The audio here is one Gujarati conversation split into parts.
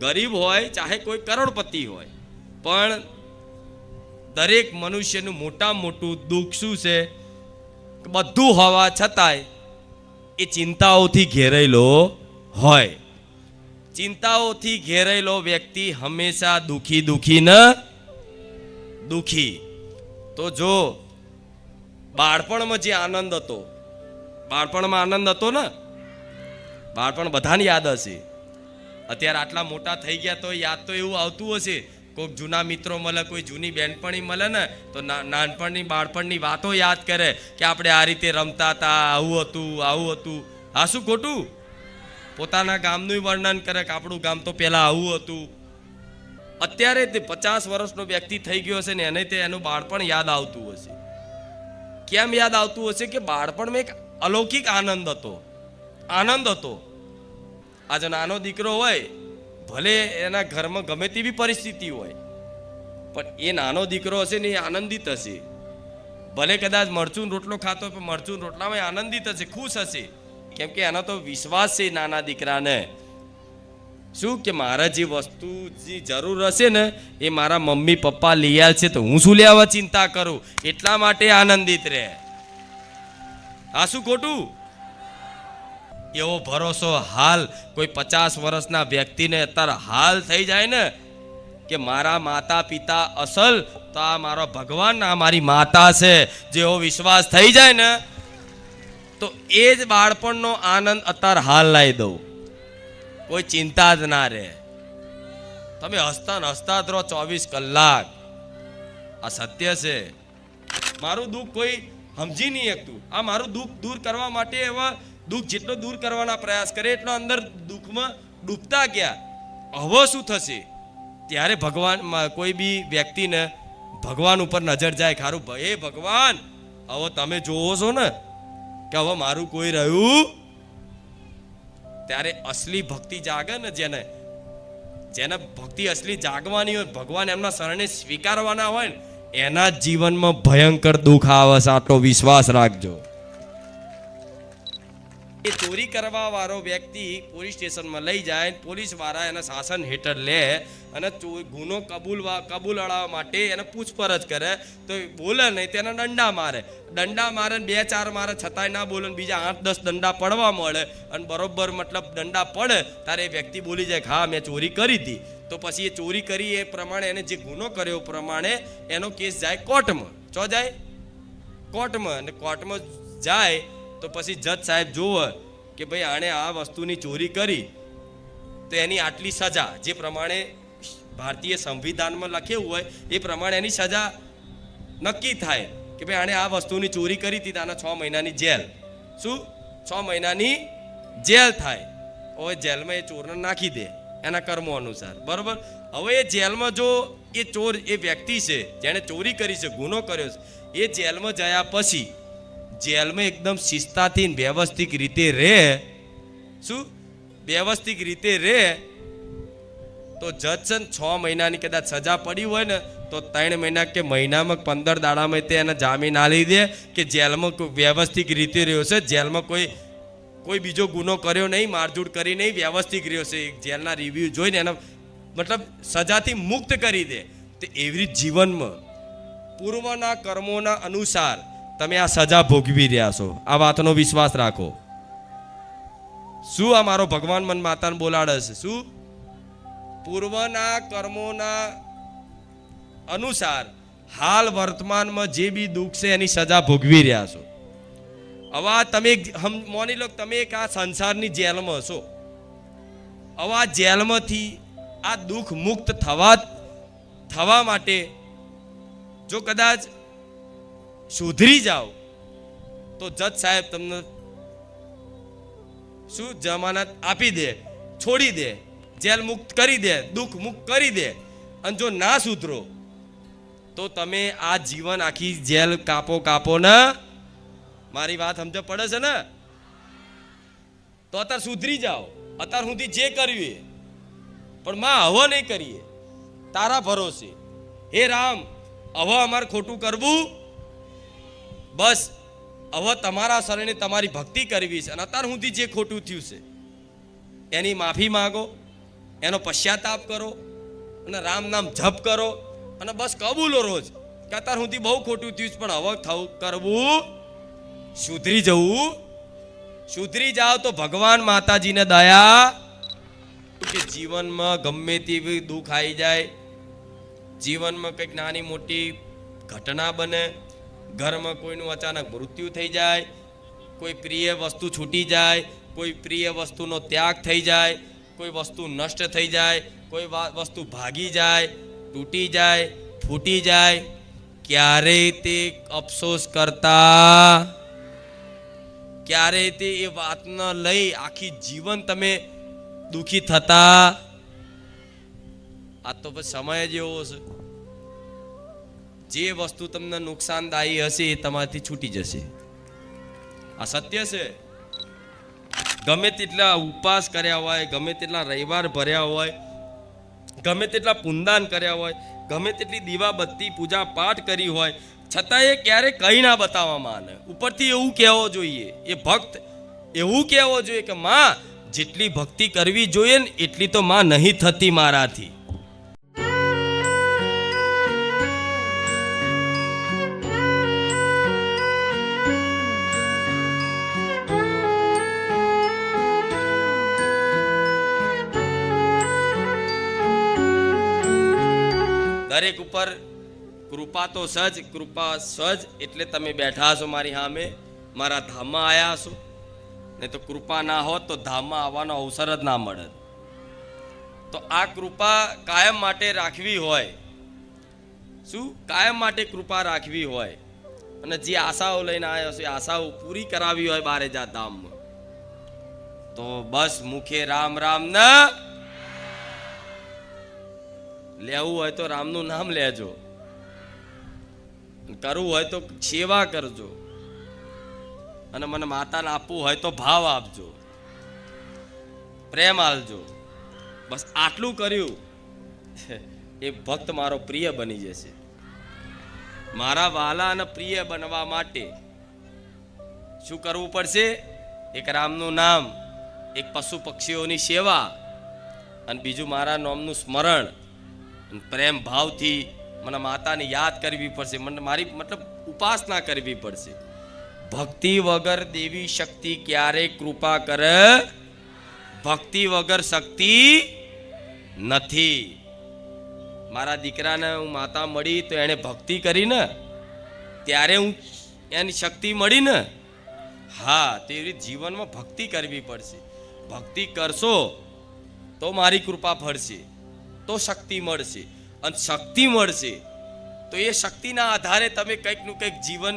ગરીબ હોય ચાહે કોઈ કરોડપતિ હોય, પણ દરેક મનુષ્યનું મોટામાં મોટું દુઃખ શું છે? બધું હોવા છતાંય એ ચિંતાઓથી ઘેરાયેલો હોય. ચિંતાઓથી ઘેરાયેલો વ્યક્તિ હંમેશા દુઃખી ન દુઃખી. તો જો બાળપણમાં જે આનંદ હતો, બાળપણમાં આનંદ હતો ને, બાળપણ બધાને યાદ હશે. અત્યારે આટલા મોટા થઈ ગયા તો યાદ તો એવું આવતું હશે, કોઈક જૂના મિત્રો મળે, કોઈ જૂની બેનપણી મળે ને તો નાનપણની બાળપણની વાતો યાદ કરે કે આપણે આ રીતે રમતા હતા, આવું હતું આવું હતું. આ શું ખોટું? પોતાના ગામનું વર્ણન કરે કે આપણું ગામ તો પહેલાં આવું હતું. અત્યારે તે 50 વર્ષનો વ્યક્તિ થઈ ગયો હશે ને એને તે એનું બાળપણ યાદ આવતું હશે. કેમ યાદ આવતું હશે? કે બાળપણમાં એક અલૌકિક આનંદ હતો, આનંદ હતો. આજે નાનો દીકરો હોય, ભલે એના ઘરમાં ગમે તેવી પરિસ્થિતિ હોય, પણ એ નાનો દીકરો હશે ને એ આનંદિત હશે. ભલે કદાચ મરચું રોટલો ખાતો પણ મરચું રોટલામાં આનંદિત હશે, ખુશ હશે. કેમ કે એનો તો વિશ્વાસ છે નાના દીકરાને, શું કે મારા જે વસ્તુની જરૂર હશે ને એ મારા મમ્મી પપ્પા લઈ આવશે, તો હું શું લેવા ચિંતા કરું? એટલા માટે આનંદિત રહે. આ શું ખોટું? એવો ભરોસો હાલ કોઈ 50 વર્ષના વ્યક્તિને અત્યારે હાલ થઈ જાય ને કે મારા માતા પિતા અસલ, તો આ મારો ભગવાન, આ મારી માતા છે, જેવો વિશ્વાસ થઈ જાય ને તો એ જ બાળપણનો આનંદ અત્યારે હાલ લાવી દઉં. કોઈ ચિંતા જ ના રહે. તમે હસતા હસતા જ રહો 24 કલાક. આ સત્ય છે. મારું દુઃખ કોઈ સમજી નહીં શકતું. આ મારું દુઃખ દૂર કરવા માટે એવા દુઃખ જેટલો દૂર કરવાના પ્રયાસ કરે એટલો અંદર દુઃખમાં ડૂબતા ગયા. હવે શું થશે? ત્યારે ભગવાન, કોઈ બી વ્યક્તિને ભગવાન ઉપર નજર જાય, ખારું હે ભગવાન હવે તમે જોવો છો ને કે હવે મારું કોઈ રહ્યું, ત્યારે અસલી ભક્તિ જાગે ને, જેને ભક્તિ અસલી જાગવાની હોય, ભગવાન એમના શરણે સ્વીકારવાના હોય ને, એના જીવનમાં ભયંકર દુઃખ આવે છે. આટલો વિશ્વાસ રાખજો. એ ચોરી કરવા વાળો વ્યક્તિ પોલીસ સ્ટેશનમાં લઈ જાય, પોલીસ વાળા એના શાસન હેઠળ લે અને ગુનો કબૂલાવવા માટે એને પૂછપરછ કરે, તો બોલે નહીં તેને દંડા મારે ને 2-4 મારે છતાંય ના બોલે, બીજા 8-10 દંડા પડવા મળે. અને બરોબર મતલબ દંડા પડે ત્યારે એ વ્યક્તિ બોલી જાય હા મેં ચોરી કરી હતી. તો પછી એ ચોરી કરી એ પ્રમાણે એને જે ગુનો કર્યો પ્રમાણે એનો કેસ જાય કોર્ટમાં. ચો જાય કોર્ટમાં, અને કોર્ટમાં જાય તો પછી જજ સાહેબ જોવે કે ભાઈ આણે આ વસ્તુની ચોરી કરી તો એની આટલી સજા, જે પ્રમાણે ભારતીય સંવિધાનમાં લખેલું હોય એ પ્રમાણે એની સજા નક્કી થાય કે ભાઈ આણે આ વસ્તુની ચોરી કરી હતી તો આને 6 મહિનાની જેલ. શું 6 મહિનાની જેલ થાય. હવે જેલમાં એ ચોરને નાખી દે એના કર્મો અનુસાર, બરોબર. હવે એ જેલમાં જો એ ચોર, એ વ્યક્તિ છે જેણે ચોરી કરી છે, ગુનો કર્યો છે, એ જેલમાં ગયા પછી જેલમાં એકદમ શિસ્તાથી વ્યવસ્થિત રીતે રહે, શું વ્યવસ્થિત રીતે રહે, તો જજ છે ને 6 મહિનાની કદાચ સજા પડી હોય ને તો 3 મહિના કે મહિનામાં 15 દાડામાં તે એને જામીન આલી દે કે જેલમાં વ્યવસ્થિત રીતે રહ્યો છે, જેલમાં કોઈ બીજો ગુનો કર્યો નહીં, મારઝૂડ કરી નહીં, વ્યવસ્થિત રહ્યો છે. જેલના રિવ્યૂ જોઈને એના મતલબ સજાથી મુક્ત કરી દે. તો એવી રીતે જીવનમાં પૂર્વના કર્મોના અનુસાર તમે આ સજા ભોગવી રહ્યા છો. આ વાતનો વિશ્વાસ રાખો. શું આ મારો ભગવાન મન માતાને બોલાડે છે? શું પૂર્વના કર્મોના અનુસાર હાલ વર્તમાનમાં જે બી દુઃખ છે એની સજા ભોગવી રહ્યા છો. હવે તમે માની લો તમે એક આ સંસારની જેલમાં છો. હવે આ જેલમાંથી આ દુઃખ મુક્ત થવા માટે જો કદાચ સુધરી જાઓ તો જજ સાહેબ તમને શું જમાનત આપી દે, છોડી દે, જેલ મુક્ત કરી દે, દુઃખ મુક્ત કરી દે. અને જો ના સુધરો તો તમે આ જીવન આખી જેલ કાપો ને. મારી વાત સમજ પડે છે ને? તો અત્યારે સુધરી જાઓ. અત્યાર સુધી જે કર્યું પણ માં હવે નહીં કરીએ, તારા ભરોસે. હે રામ, હવે અમારે ખોટું કરવું, બસ હવે તમારા શરણે તમારી ભક્તિ કરવી છે. અને અત્યાર સુધી જે ખોટું થયું છે એની માફી માંગો એનો પશ્ચાતાપ કરો અને રામ નામ જપ કરો અને બસ કબૂલો રોજ કે અત્યાર સુધી બહુ ખોટું થયું પણ હવે થવું કરવું, સુધરી જાઓ તો ભગવાન માતાજીને દયા કે જીવનમાં ગમે તેવી દુઃખ આવી જાય, જીવનમાં કંઈક નાની મોટી ઘટના બને, ઘરમાં કોઈનું અચાનક મૃત્યુ થઈ જાય, કોઈ પ્રિય વસ્તુ છૂટી જાય, કોઈ પ્રિય વસ્તુનો ત્યાગ થઈ જાય, કોઈ વસ્તુ નષ્ટ થઈ જાય, કોઈ વસ્તુ ભાગી જાય, તૂટી જાય, ફૂટી જાય, ક્યારેય તે અફસોસ કરતા, ક્યારેય તે એ વાતને લઈ આખી જીવન તમે દુઃખી થતા. આ તો પછી સમય જ એવો છે, જે વસ્તુ તમને નુકસાનદાયી હશે એ તમારાથી છૂટી જશે. આ સત્ય છે. ગમે તેટલા ઉપવાસ કર્યા હોય, ગમે તેટલા રવિવાર ભર્યા હોય, ગમે તેટલા પુનદાન કર્યા હોય, ગમે તેટલી દીવાબત્તી પૂજા પાઠ કરી હોય, છતાં એ ક્યારે કંઈ ના બતાવવામાં આવે. ઉપરથી એવું કહેવો જોઈએ, એ ભક્ત એવું કહેવો જોઈએ કે માં જેટલી ભક્તિ કરવી જોઈએ ને એટલી તો માં નહીં થતી મારાથી. દરેક ઉપર કૃપા તો સજ, કૃપા સજ એટલે તમે બેઠા છો મારી સામે, મારા ધામમાં આવ્યા છો. નહીં તો કૃપા ના હોત તો ધામમાં આવવાનો અવસર જ ના મળે. તો આ કૃપા કાયમ માટે રાખવી હોય, શું કાયમ માટે કૃપા રાખવી હોય અને જે આશાઓ લઈને આવ્યા છે આશાઓ પૂરી કરાવી હોય બારે જા ધામમાં, તો બસ મુખે રામ રામ ના લેવું હોય તો રામનું નામ લેજો, કરવું હોય તો સેવા કરજો, અને મને માતાને આપવું હોય તો ભાવ આપજો, પ્રેમ આલજો. બસ આટલું કર્યું એ ભક્ત મારો પ્રિય બની જશે. મારા વાલા અને પ્રિય બનવા માટે શું કરવું પડશે? એક રામનું નામ, એક પશુ પક્ષીઓની સેવા, અને બીજું મારા નામનું સ્મરણ. પ્રેમ ભાવથી મને માતાને યાદ કરવી પડશે, મને મારી મતલબ ઉપાસના કરવી પડશે. ભક્તિ વગર દેવી શક્તિ ક્યારે કૃપા કરે? ભક્તિ વગર શક્તિ નથી. મારા દીકરાને હું માતા મળી તો એણે ભક્તિ કરી ને, ત્યારે હું એની શક્તિ મળી ને. હા, તેવી જીવનમાં ભક્તિ કરવી પડશે. ભક્તિ કરશો તો મારી કૃપા ફળશે, તો શક્તિ મળશે, અને શક્તિ મળશે તો એ શક્તિના આધારે તમે કંઈકનું કંઈક જીવન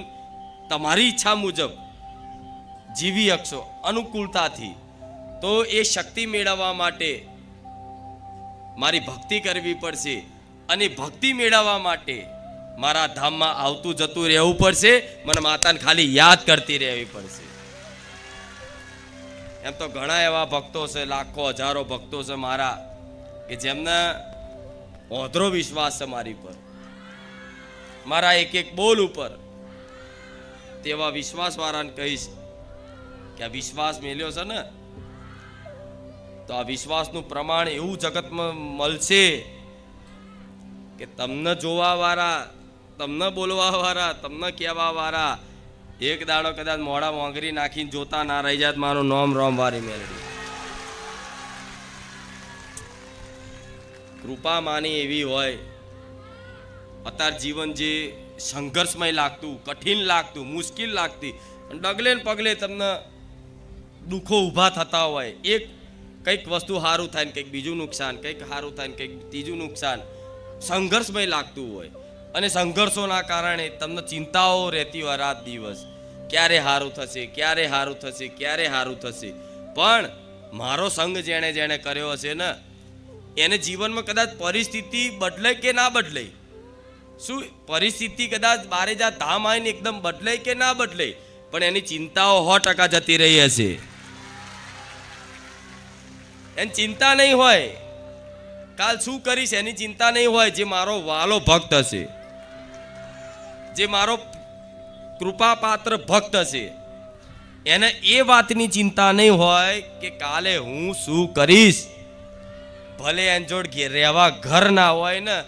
તમારી ઈચ્છા મુજબ જીવી શકશો અનુકૂળતાથી. તો એ શક્તિ મેળવવા માટે મારી ભક્તિ કરવી પડશે, અને ભક્તિ મેળવવા માટે મારા ધામમાં આવતું જતું રહેવું પડશે, મને માતાને ખાલી યાદ કરતી રહેવી પડશે. એમ તો ઘણા એવા ભક્તો છે, લાખો હજારો ભક્તો છે મારા, કે જેમને ઓધરો વિશ્વાસ છે મારી પર, મારા એક એક બોલ ઉપર. તેવા વિશ્વાસ વાળાને કહીશ કે આ વિશ્વાસ મેલ્યો છે ને, તો આ વિશ્વાસનું પ્રમાણ એવું જગતમાં મળશે કે તમને જોવા વાળા, તમને બોલવા વાળા, તમને કહેવા વાળા એક દાડો કદાચ મોઢા મોંગરી નાખીને જોતા ના રહી જાય મારું નોમ રોમ વારી મેળવી. કૃપા માની એવી હોય. અત્યારે જીવન જે સંઘર્ષમય લાગતું, કઠિન લાગતું, મુશ્કેલ લાગતી, ડગલે ને પગલે તમને દુઃખો ઊભા થતા હોય, એક કંઈક વસ્તુ સારું થાય ને કંઈક બીજું નુકસાન, કંઈક સારું થાય ને કંઈક ત્રીજું નુકસાન, સંઘર્ષમય લાગતું હોય. અને સંઘર્ષોના કારણે તમને ચિંતાઓ રહેતી હોય રાત દિવસ, ક્યારે સારું થશે, ક્યારે સારું થશે, ક્યારે સારું થશે. પણ મારો સંગ જેણે જેણે કર્યો હશે ને, એને જીવનમાં કદાચ પરિસ્થિતિ બદલાય કે ના બદલાય, શું પરિસ્થિતિ કદાચ બારે જા ધામ આવીને એકદમ બદલાય કે ના બદલાય, પણ એની ચિંતાઓ 100% જતી રહી હશે. એની ચિંતા નહીં હોય કાલ શું કરીશ, એની ચિંતા નહીં હોય. જે મારો વાલો ભક્ત હશે, જે મારો કૃપા પાત્ર ભક્ત હશે, એને એ વાતની ચિંતા નહીં હોય કે કાલે હું શું કરીશ. ભલે એન જોડ રહેવા ઘર ના હોય ને,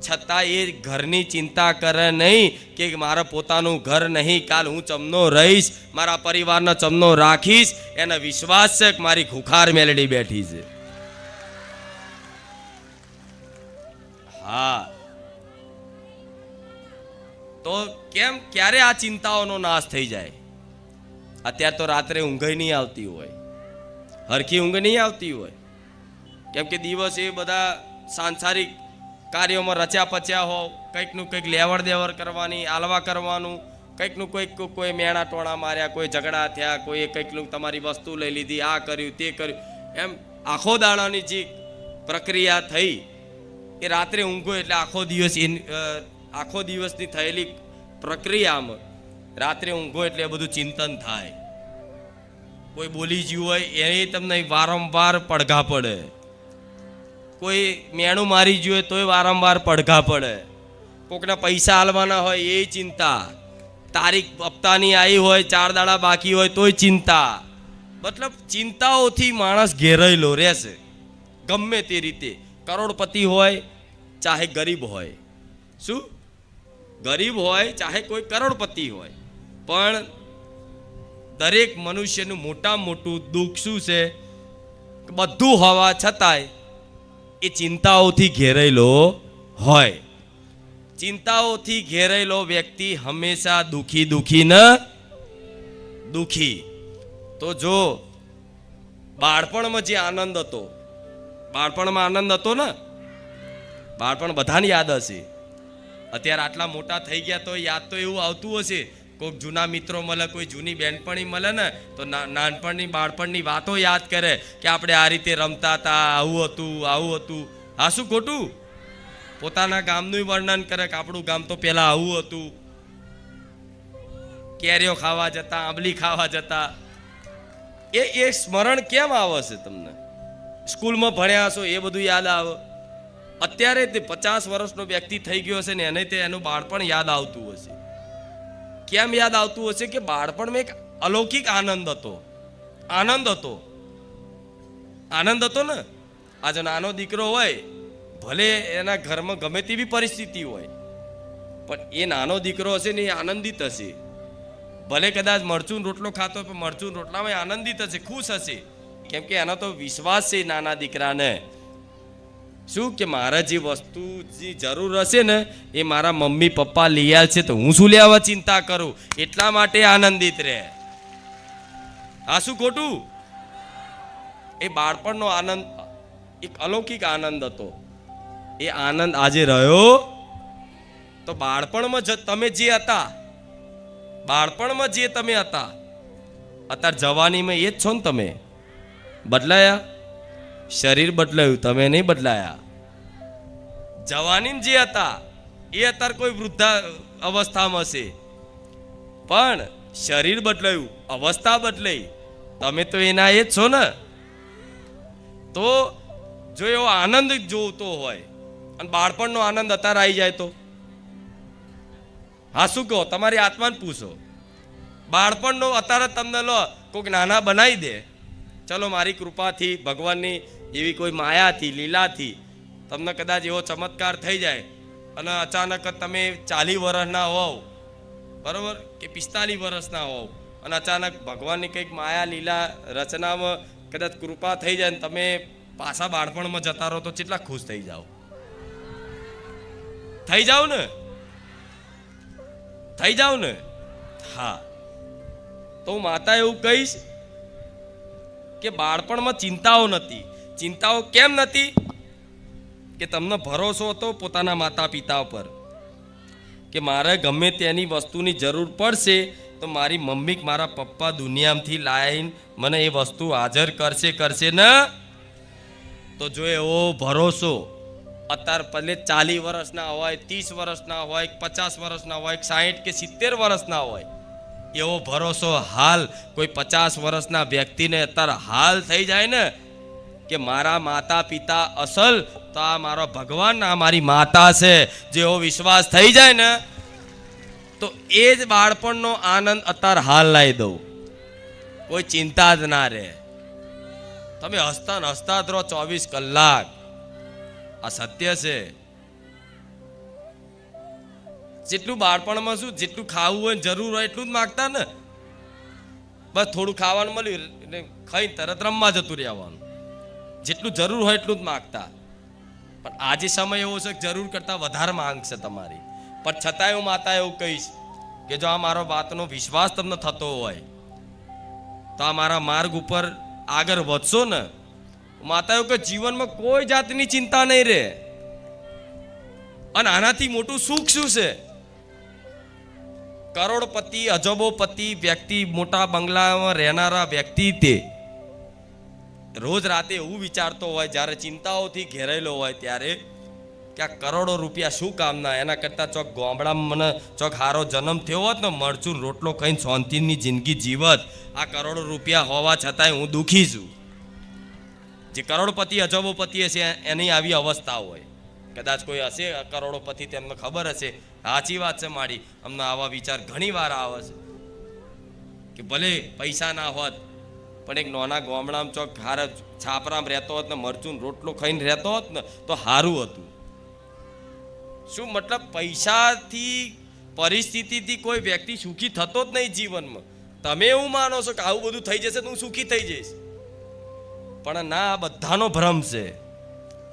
છતાં એ ઘરની ચિંતા કરે નહીં કે મારા પોતાનું ઘર નહીં, કાલ હું ચમનો રહીશ, મારા પરિવારનો ચમનો રાખીશ. એને વિશ્વાસ છે કે મારી ખુખાર મેલડી બેઠી છે. હા, તો કેમ ક્યારે આ ચિંતાઓનો નાશ થઈ જાય? અત્યારે તો રાત્રે ઊંઘ નહીં આવતી હોય, હરખી ઊંઘ નહીં આવતી હોય, કેમ કે દિવસ એ બધા સાંસારિક કાર્યોમાં રચ્યા પચ્યા હોવ, કંઈકનું કંઈક લેવડ દેવડ કરવાની, આલવા કરવાનું, કંઈકનું કંઈક કોઈ મેણા ટોણા માર્યા, કોઈ ઝઘડા થયા, કોઈ કંઈકનું તમારી વસ્તુ લઈ લીધી, આ કર્યું તે કર્યું, એમ આખો દાડાની જે પ્રક્રિયા થઈ એ રાત્રે ઊંઘો એટલે આખો દિવસની થયેલી પ્રક્રિયામાં રાત્રે ઊંઘો એટલે બધું ચિંતન થાય. કોઈ બોલી ગયું હોય એ તમને વારંવાર પડઘા પડે, કોઈ મેણું મારી ગયું હોય તોય વારંવાર પડઘા પડે, કોકના પૈસા હાલવાના હોય એ ચિંતા, તારીખ હપ્તાની આવી હોય 4 દાડા બાકી હોય તોય ચિંતા. મતલબ ચિંતાઓથી માણસ ઘેરાયેલો રહેશે ગમે તે રીતે, કરોડપતિ હોય ચાહે ગરીબ હોય. શું? ગરીબ હોય ચાહે કોઈ કરોડપતિ હોય, પણ દરેક મનુષ્યનું મોટામાં મોટું દુઃખ શું છે? બધું હોવા છતાંય એ ચિંતાઓથી ઘેરાયેલો હોય. ચિંતાઓથી ઘેરાયેલો વ્યક્તિ હંમેશા દુઃખી ન દુઃખી. તો જો બાળપણમાં જે આનંદ હતો, બાળપણમાં આનંદ હતો ને, બાળપણ બધાને યાદ હશે. અત્યારે આટલા મોટા થઈ ગયા તો યાદ તો એવું આવતું હશે, કોઈક જૂના મિત્રો મળે, કોઈ જૂની બેનપણી મળે ને તો નાનપણની બાળપણની વાતો યાદ કરે કે આપણે આ રીતે રમતા હતા, આવું હતું આવું હતું. હા, શું ખોટું? પોતાના ગામનું વર્ણન કરે કે આપણું ગામ તો પહેલા આવું હતું, કેરીઓ ખાવા જતા, આંબલી ખાવા જતા. એ સ્મરણ કેમ આવે છે તમને? સ્કૂલમાં ભણ્યા હશો એ બધું યાદ આવે. અત્યારે તે 50 વર્ષનો વ્યક્તિ થઈ ગયો હશે ને એને તે એનું બાળપણ યાદ આવતું હશે. કેમ યાદ આવતું હશે? કે બાળપણમાં એક અલૌકિક આનંદ હતો. આનંદ હતો ને. આજે નાનો દીકરો હોય, ભલે એના ઘરમાં ગમે તેવી પરિસ્થિતિ હોય, પણ એ નાનો દીકરો હશે ને એ આનંદિત હશે. ભલે કદાચ મરચું રોટલો ખાતો હોય પણ મરચું રોટલામાં આનંદિત હશે, ખુશ હશે. કેમ કે એનો તો વિશ્વાસ છે નાના દીકરાને, શું કે મારા જે વસ્તુની જરૂર હશે ને એ મારા મમ્મી પપ્પા લઈ આવશે, તો હું શું લેવા ચિંતા કરું? એટલા માટે આનંદિત રહે. આ શું ખોટું? એ બાળપણનો આનંદ એક અલૌકિક આનંદ હતો. એ આનંદ આજે રહ્યો તો બાળપણમાં તમે જે હતા, બાળપણમાં જે તમે હતા, અત્યારે જવાનીમાં એ જ છો ને. તમે બદલાયા, શરીર બદલાયું, તમે નહીં બદલાયા. જવાનીમાં જે હતા એ અત્યારે કોઈ વૃદ્ધા અવસ્થામાં છે, પણ શરીર બદલાયું, અવસ્થા બદલાઈ, તમે તો એના એ જ છો ને. તો જો એવો આનંદ જોતો હોય અને બાળપણનો આનંદ અત્યારે આવી જાય તો હા, શું કહો? તમારી આત્માને પૂછો. બાળપણનો અત્યારે તમને લો કોઈક નાના બનાવી દે, ચલો મારી કૃપાથી, ભગવાનની એવી કોઈ માયાથી, લીલાથી તમને કદાચ એવો ચમત્કાર થઈ જાય અને અચાનક તમે 40 વર્ષના હોવ, બરાબર, કે 45 વર્ષના હોવ, અને અચાનક ભગવાનની કંઈક માયા લીલા રચનામાં કદાચ કૃપા થઈ જાય ને તમે પાછા બાળપણમાં જતા રહો તો કેટલા ખુશ થઈ જાઓ? થઈ જાવ ને. હા, તો હું માતા એવું કહીશ કે બાળપણમાં ચિંતાઓ નથી. ચિંતાઓ કેમ નથી? કે તમને ભરોસો હતો પોતાના માતા પિતા પર કે મારે ગમે તેની વસ્તુની જરૂર પડશે તો મારી મમ્મી, મારા પપ્પા દુનિયામાંથી લાવીને મને એ વસ્તુ હાજર કરશે ને. તો જો એવો ભરોસો અત્યારે ભલે 40 વર્ષના હોય, 30 વર્ષના હોય, 50 વર્ષના હોય, 60 કે 70 વર્ષના હોય, એવો ભરોસો હાલ કોઈ 50 વર્ષના વ્યક્તિને અત્યારે હાલ થઈ જાય ને કે મારા માતા પિતા અસલ, તો આ મારો ભગવાન, આ મારી માતા છે, જેવો વિશ્વાસ થઈ જાય ને તો એ જ બાળપણનો આનંદ અત્યારે હાલ લાવી દઉં, કોઈ ચિંતા જ ના રહે. તમે હસતા જ રહો 24 કલાક. આ સત્ય છે. જેટલું બાળપણમાં શું જેટલું ખાવું હોય જરૂર હોય એટલું જ માગતા ને. બસ થોડું ખાવાનું મળ્યું એટલે ખાઈ તરત રમવા જતું રહેવાનું. જેટલું જરૂર હોય એટલું જ માગતા. પણ આજે સમય એવો છે કે જરૂર કરતાં વધારે માંગશે તમારી. પણ છતાંય હું માતા એવું કહીશ કે જો આ મારો વાતનો વિશ્વાસ તમને થતો હોય તો આ મારા માર્ગ ઉપર આગળ વધશો ને. માતા એવું કે જીવનમાં કોઈ જાતની ચિંતા નહીં રહે. અને આનાથી મોટું સુખ શું છે? કરોડપતિ અજબોપતિ વ્યક્તિ, મોટા બંગલામાં રહેનારા વ્યક્તિ, તે રોજ રાતે એવું વિચારતો હોય જ્યારે ચિંતાઓથી ઘેરાયેલો હોય ત્યારે કે આ કરોડો રૂપિયા શું કામના? એના કરતાં ચોક ગામડામાં મને ચોક હારો જન્મ થયો હોત ને, મરચું રોટલો ખાઈને શાંતિની જિંદગી જીવત. આ કરોડો રૂપિયા હોવા છતાંય હું દુઃખી છું. જે કરોડપતિ અજબોપતિ હશે એની આવી અવસ્થા હોય. કદાચ કોઈ હશે કરોડોપતિ, તેમને ખબર હશે. સાચી વાત છે મારી, અમને આવા વિચાર ઘણી વાર આવે છે કે ભલે પૈસા ના હોત પણ એક નાના ગામડામાં ચોક હારા છાપરામાં રહેતો હોત ને, મરચું રોટલો ખાઈને રહેતો હોત ને તો સારું હતું. શું મતલબ? પૈસાથી, પરિસ્થિતિથી કોઈ વ્યક્તિ સુખી થતો જ નહીં જીવનમાં. તમે એવું માનો છો કે આવું બધું થઈ જશે તો હું સુખી થઈ જઈશ, પણ ના, આ બધાનો ભ્રમ છે.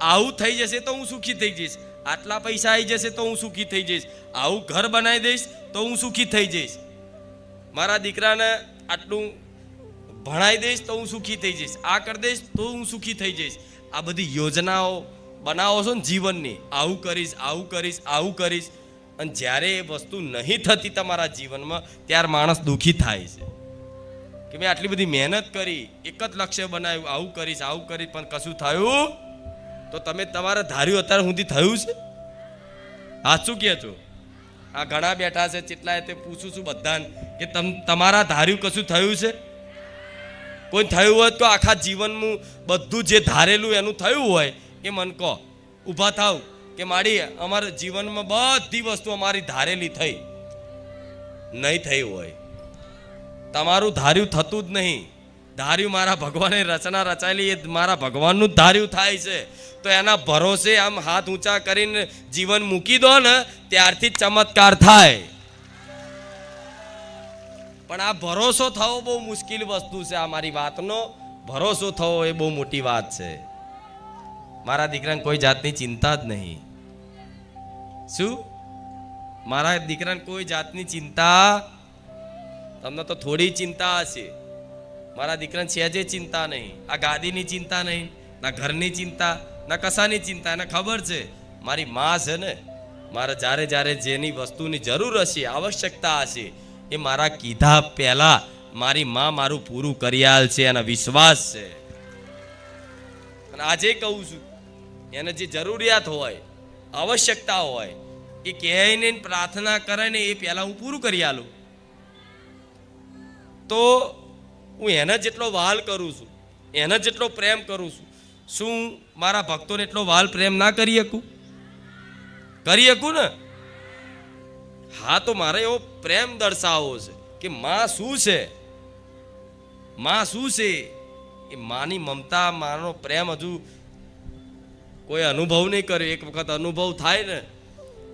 આવું થઈ જશે તો હું સુખી થઈ જઈશ, આટલા પૈસા આવી જશે તો હું સુખી થઈ જઈશ, આવું ઘર બનાવી દઈશ તો હું સુખી થઈ જઈશ, મારા દીકરાને આટલું ભણાવી દઈશ તો હું સુખી થઈ જઈશ, આ કરી દઈશ તો હું સુખી થઈ જઈશ. આ બધી યોજનાઓ બનાવો છો ને જીવનની, આવું કરીશ, આવું કરીશ, આવું કરીશ, અને જ્યારે એ વસ્તુ નહીં થતી તમારા જીવનમાં ત્યારે માણસ દુઃખી થાય છે કે મેં આટલી બધી મહેનત કરી, એક જ લક્ષ્ય બનાવ્યું, આવું કરીશ, આવું કરીશ, પણ કશું થયું? તો તમે તમારા ધાર્યું અત્યાર સુધી થયું છે? સાચું કહે છો? આ ઘણા બેઠા છે કેટલાય, તે પૂછું છું બધાને કે તમારા ધાર્યું કશું થયું છે? કોઈ થયું હોય તો આખા જીવનનું બધું જે ધારેલું એનું થયું હોય એ મન કહો. ઊભા થાવ કે મારી અમારા જીવનમાં બધી વસ્તુ અમારી ધારેલી થઈ. નહીં થઈ હોય. તમારું ધાર્યું થતું જ નહીં. ધાર્યું મારા ભગવાને રચના રચાયેલી, એ મારા ભગવાનનું જ ધાર્યું થાય છે. તો એના ભરોસે આમ હાથ ઊંચા કરીને જીવન મૂકી દો ને, ત્યારથી જ ચમત્કાર થાય. પણ આ ભરોસો થવો બહુ મુશ્કેલ વસ્તુ છે. આ મારી વાતનો ભરોસો થવો એ બહુ મોટી વાત છે. મારા દીકરાને કોઈ જાતની ચિંતા જ નહીં. શું? મારા દીકરાને કોઈ જાતની ચિંતા? તમને તો થોડી ચિંતા હશે. મારા દીકરાને સહેજે ચિંતા નહીં. આ ગાદીની ચિંતા નહીં, ના ઘરની ચિંતા, ના કશાની ચિંતા. એને ખબર છે મારી માં છે ને, મારે જ્યારે જ્યારે જેની વસ્તુની જરૂર હશે, આવશ્યકતા હશે, એ મારા કીધા પહેલા મારી માં મારું પૂરું કરી આલ છે, એનો વિશ્વાસ છે. અને આજે કહું છું, એને જે જરૂરિયાત હોય, આવશ્યકતા હોય, એ કહેને પ્રાર્થના કરે ને એ પહેલા હું પૂરું કરી આલું. તો હું એને જેટલો વહાલ કરું છું, એને જેટલો પ્રેમ કરું છું, શું મારા ભક્તોને એટલો વહાલ પ્રેમ ના કરી શકું? કરી શકું ને? હા, તો મારે એવો પ્રેમ દર્શાવવો છે કે માં શું છે, માં શું છે. એ માની મમતા, માનો પ્રેમ હજુ કોઈ અનુભવ નહીં કર્યો. એક વખત અનુભવ થાય ને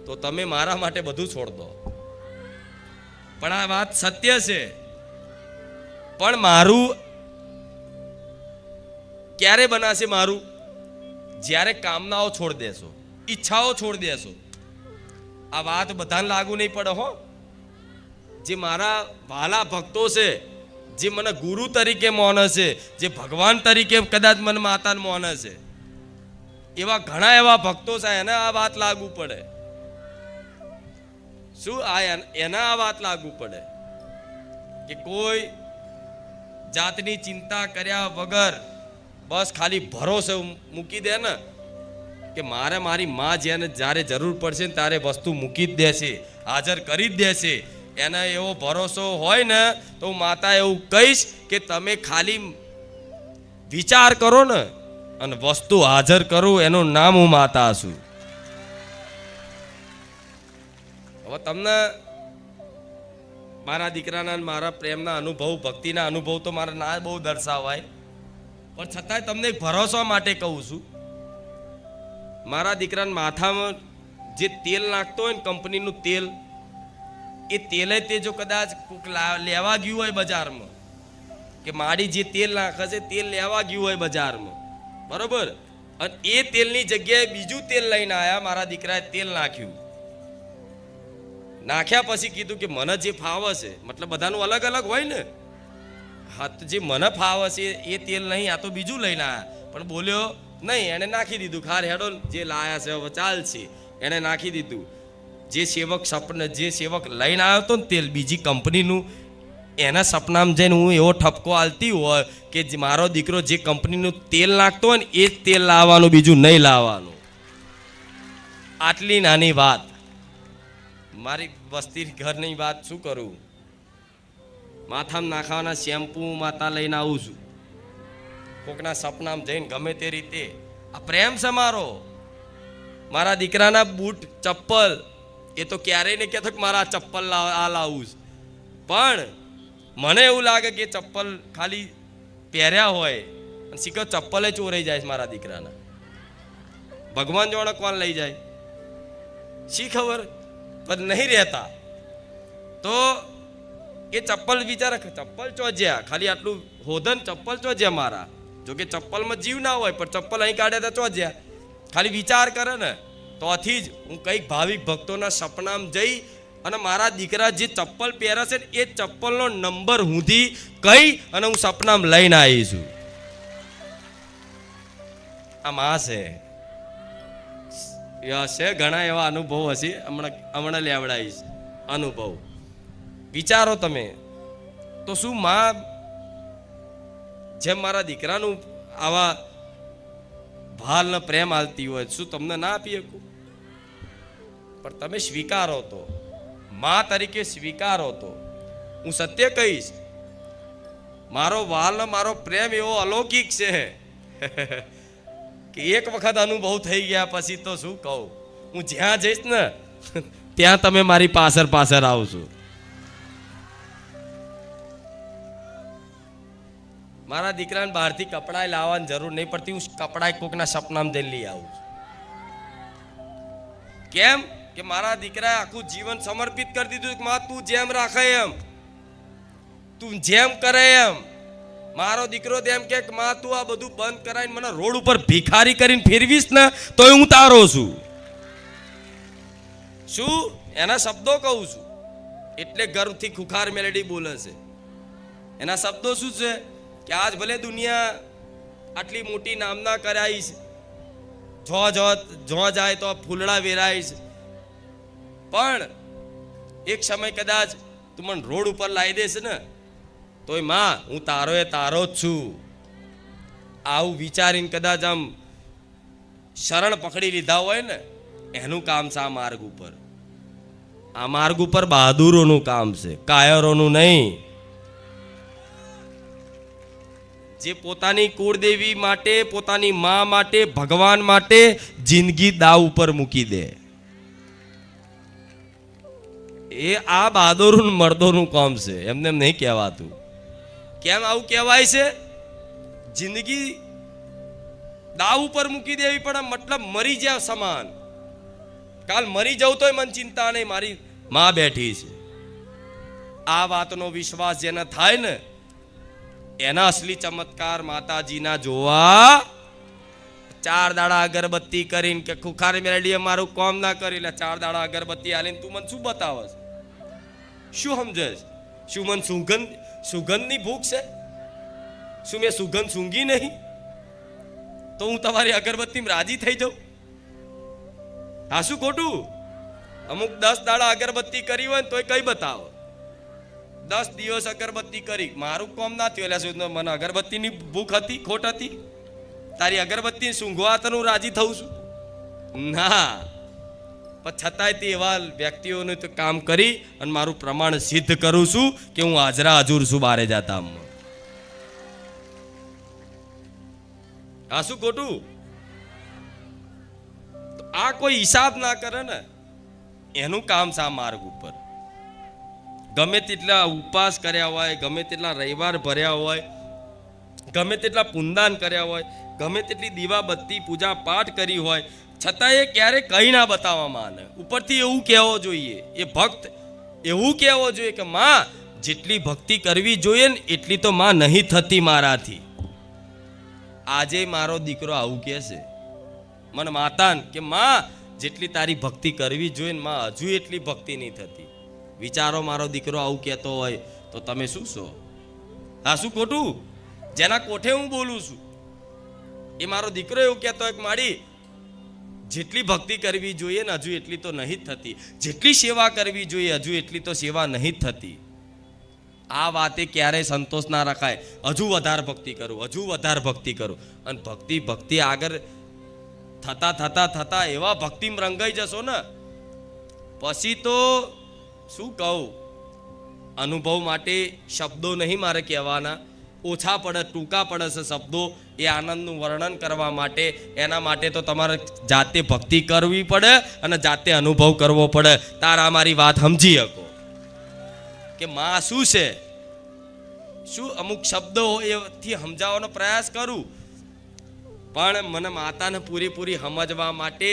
તો તમે મારા માટે બધું છોડ દો. પણ આ વાત સત્ય છે. પણ મારું ક્યારે બનાશે? મારું જ્યારે કામનાઓ છોડ દેશો, ઈચ્છાઓ છોડ દેશો. આ વાત બધાને લાગુ નહીં પડે હો. જે મારા વાલા ભક્તો છે, જે મને ગુરુ તરીકે માને છે, જે ભગવાન તરીકે કદાચ મને માતાને માને છે, એવા ઘણા એવા ભક્તો છે, એને આ વાત લાગુ પડે. શું? એના આ વાત લાગુ પડે કે કોઈ જાતની ચિંતા કર્યા વગર બસ ખાલી ભરોસે મૂકી દે ને કે મારે મારી માં જેને જ્યારે જરૂર પડશે ને ત્યારે વસ્તુ મૂકી જ દેશે, હાજર કરી જ દેશે. એને એવો ભરોસો હોય ને તો હું માતા એવું કહીશ કે તમે ખાલી વિચાર કરો ને અને વસ્તુ હાજર કરું, એનું નામ હું માતા છું. હવે તમને મારા દીકરાના મારા પ્રેમના અનુભવ, ભક્તિના અનુભવ તો મારા ના બહુ દર્શાવાય, પણ છતાંય તમને એક ભરોસા માટે કહું છું મારા દીકરાના માથામાં જે તેલ નાખતો હોય ને કંપનીનું તેલ, એ તેલે તે જો કદાચ કોક લેવા ગયું હોય બજારમાં, કે મારી જે તેલ નાખે છે તેલ લેવા ગયું હોય બજારમાં, બરોબર, અને એ તેલની જગ્યાએ બીજું તેલ લઈને આવ્યા, મારા દીકરાએ તેલ નાખ્યું. નાખ્યા પછી કીધું કે મને જે ફાવે છે, મતલબ બધાનું અલગ અલગ હોય ને, હા તો જે મને ફાવે છે એ તેલ નહીં, આ તો બીજું લઈને આવ્યા. પણ બોલ્યો નહીં, એણે નાખી દીધું. ખાર હેડો, જે લાયા છે હવે ચાલશે, એણે નાખી દીધું. જે સેવક લઈને આવ્યો હતો ને તેલ બીજી કંપનીનું, એના સપનામાં જઈને હું એવો ઠપકો આલતી હોય કે મારો દીકરો જે કંપનીનું તેલ નાખતો હોય ને એ જ તેલ લાવવાનું, બીજું નહીં લાવવાનું. આટલી નાની વાત, મારી વસ્તી ઘરની વાત શું કરું, માથામાં નાખવાના શેમ્પુ માતા લઈને આવું છું, કોકના સપનામાં જઈને ગમે તે રીતે. આ પ્રેમ છે મારો. મારા દીકરાના બૂટ ચપ્પલ એ તો ક્યારેય નહીં કહેતો કે મારા ચપ્પલ આ લાવું છું, પણ મને એવું લાગે કે ચપ્પલ ખાલી પહેર્યા હોય અને શીખો ચપ્પલે ચોરાઈ જાય છે મારા દીકરાના. ભગવાન જોડે કોણ લઈ જાય શી ખબર, પણ નહીં રહેતા. તો એ ચપ્પલ વિચારે ચપ્પલ ચોજ્યા, ખાલી આટલું હોદન ચપ્પલ ચોજ્યા મારા. જોકે ચપ્પલમાં જીવ ના હોય પણ ચપ્પલ અહીં કાઢ્યા તો ચોજ્યા. ખાલી વિચાર કરે ને તો આથી જ હું કંઈક ભાવિક ભક્તોના સપનામાં જઈ અને મારા દીકરા જે ચપ્પલ પહેરે છે એ ચપ્પલનો નંબર હુંથી કહી અને હું સપનામાં લઈને આવી છું. આ માં છે ઘણા એવા અનુભવ હશે, હમણાં લેવડાવીશ અનુભવ. વિચારો તમે તો શું માં જેમ મારા દીકરાનું આવા ભાલ ને પ્રેમ આલતી હોય, શું તમને ના આપી શકું? પણ તમે સ્વીકારો તો, માં તરીકે સ્વીકારો તો. હું સત્ય કહીશ, મારો વાલ ને મારો પ્રેમ એવો અલૌકિક છે કે એક વખત અનુભવ થઈ ગયા પછી તો શું કહું. હું જ્યાં જઈશ ને ત્યાં તમે મારી પાછળ આવશો. મારા દીકરાને બહારથી કપડાં લાવવાની જરૂર નહીં પડતી, હું કપડાં કોકના સપનામાં જઈને લઈ આવું છું. કેમ કે મારા દીકરાએ આખું જીવન સમર્પિત કરી દીધું કે માં તું જેમ રાખે એમ, તું જેમ કરે એમ. મારો દીકરો તેમ કે માં તું આ બધું બંધ કરાવીને મને રોડ ઉપર ભિખારી કરીને ફેરવીશ ને તોય હું તારો છું. શું એના શબ્દો કહું છું, એટલે ગર્વથી ખુખાર મેલેડી બોલે છે. એના શબ્દો શું છે કે આજ ભલે દુનિયા આટલી મોટી નામના કરાઈશ, જો જાય તો ફૂલડા વેરાઈશ, પણ એક સમય કદાચ તું મને રોડ ઉપર લાવી દેશ ને તોય માં હું તારો જ છું. આવું વિચારીને કદાચ આમ શરણ પકડી લીધા હોય ને, એનું કામ છે આ માર્ગ ઉપર. આ માર્ગ ઉપર બહાદુરોનું કામ છે, કાયરોનું નહીં. જે પોતાની કુળદેવી માટે, પોતાની મા માટે, ભગવાન માટે જિંદગી દાવ ઉપર મૂકી દે, એ આ બહાદુર મર્દોનું કામ છે, એમને નહીં કહેવાતું. કેમ આવું કહેવાય છે? જિંદગી દાવ ઉપર મૂકી દેવી પડે, મતલબ મરી જાય સમાન. કાલ મરી જવું તોય મને ચિંતા નહીં, મારી માં બેઠી છે. આ વાતનો વિશ્વાસ જેને થાય ને એના અસલી ચમત્કાર માતાજીના જોવા. 4 દાડા અગરબત્તી કરીને કે ખુખાર મેરડીએ મારું કામ ના કરી લે, 4 દાડા અગરબત્તી આલીને તું મને શું બતાવે? શું સમજે? શું મને સુગંધની ભૂખ છે? શું મેં સુગંધ સૂંઘી નહીં તો હું તમારી અગરબત્તીમાં રાજી થઈ જાઉં? હા શું ખોટું? અમુક 10 દાડા અગરબત્તી કરી હોય ને તોય કઈ બતાવો. 10 દિવસ અગરબત્તી કરી, મારું કામ ના થયું. એટલે મને અગરબત્તીની ભૂખ હતી, ખોટ હતી? તારી અગરબત્તી સૂંઘવા તો હું રાજી થઉં છું ના, પણ છતાંય તે એવા વ્યક્તિઓને તો કામ કરી અને મારું પ્રમાણ સિદ્ધ કરું છું કે હું હાજરા હજુર છું બારે જાતા. હા શું ખોટું? આ કોઈ હિસાબ ના કરે ને એનું કામ છે આ માર્ગ ઉપર. ગમે તેટલા ઉપવાસ કર્યા હોય, ગમે તેટલા રવિવાર ભર્યા હોય, ગમે તેટલા પુનદાન કર્યા હોય, ગમે તેટલી દીવાબત્તી પૂજા પાઠ કરી હોય, છતાં એ ક્યારે કઈ ના બતાવવા માને. ઉપરથી એવું કહેવો જોઈએ, એ ભક્ત એવું કહેવો જોઈએ કે માં જેટલી ભક્તિ કરવી જોઈએ ને એટલી તો માં નહીં થતી મારાથી. આજે મારો દીકરો આવું કહે છે મને માતાને કે માં જેટલી તારી ભક્તિ કરવી જોઈએ ને માં હજુ એટલી ભક્તિ નહીં થતી. વિચારો, મારો દીકરો આવું કહેતો હોય તો તમે શું છો? હા, શું ખોટું? જેના કોઠે હું બોલું છું એ મારો દીકરો એવું કહેતો હોય કે માડી જેટલી ભક્તિ કરવી જોઈએ ને હજુ એટલી તો નહીં જ થતી, જેટલી સેવા કરવી જોઈએ હજુ એટલી તો સેવા નહીં જ થતી. આ વાતે ક્યારેય સંતોષ ના રખાય. હજુ વધારે ભક્તિ કરું, હજુ વધારે ભક્તિ કરું. અને ભક્તિ આગળ થતા થતા થતા એવા ભક્તિમાં રંગાઈ જશો ને પછી તો શું કહું. અનુભવ માટે શબ્દો નહીં મારે કહેવાના, ઓછા પડે, ટૂંકા પડે છે શબ્દો એ આનંદનું વર્ણન કરવા માટે. એના માટે તો તમારે જાતે ભક્તિ કરવી પડે અને જાતે અનુભવ કરવો પડે. તારા મારી વાત સમજી શકો કે માં શું છે, શું અમુક શબ્દો એથી સમજાવવાનો પ્રયાસ કરું, પણ મને માતાને પૂરેપૂરી સમજવા માટે,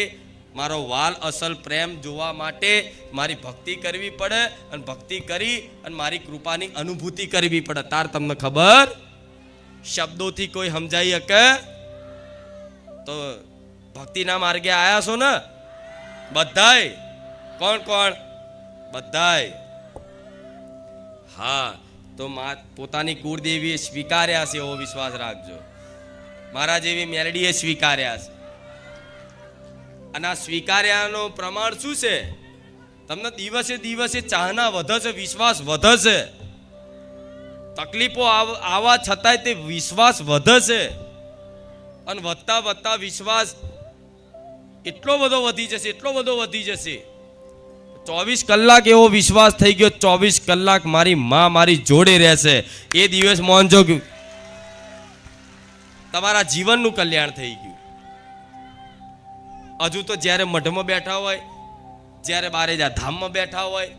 મારો વાલ અસલ પ્રેમ જોવા માટે મારી ભક્તિ કરવી પડે. અને ભક્તિ કરી અને મારી કૃપાની અનુભૂતિ કરવી પડે. તાર તમને ખબર શબ્દોથી કોઈ સમજાઈ શકે તો ભક્તિના માર્ગે આયા છો ને બધાય? કોણ કોણ? બધાય. હા, તો પોતાની કુળદેવીએ સ્વીકાર્યા છે એવો વિશ્વાસ રાખજો. મારા જેવી મેલડીએ સ્વીકાર્યા છે. અને આ સ્વીકાર્યાનું પ્રમાણ શું છે? તમને દિવસે દિવસે ચાહના વધે છે, વિશ્વાસ વધે છે. તકલીફો આવા છતાંય તે વિશ્વાસ વધે છે. અને વધતા વધતા વિશ્વાસ એટલો બધો વધી જશે, એટલો બધો વધી જશે. 24 કલાક એવો વિશ્વાસ થઈ ગયો, 24 કલાક મારી માં મારી જોડે રહેશે. એ દિવસ મોનજો તમારા જીવનનું કલ્યાણ થઈ ગયું. હજુ તો જ્યારે મઢમાં બેઠા હોય, જ્યારે બારેજા ધામમાં બેઠા હોય,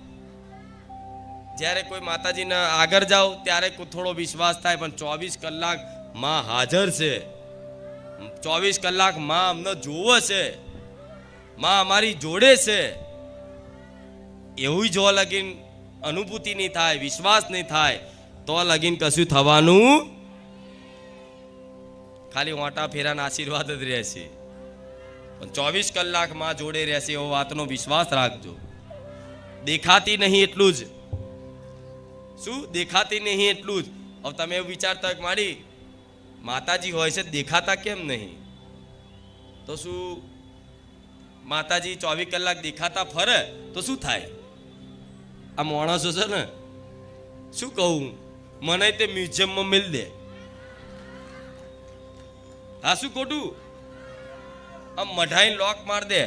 જ્યારે કોઈ માતાજીના આગળ જાઓ ત્યારે થોડો વિશ્વાસ થાય, પણ 24 કલાક માં હાજર છે. 24 કલાક માં અમને જોવે છે, માં અમારી જોડે છે. એવું જો લગીન અનુભૂતિ નહીં થાય, વિશ્વાસ નહીં થાય તો લગીન કશું થવાનું ખાલી ઓટા ફેરાના આશીર્વાદ જ રહેશે. પણ 24 કલાક માં જોડે રહેશે એવો વાતનો વિશ્વાસ રાખજો. દેખાતી નહીં એટલું જ. શું દેખાતી નહીં એટલું જ? હવે તમે એવું વિચારતા કે મારી માતાજી હોય છે દેખાતા કેમ નહીં? તો શું માતાજી 24 કલાક દેખાતા ફરે તો શું થાય? આ માણસો છે ને, શું કહું, મને તે મ્યુઝિયમમાં મિલ દે. હા, શું ખોટું? આમ મઢાઈ લોક માર દે,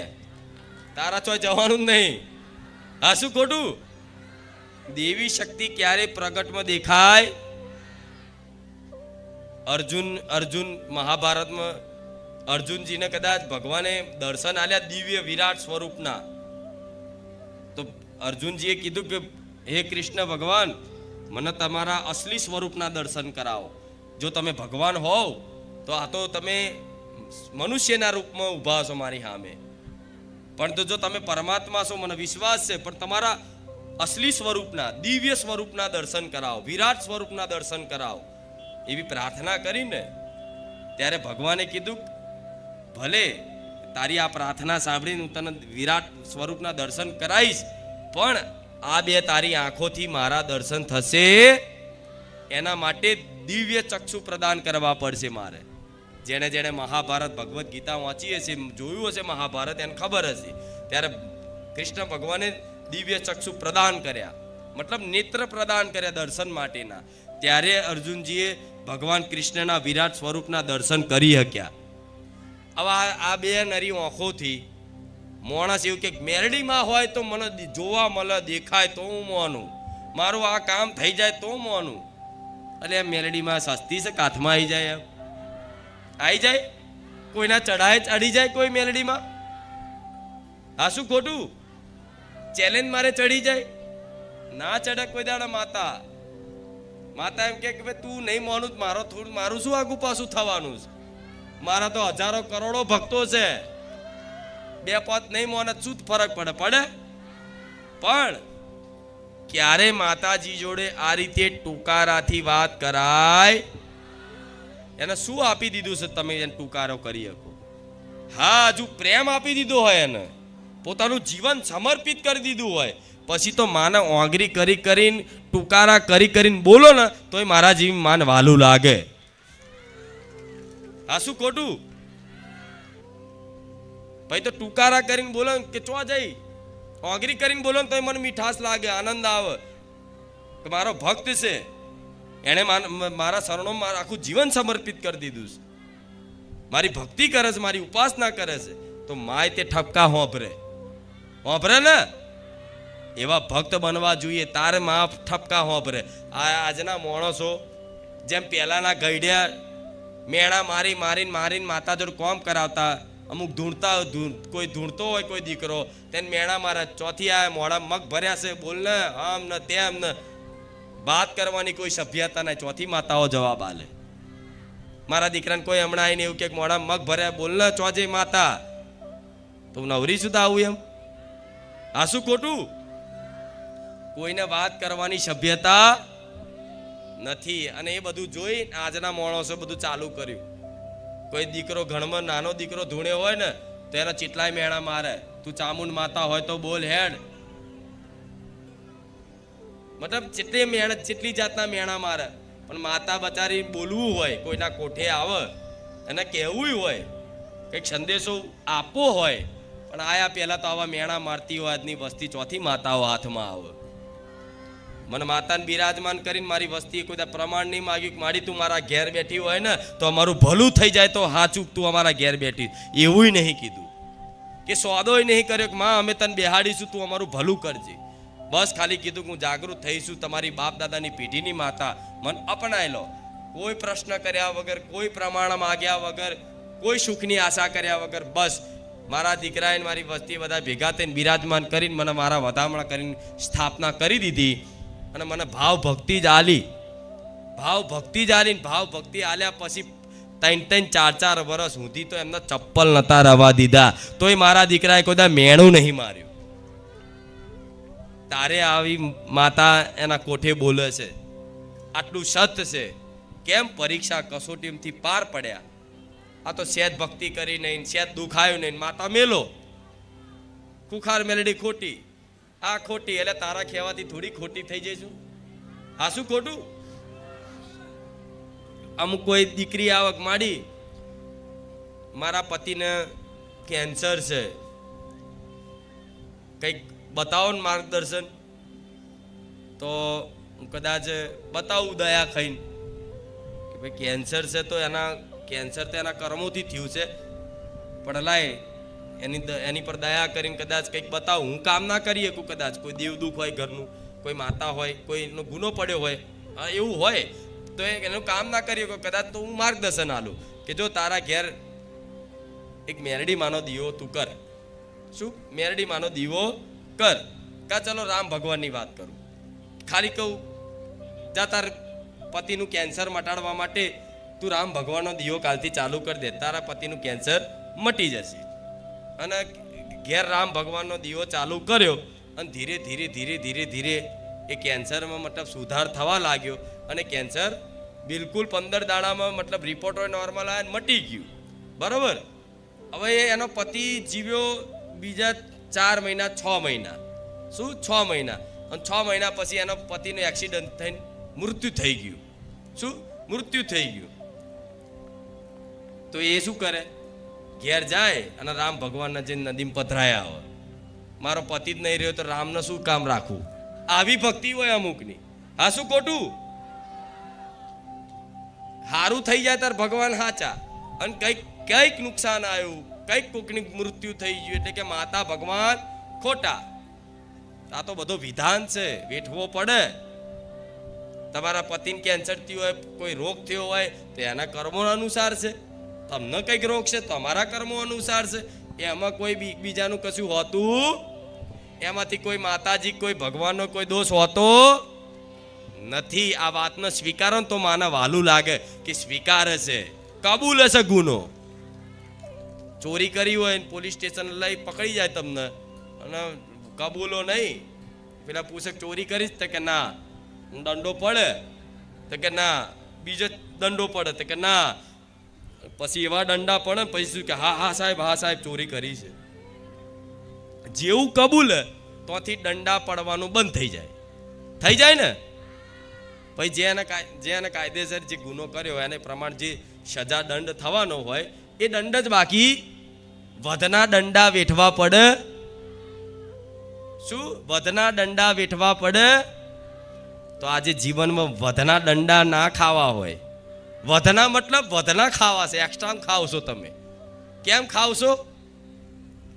તારા ચોય જવાનું જ નહીં. હા, શું ખોટું? દેવી શક્તિ ક્યારે પ્રગટમાં દેખાય? અર્જુન મહાભારતમાં અર્જુનજીને કદાચ ભગવાને દર્શન આલ્યા દિવ્ય વિરાટ સ્વરૂપના, તો અર્જુનજીએ કીધું કે હે કૃષ્ણ ભગવાન, મને તમારા અસલી સ્વરૂપના દર્શન કરાવો. જો તમે ભગવાન હોવ તો આ તો તમે મનુષ્યના રૂપમાં ઊભા છો મારી સામે, પણ તો જો તમે પરમાત્મા છો મને વિશ્વાસ છે, પણ તમારા અસલી સ્વરૂપના દિવ્ય સ્વરૂપના દર્શન કરાવો, વિરાટ સ્વરૂપના દર્શન કરાવો. એવી પ્રાર્થના કરીને ત્યારે ભગવાને કીધું ભલે તારી આ પ્રાર્થના સાંભળીને હું તને વિરાટ સ્વરૂપના દર્શન કરાવીશ, પણ આ બે તારી આંખોથી મારા દર્શન થશે એના માટે દિવ્ય ચક્ષુ પ્રદાન કરવા પડશે મારે. જેણે જેણે મહાભારત ભગવદ્ ગીતા વાંચી હશે, જોયું હશે મહાભારત, એને ખબર હશે. ત્યારે કૃષ્ણ ભગવાને દિવ્ય ચક્ષુ પ્રદાન કર્યા, મતલબ નેત્ર પ્રદાન કર્યા દર્શન માટેના. ત્યારે અર્જુનજીએ ભગવાન કૃષ્ણના વિરાટ સ્વરૂપના દર્શન કરી શક્યા. હવે આ બે નરી આંખોથી માણસ એવું કે મેરડીમાં હોય તો મને જોવા મળે, દેખાય તો હું માનું, મારું આ કામ થઈ જાય તો માનું. એટલે એમ મેરડીમાં સસ્તી છે, કાથમાં આવી જાય, એમ આવી જાય, કોઈના ચઢાએ ચડી જાય કોઈ મેરડીમાં. હા, શું ખોટું? ચેલેન્જ મારે ચડી જાય ના ચડે કોઈ દાડા. માતા એમ કે ભાઈ તું નહીં માનું, મારું શું આગું પાછું થવાનું છે? મારા તો હજારો કરોડો ભક્તો છે, બે પોત નહીં મોને શું ફરક પડે? પડે. પણ ક્યારે માતાજી જોડે આ રીતે ટુકારાથી વાત કરાય? એને શું આપી દીધું છે તમે એને ટુકારો કરી શકો? હા, હજુ પ્રેમ આપી દીધો હોય, એને પોતાનું જીવન સમર્પિત કરી દીધું હોય, પછી તો માને ઓંગરી કરી કરીને ટુકારા કરી કરીને બોલો ને તોય મારા જેવી માન વાલું લાગે. હા, શું ખોટું? ભાઈ તો ટુકારા કરીને બોલો કે ચો જઈ ઓંગરી કરીને બોલો તો મને મીઠાશ લાગે, આનંદ આવે કે મારો ભક્ત છે, એણે મારા શરણોમાં આખું જીવન સમર્પિત કરી દીધું છે, મારી ભક્તિ કરે છે, મારી ઉપાસના કરે છે, તો માય તે ઠપકા હોંભરે ને. એવા ભક્ત બનવા જોઈએ, તારે માં ઠપકા હોંભરે. આજના માણસો જેમ પહેલાના ગઈડ્યા મેણા મારીને માતા જોડે કોમ કરાવતા, અમુક કોઈ ધૂણતો હોય કોઈ દીકરો તેને મેણા મારે, ચોથી આ મોડા મગ ભર્યા છે, બોલ ને આમ ને તેમ ને, વાત કરવાની કોઈ સભ્યતા નહીં, ચોથી માતાઓ જવાબ આલે. મારા દીકરાને કોઈ હમણાં આવીને એવું કે મોડા મગ ભર્યા, બોલ ને ચોજે માતા, તો નવરી સુધા આવું એમ? આ શું ખોટું? કોઈને વાત કરવાની સભ્યતા નથી. અને એ બધું જોઈ આજના માણસો બધું ચાલુ કર્યું. કોઈ દીકરો ઘરમાં નાનો દીકરો ધૂણે હોય ને તો એના ચીટલાય મેણા મારે, તું ચામુંડ માતા હોય તો બોલ હેડ. મતલબ જેટલી જાતના મેણા મારે, પણ માતા બચારી બોલવું હોય, કોઈના કોઠે આવે અને કહેવું હોય, કંઈક સંદેશો આપવો હોય, પણ આયા પહેલા તો આવા મેણા મારતી હોય આજની વસ્તી, ચોથી માતાઓ હાથમાં આવે. મને માતાને બિરાજમાન કરીને મારી વસ્તી કોઈ પ્રમાણ નહીં માગ્યું કે મારી તું મારા ઘેર બેઠી હોય ને તો અમારું ભલું થઈ જાય તો હાચું તું અમારા ઘેર બેઠી, એવું નહીં કીધું કે સોદોય નહીં કર્યો કે માં અમે તને બેહાડીશું, તું અમારું ભલું કરજે. બસ ખાલી કીધું કે હું જાગૃત થઈશું, તમારી બાપ દાદાની પેઢીની માતા, મને અપનાવી લો. કોઈ પ્રશ્ન કર્યા વગર, કોઈ પ્રમાણ માગ્યા વગર, કોઈ સુખની આશા કર્યા વગર, બસ મારા દીકરાએ મારી વસ્તી બધા ભેગા થઈને બિરાજમાન કરીને મને મારા વધામણા કરીને સ્થાપના કરી દીધી. અને મને ભાવ ભક્તિ જ આલી, ભાવ ભક્તિ આલ્યા પછી 3-4 વર્ષ સુધી તો એમના ચપ્પલ નતા રવા દીધા, તોય મારા દીકરાએ કોઈ મેણું નહીં માર્યું. તારે આવી માતા એના કોઠે બોલે છે, આટલું સત્ય છે. કેમ? પરીક્ષા કસોટીથી પાર પડ્યા. આ તો સેજ ભક્તિ કરી નહીં, સેજ દુખાયું નહીં, માતા મેલો ખુખાર મેલડી ખોટી, આ ખોટી, એટલે તારા કહેવાથી થોડી ખોટી થઈ જઈશું. આ શું ખોટું? અમુક કોઈ દીકરી આવક માંડી, મારા પતિને કેન્સર છે, કંઈક બતાવો ને માર્ગદર્શન. તો હું કદાચ બતાવું દયા ખાઈને કે ભાઈ કેન્સર છે, તો કેન્સર તો એના કર્મોથી થયું છે, પણ લાય એની પર દયા કરીને કદાચ કંઈક બતાવું. હું કામ ના કરી શકું, કદાચ કોઈ દેવ દુઃખ હોય ઘરનું, કોઈ માતા હોય, કોઈનો ગુનો પડ્યો હોય, એવું હોય તો એનું કામ ના કરી શકું, કદાચ તો હું માર્ગદર્શન આલું કે જો તારા ઘેર એક મેરડી માનો દીવો તું કર. શું? મેરડી માનો દીવો કર. કા ચલો રામ ભગવાનની વાત કરું, ખાલી કહું જા તાર પતિનું કેન્સર મટાડવા માટે તું રામ ભગવાનનો દીવો કાલથી ચાલુ કરી દે, તારા પતિનું કેન્સર મટી જશે. અને ઘેર રામ ભગવાનનો દીવો ચાલુ કર્યો અને ધીરે ધીરે એ કેન્સરમાં મતલબ સુધાર થવા લાગ્યો અને કેન્સર બિલકુલ 15 દાડામાં મતલબ રિપોર્ટો નોર્મલ આવ્યા, મટી ગયું. બરાબર? હવે એનો પતિ જીવ્યો બીજા 4 મહિના 6 મહિના. શું? 6 મહિના. અને 6 મહિના પછી એનો પતિનું એક્સિડન્ટ થઈને મૃત્યુ થઈ ગયું. શું? મૃત્યુ થઈ ગયું. તો એ શું કરે? ઘેર જાય અને રામ ભગવાનના જે નદીમાં પધરાયા હોય, મારો પતિ જ નહીં રહ્યો તો રામને શું કામ રાખવું? આવી ભક્તિ હોય અમુકની. હા, શું ખોટું? હારું થઈ જાય ત્યારે ભગવાન હાચા, અને કંઈક નુકસાન આવ્યું, કંઈક કોકની મૃત્યુ થઈ ગયું એટલે કે માતા ભગવાન ખોટા. આ તો બધો વિધાન છે, વેઠવો પડે. તમારા પતિને કેન્સર થયું હોય, કોઈ રોગ થયો હોય તો એના કર્મો અનુસાર છે. તમને કંઈક રોગ છે તમારા કર્મો અનુસાર છે. એમાં કોઈ બીજાનું કશું હોતું, એમાંથી કોઈ માતાજી કોઈ ભગવાનનો કોઈ દોષ હોતો નથી. આ વાતને સ્વીકારો તો માને વાલું લાગે કે સ્વીકારે છે, કબૂલ હશે ગુનો. ચોરી કરી હોય ને પોલીસ સ્ટેશન લઈ પકડી જાય તમને અને કબૂલો નહીં, પેલા પૂછે ચોરી કરીશ તો કે ના, દંડો પડે તો કે ના, બીજો દંડો પડે તો કે ના, પછી એવા દંડા પડે પછી શું કે હા સાહેબ ચોરી કરી છે. જેવું કબૂલ તોથી દંડા પડવાનું બંધ થઈ જાય ને. પછી જેને કાયદેસર જે ગુનો કર્યો હોય એને પ્રમાણે જે સજા દંડ થવાનો હોય એ દંડ જ બાકી વધના દંડા વેઠવા પડે. શું વધના દંડા વેઠવા પડે? તો આજે જીવનમાં વધના દંડા ના ખાવા હોય, વધના મતલબ વધના ખાવા છે, એક્સ્ટ્રા ખાવશો તમે. કેમ ખાવશો?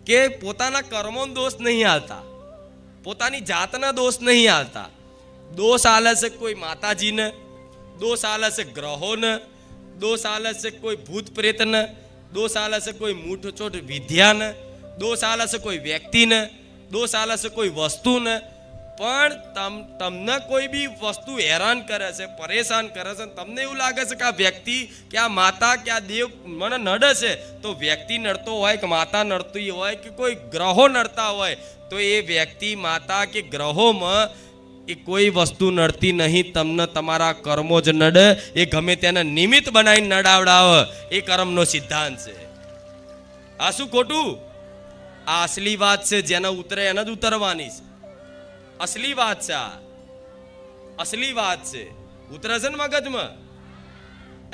કે પોતાના કર્મોનો દોષ નહીં હાલતા, પોતાની જાતના દોષ નહીં હાલતા. દોષ હાલે છે કોઈ માતાજીને, દોષ હાલે છે ગ્રહોને, દોષ હાલે છે કોઈ ભૂત પ્રેતને, દોષ હાલે છે કોઈ મૂઠચોટ વિદ્યાને, દોષ હાલે છે કોઈ વ્યક્તિને, દોષ હાલે છે કોઈ વસ્તુને. પણ તમને કોઈ બી વસ્તુ હેરાન કરે છે, પરેશાન કરે છે, તમને એવું લાગે છે કે આ વ્યક્તિ કે આ માતા કે આ દેવ મને નડે છે, તો વ્યક્તિ નડતો હોય કે માતા નડતી હોય કે કોઈ ગ્રહો નડતા હોય, તો એ વ્યક્તિ માતા કે ગ્રહોમાં એ કોઈ વસ્તુ નડતી નહીં. તમને તમારા કર્મો જ નડે. એ ગમે તેને નિમિત્ત બનાવીને નડાવડાવે, એ કર્મનો સિદ્ધાંત છે. આ શું ખોટું? આ અસલી વાત છે, જેને ઉતરે એને જ ઉતરવાની છે. અસલી વાત છે, આ અસલી વાત છે. ઉતરે છે ને મગજમાં,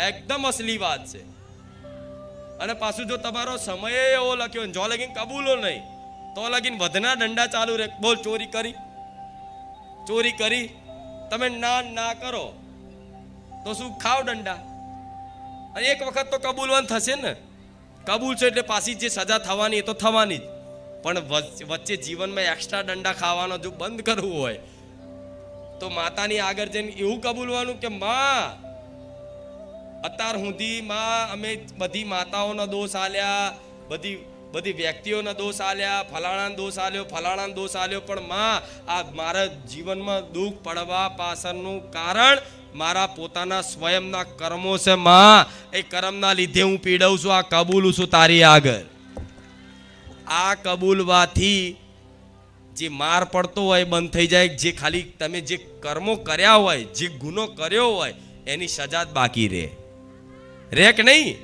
એકદમ અસલી વાત છે. અને પાછું જો તમારો સમય એવો લખ્યો જો લગીન કબૂલો નહીં તો લગીન વધના દંડા ચાલુ રહે. બોલ ચોરી કરી તમે ના કરો તો શું ખાવ દંડા. અને એક વખત તો કબૂલવાન થશે ને, કબૂલ છે એટલે પાછી જે સજા થવાની એ તો થવાની જ. પણ વચ્ચે જીવનમાં એક્સ્ટ્રા દંડા ખાવાનો જો બંધ કરવું હોય તો માતાની આગળ જઈને એવું કબૂલવાનું કે માં અત્યાર સુધી માં અમે બધી માતાઓના દોષ આલ્યા, બધી વ્યક્તિઓના દોષ આલ્યા, ફલાણાનો દોષ આલ્યો, પણ માં આ મારા જીવનમાં દુઃખ પડવા પાછળનું કારણ મારા પોતાના સ્વયંના કર્મો છે માં. એ કર્મના લીધે હું પીડઉં છું, આ કબૂલું છું તારી આગળ. આ કબૂલવાથી જે માર પડતો હોય બંધ થઈ જાય. જે ખાલી તમે જે કર્મો કર્યા હોય, જે ગુનો કર્યો હોય એની સજા જ બાકી રહે કે નહીં?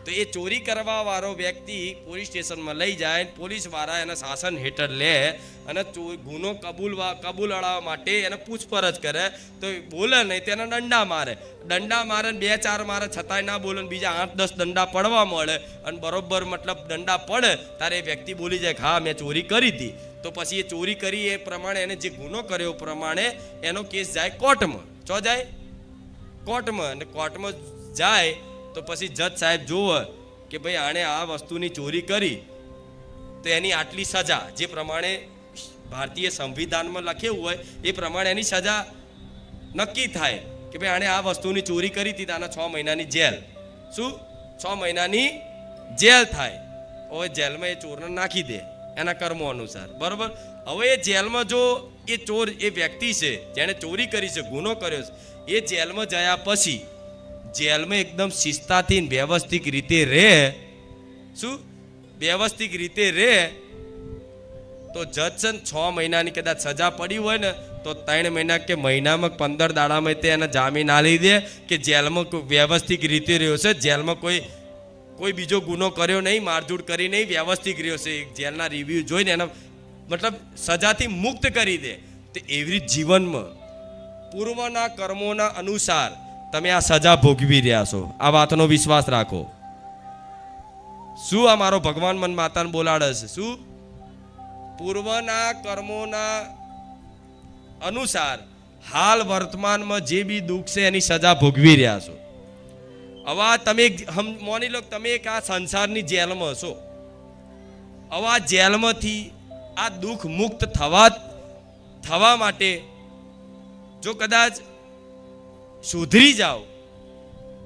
તો એ ચોરી કરવા વાળો વ્યક્તિ પોલીસ સ્ટેશનમાં લઈ જાય, પોલીસ વાળા એના શાસન હેઠળ લે અને ગુનો કબૂલાવવા માટે એને પૂછપરછ કરે. તો બોલે નહીં તેને દંડા મારે ને 2-4 મારે છતાંય ના બોલે, બીજા 8-10 દંડા પડવા મળે. અને બરોબર મતલબ દંડા પડે ત્યારે એ વ્યક્તિ બોલી જાય હા મેં ચોરી કરી હતી. તો પછી એ ચોરી કરી એ પ્રમાણે એને જે ગુનો કર્યો પ્રમાણે એનો કેસ જાય કોર્ટમાં. જાય કોર્ટમાં, અને કોર્ટમાં જાય તો પછી જજ સાહેબ જોવે કે ભાઈ આણે આ વસ્તુની ચોરી કરી તો એની આટલી સજા, જે પ્રમાણે ભારતીય સંવિધાનમાં લખેલું હોય એ પ્રમાણે એની સજા નક્કી થાય કે ભાઈ આણે આ વસ્તુની ચોરી કરી હતી તો આને 6 મહિનાની જેલ. શું 6 મહિનાની જેલ થાય. હવે જેલમાં એ ચોરને નાખી દે એના કર્મો અનુસાર, બરોબર. હવે એ જેલમાં જો એ ચોર એ વ્યક્તિ છે જેણે ચોરી કરી છે, ગુનો કર્યો છે, એ જેલમાં ગયા પછી જેલમાં એકદમ શિસ્તાથી વ્યવસ્થિત રીતે રહે. શું વ્યવસ્થિત રીતે રહે તો જજ છે ને 6 મહિનાની કદાચ સજા પડી હોય ને તો 3 મહિના કે મહિનામાં 15 દાડામાં તે એને જામીન આલી દે કે જેલમાં વ્યવસ્થિત રીતે રહ્યો છે, જેલમાં કોઈ બીજો ગુનો કર્યો નહીં, મારઝૂડ કરી નહીં, વ્યવસ્થિત રહ્યો છે. જેલના રિવ્યુ જોઈને એના મતલબ સજાથી મુક્ત કરી દે. તો એવી જીવનમાં પૂર્વના કર્મોના અનુસાર તમે આ સજા ભોગવી રહ્યા છો. આ વાતનો વિશ્વાસ રાખો. શું આ મારો ભગવાન મન માતાને બોલાડે છે? શું પૂર્વના કર્મોના અનુસાર હાલ વર્તમાનમાં જે બી દુઃખ છે એની સજા ભોગવી રહ્યા છો. હવે તમે માની લો તમે એક આ સંસારની જેલમાં છો. હવે આ જેલમાંથી આ દુઃખ મુક્ત થવા માટે જો કદાચ સુધરી જાઓ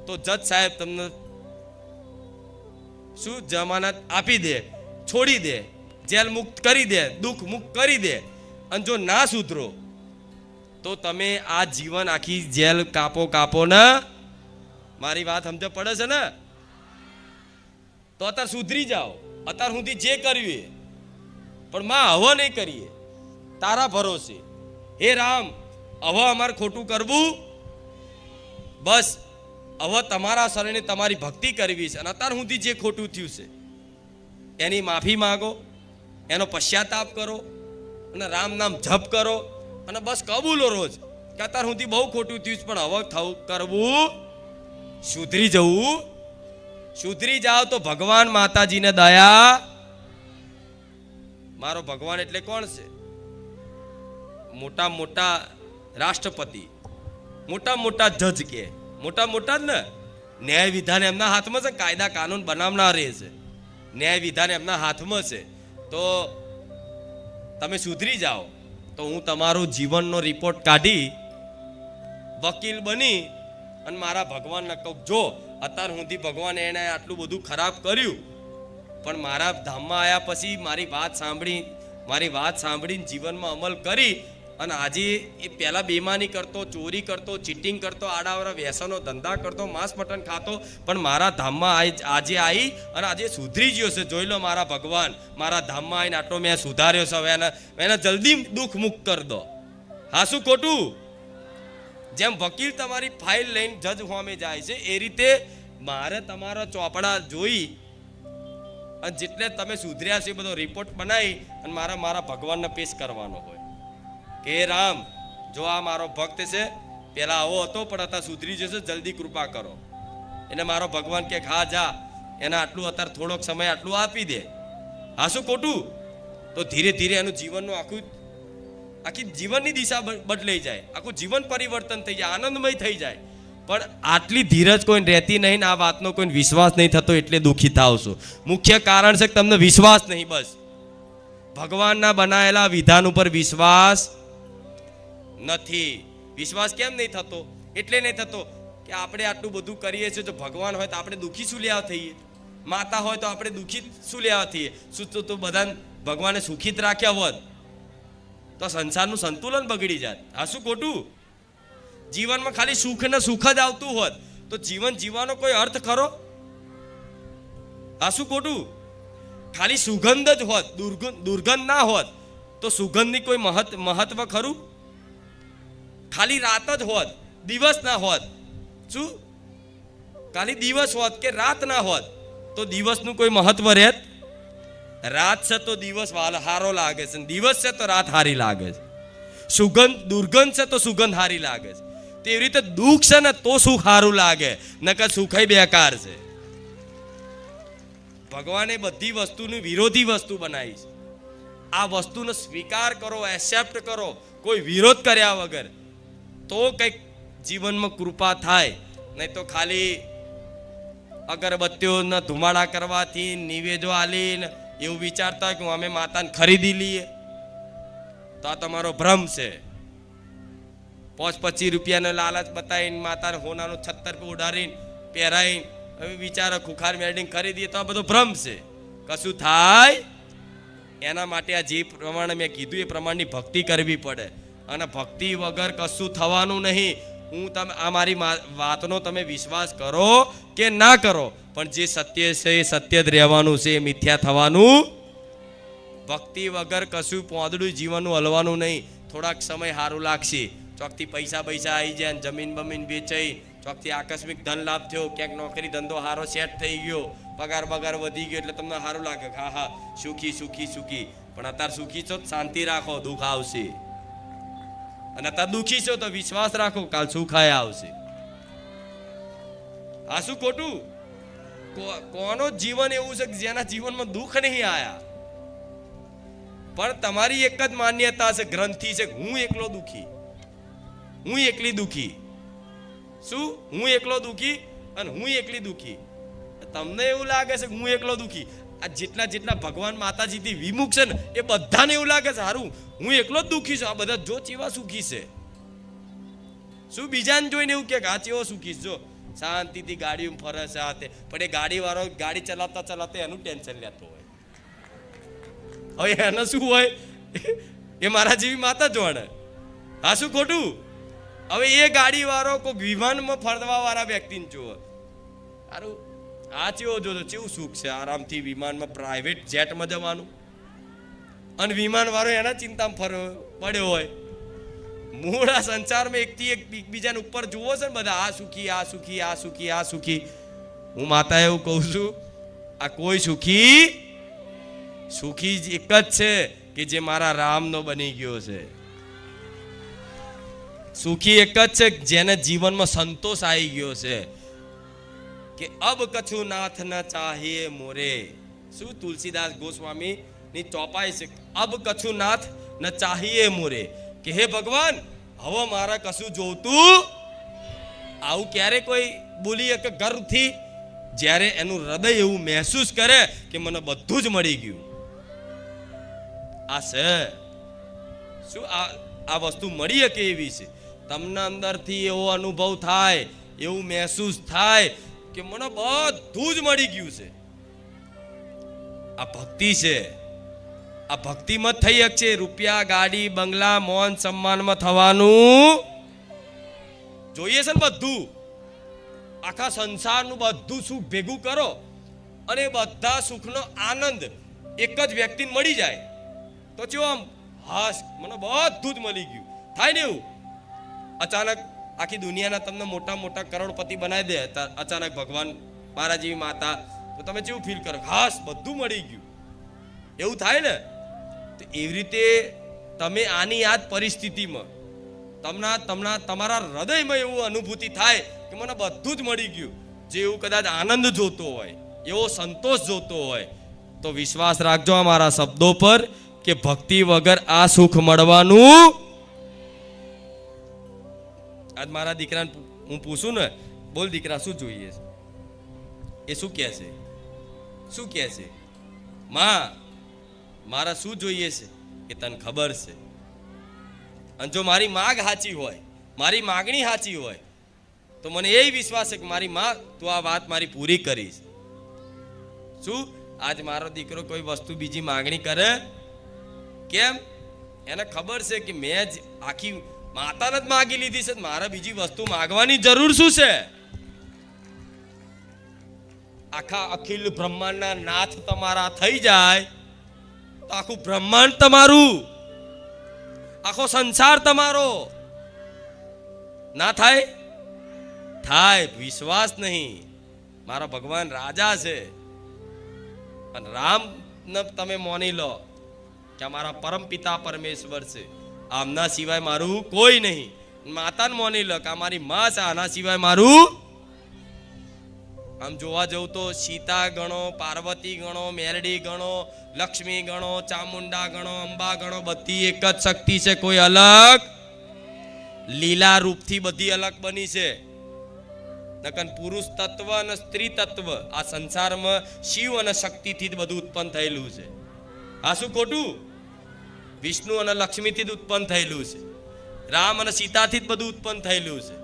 તો જજ સાહેબ તમને શું જમાનત આપી દે, છોડી દે, જેલ મુક્ત કરી દે, દુઃખ મુક્ત કરી દે. અને જો ના સુધરો તો તમે આ જીવન આખી જેલ કાપો ને. મારી વાત સમજ પડે છે ને? તો અત્યારે સુધરી જાઓ. અત્યાર સુધી જે કર્યું એ, પણ માં હવે નહીં કરીએ, તારા ભરોસે. હે રામ, હવે અમારે ખોટું કરવું, બસ હવે તમારા શરણે તમારી ભક્તિ કરવી છે. અને અત્યાર સુધી જે ખોટું થયું છે એની માફી માંગો, એનો પશ્ચાતાપ કરો અને રામ નામ જપ કરો અને બસ કબૂલો રોજ કે અત્યાર સુધી બહુ ખોટું થયું છે, પણ હવે થવું કરવું, સુધરી જવું. સુધરી જાઓ તો ભગવાન માતાજીને દયા. મારો ભગવાન એટલે કોણ છે? મોટા મોટા રાષ્ટ્રપતિ, મોટા મોટા જજ, કે મોટા મોટા જ ને. ન્યાય વિધાન એમના હાથમાં છે, કાયદા કાનૂન બનાવનાર રહે છે, ન્યાય વિધાન એમના હાથમાં છે. તો તમે સુધરી જાઓ તો હું તમારો જીવનનો રિપોર્ટ કાઢી વકીલ બની અને મારા ભગવાનને કહું, જો અત્યાર સુધી ભગવાન એને આટલું બધું ખરાબ કર્યું, પણ મારા ધામમાં આવ્યા પછી મારી વાત સાંભળીને જીવનમાં અમલ કરી અને આજે એ પહેલાં બેમાની કરતો, ચોરી કરતો, ચીટિંગ કરતો, આડાવડા વ્યસનો ધંધા કરતો, માંસ મટન ખાતો, પણ મારા ધામમાં આજે આવી અને આજે સુધરી ગયો છે. જોઈ લો મારા ભગવાન મારા ધામમાં આવીને આટલો મેં સુધાર્યો છે. હવે એને જલ્દી દુઃખ મુક્ત કરી દો. હા, શું ખોટું? જેમ વકીલ તમારી ફાઇલ લઈને જજ સામે જાય છે, એ રીતે મારે તમારા ચોપડા જોઈ અને જેટલે તમે સુધર્યા છે એ બધો રિપોર્ટ બનાવી અને મારા ભગવાનને પેશ કરવાનો હોય કે રામ, જો આ મારો ભક્ત છે, પેલા આવો હતો પણ અત્યારે સુધરી જશે, જલ્દી કૃપા કરો. એને મારો ભગવાન કે હા જા, એને આટલું અત્યારે થોડોક સમય આટલું આપી દે. હા, શું ખોટું? તો ધીરે ધીરે એનું જીવનનું આખી જીવનની દિશા બદલાઈ જાય, આખું જીવન પરિવર્તન થઈ જાય, આનંદમય થઈ જાય. પણ આટલી ધીરજ કોઈ રહેતી નહીં ને આ વાતનો કોઈ વિશ્વાસ નહીં થતો, એટલે દુઃખી થાવ છો. મુખ્ય કારણ છે કે તમને વિશ્વાસ નહીં. બસ ભગવાનના બનાવેલા વિધાન ઉપર વિશ્વાસ નથી. વિશ્વાસ કેમ નહીં થતો? એટલે નહીં થતો કે આપણે આટલું બધું કરીએ છીએ, જો ભગવાન હોય તો આપણે દુઃખી શું લેવા થઈએ? માતા હોય તો આપણે દુઃખી શું લેવા થઈએ? શું તો બધાને ભગવાને સુખી જ રાખ્યા હોત તો સંસારનું સંતુલન બગડી જાત. આ શું ખોટું? જીવનમાં ખાલી સુખ ને સુખ જ આવતું હોત તો જીવન જીવવાનો કોઈ અર્થ ખરો? આ શું ખોટું? ખાલી સુગંધ જ હોત, દુર્ગંધ ના હોત તો સુગંધની કોઈ મહત્વ ખરું? ખાલી રાત જ હોત, દિવસ ના હોત, શું ખાલી દિવસ હોત કે રાત ના હોત તો દિવસનું કોઈ મહત્વ રહેત? રાત છે તો દિવસ હારો લાગે છે, દિવસ છે તો રાત હારી લાગે છે. દુર્ગંધ છે તો સુગંધ હારી લાગે છે. તેવી રીતે દુઃખ છે ને તો સુખ સારું લાગે, નકર સુખય બેકાર છે. ભગવાને બધી વસ્તુની વિરોધી વસ્તુ બનાવી છે. આ વસ્તુનો સ્વીકાર કરો, એક્સેપ્ટ કરો, કોઈ વિરોધ કર્યા વગર, તો કંઈક જીવનમાં કૃપા થાય. નહીં તો ખાલી અગરબત્તીઓના ધુમાડા કરવાથી, નિવેદો આલીને એવું વિચારતા હોય કે અમે માતાને ખરીદી લઈએ, તો આ તમારો ભ્રમ છે. 25 રૂપિયાનો લાલચ બતાવીને માતાને હોનાનું 76 ઉડાડીને પહેરાઈને હવે વિચારો ખુખાર મેળવીને ખરીદીએ તો આ બધો ભ્રમ છે. કશું થાય એના માટે આ જે પ્રમાણે મેં કીધું એ પ્રમાણની ભક્તિ કરવી પડે. અને ભક્તિ વગર કશું થવાનું નહીં. આ મારી વાતનો તમે વિશ્વાસ કરો કે ના કરો, પણ જે સત્ય છે એ સત્ય જ રહેવાનું છે, એ મિથ્યા થવાનું. ભક્તિ વગર કશું પોંદડું જીવનનું હલવાનું નહીં. થોડાક સમય સારું લાગશે, ચોકથી પૈસા આવી જાય, જમીન બમીન વેચાઈ, ચોકથી આકસ્મિક ધન લાભ થયો, ક્યાંક નોકરી ધંધો સારો સેટ થઈ ગયો, પગાર વધી ગયો, એટલે તમને સારું લાગે હા સુખી. પણ અત્યારે સુખી છો શાંતિ રાખો, દુઃખ આવશે. અને અત્યારે દુઃખી છો તો વિશ્વાસ રાખો, કાલ સુખ આવશે. આ શું ખોટું? કોનો જીવન એવું છે કે જેના જીવનમાં દુઃખ નહીં આયા, પણ તમારી એક જ માન્યતા છે, ગ્રંથિ છે, હું એકલો દુઃખી, હું એકલી દુઃખી. શું? હું એકલો દુઃખી અને હું એકલી દુઃખી. તમને એવું લાગે છે કે હું એકલો દુઃખી? આ જેટલા ભગવાન માતાજીથી વિમુખ છે ને એ બધાને એવું લાગે છે સારું હું એકલો જ દુઃખી છું. આ બધા જો ચેવા સુખી છે, શું બીજાને જોઈને એવું કે આ ચેવો સુખી છે, જો શાંતિથી ગાડીમાં ફરે છે હાથે, પણ એ ગાડીવાળો ગાડી ચલાવતા એનું ટેન્શન લેતો હોય. હવે એને શું હોય? એ મારા જેવી માતા જોડે. હા, શું ખોટું? હવે એ ગાડીવાળો કોઈ વિમાનમાં ફરવા વાળા વ્યક્તિને જુઓ, સારું આ ચેવો જોજો કેવું સુખ છે આરામથી વિમાનમાં પ્રાઇવેટ જેટમાં જવાનું, અને વિમાન વાળો એના ચિંતામાં પડ્યો હોય. મૂળ આ સંસારમાં એકથી એક એકબીજાને ઉપર જુઓ છે ને બધા, આ સુખી, આ સુખી, આ સુખી, આ સુખી. હું માતા એવું કહું છું, આ કોઈ સુખી જ એક જ છે કે જે મારા રામનો બની ગયો છે. સુખી એક જ છે જેને જીવનમાં સંતોષ આવી ગયો છે કે અબ કછુ નાથ ન ચાહીએ મોરે. શું તુલસીદાસ ગોસ્વામી ની ચોપાઈ છે, અબ કછુ નાથ ન ચાહીએ મોરે, કે હે ભગવાન હવે મારા કશું જોતું. આવું ક્યારે કોઈ બોલી કે ગર્વથી? જ્યારે એનું હૃદય એવું મહેસૂસ કરે કે મને બધું જ મળી ગયું. આ છે શું? આ વસ્તુ મળી કે એવી છે તમને અંદરથી એવો અનુભવ થાય, એવું મહેસૂસ થાય કે મને બધું જ મળી ગયું છે. આ ભક્તિ છે. આ ભક્તિમાં થઈ શકે. રૂપિયા, ગાડી, બંગલા, મોન સન્માનમાં થવાનું જોઈએ છે ને બધું. આખા સંસારનું બધું સુખ ભેગું કરો અને બધા સુખનો આનંદ એક જ વ્યક્તિને મળી જાય તો ચેવો આમ હાસ, મને બધું જ મળી ગયું થાય ને એવું. અચાનક આખી દુનિયાના તમને મોટા મોટા કરોડપતિ બનાવી દે અચાનક ભગવાન, મારા જેવી માતા, તો તમે કેવું ફીલ કરો? હાસ, બધું મળી ગયું. એવું થાય ને? તો એવી રીતે તમે આની યાદ પરિસ્થિતિમાં તમારા હૃદયમાં એવું અનુભૂતિ થાય કે મને બધું જ મળી ગયું. જે એવું કદાચ આનંદ જોતો હોય, એવો સંતોષ જોતો હોય, તો વિશ્વાસ રાખજો અમારા શબ્દો પર કે ભક્તિ વગર આ સુખ મળવાનું. આજ મારા દીકરાને હું પૂછું ને, બોલ દીકરા શું જોઈએ છે? એ શું કહે છે? શું કહે છે? માં મારા શું જોઈએ છે? કે તને ખબર છે. અને જો મારી માગ સાચી હોય, મારી માગણી સાચી હોય, તો મને એ વિશ્વાસ છે કે મારી માં તું આ વાત મારી પૂરી કરીશ. શું આજ મારો દીકરો કોઈ વસ્તુ બીજી માગણી કરે? કેમ? એને ખબર છે કે મેં જ આખી માતાને જ માગી લીધી છે, મારે બીજી વસ્તુ માગવાની જરૂર શું છે? આખા અખિલ બ્રહ્માંડના નાથ તમારા થઈ જાય તો આખું બ્રહ્માંડ તમારું, આખો સંસાર તમારો ના થાય? થાય. વિશ્વાસ નહીં. મારા ભગવાન રાજા છે અને રામ ને તમે માની લો કે મારા પરમ પિતા પરમેશ્વર છે, આમના સિવાય મારું કોઈ નહીં. માતાને માની લો કે અમારી માં છે, આના સિવાય મારું. આમ જોવા જવું તો સીતા ગણો, પાર્વતી ગણો, મેરડી ગણો, લક્ષ્મી ગણો, ચામુંડા ગણો, અંબા ગણો, બધી એક જ શક્તિ છે, કોઈ અલગ. લીલા રૂપથી બધી અલગ બની છે. નકન પુરુષ તત્વ અને સ્ત્રી તત્વ આ સંસારમાં શિવ અને શક્તિથી જ બધું ઉત્પન્ન થયેલું છે. આ શું ખોટું? વિષ્ણુ અને લક્ષ્મીથી જ ઉત્પન્ન થયેલું છે. રામ અને સીતાથી જ બધું ઉત્પન્ન થયેલું છે.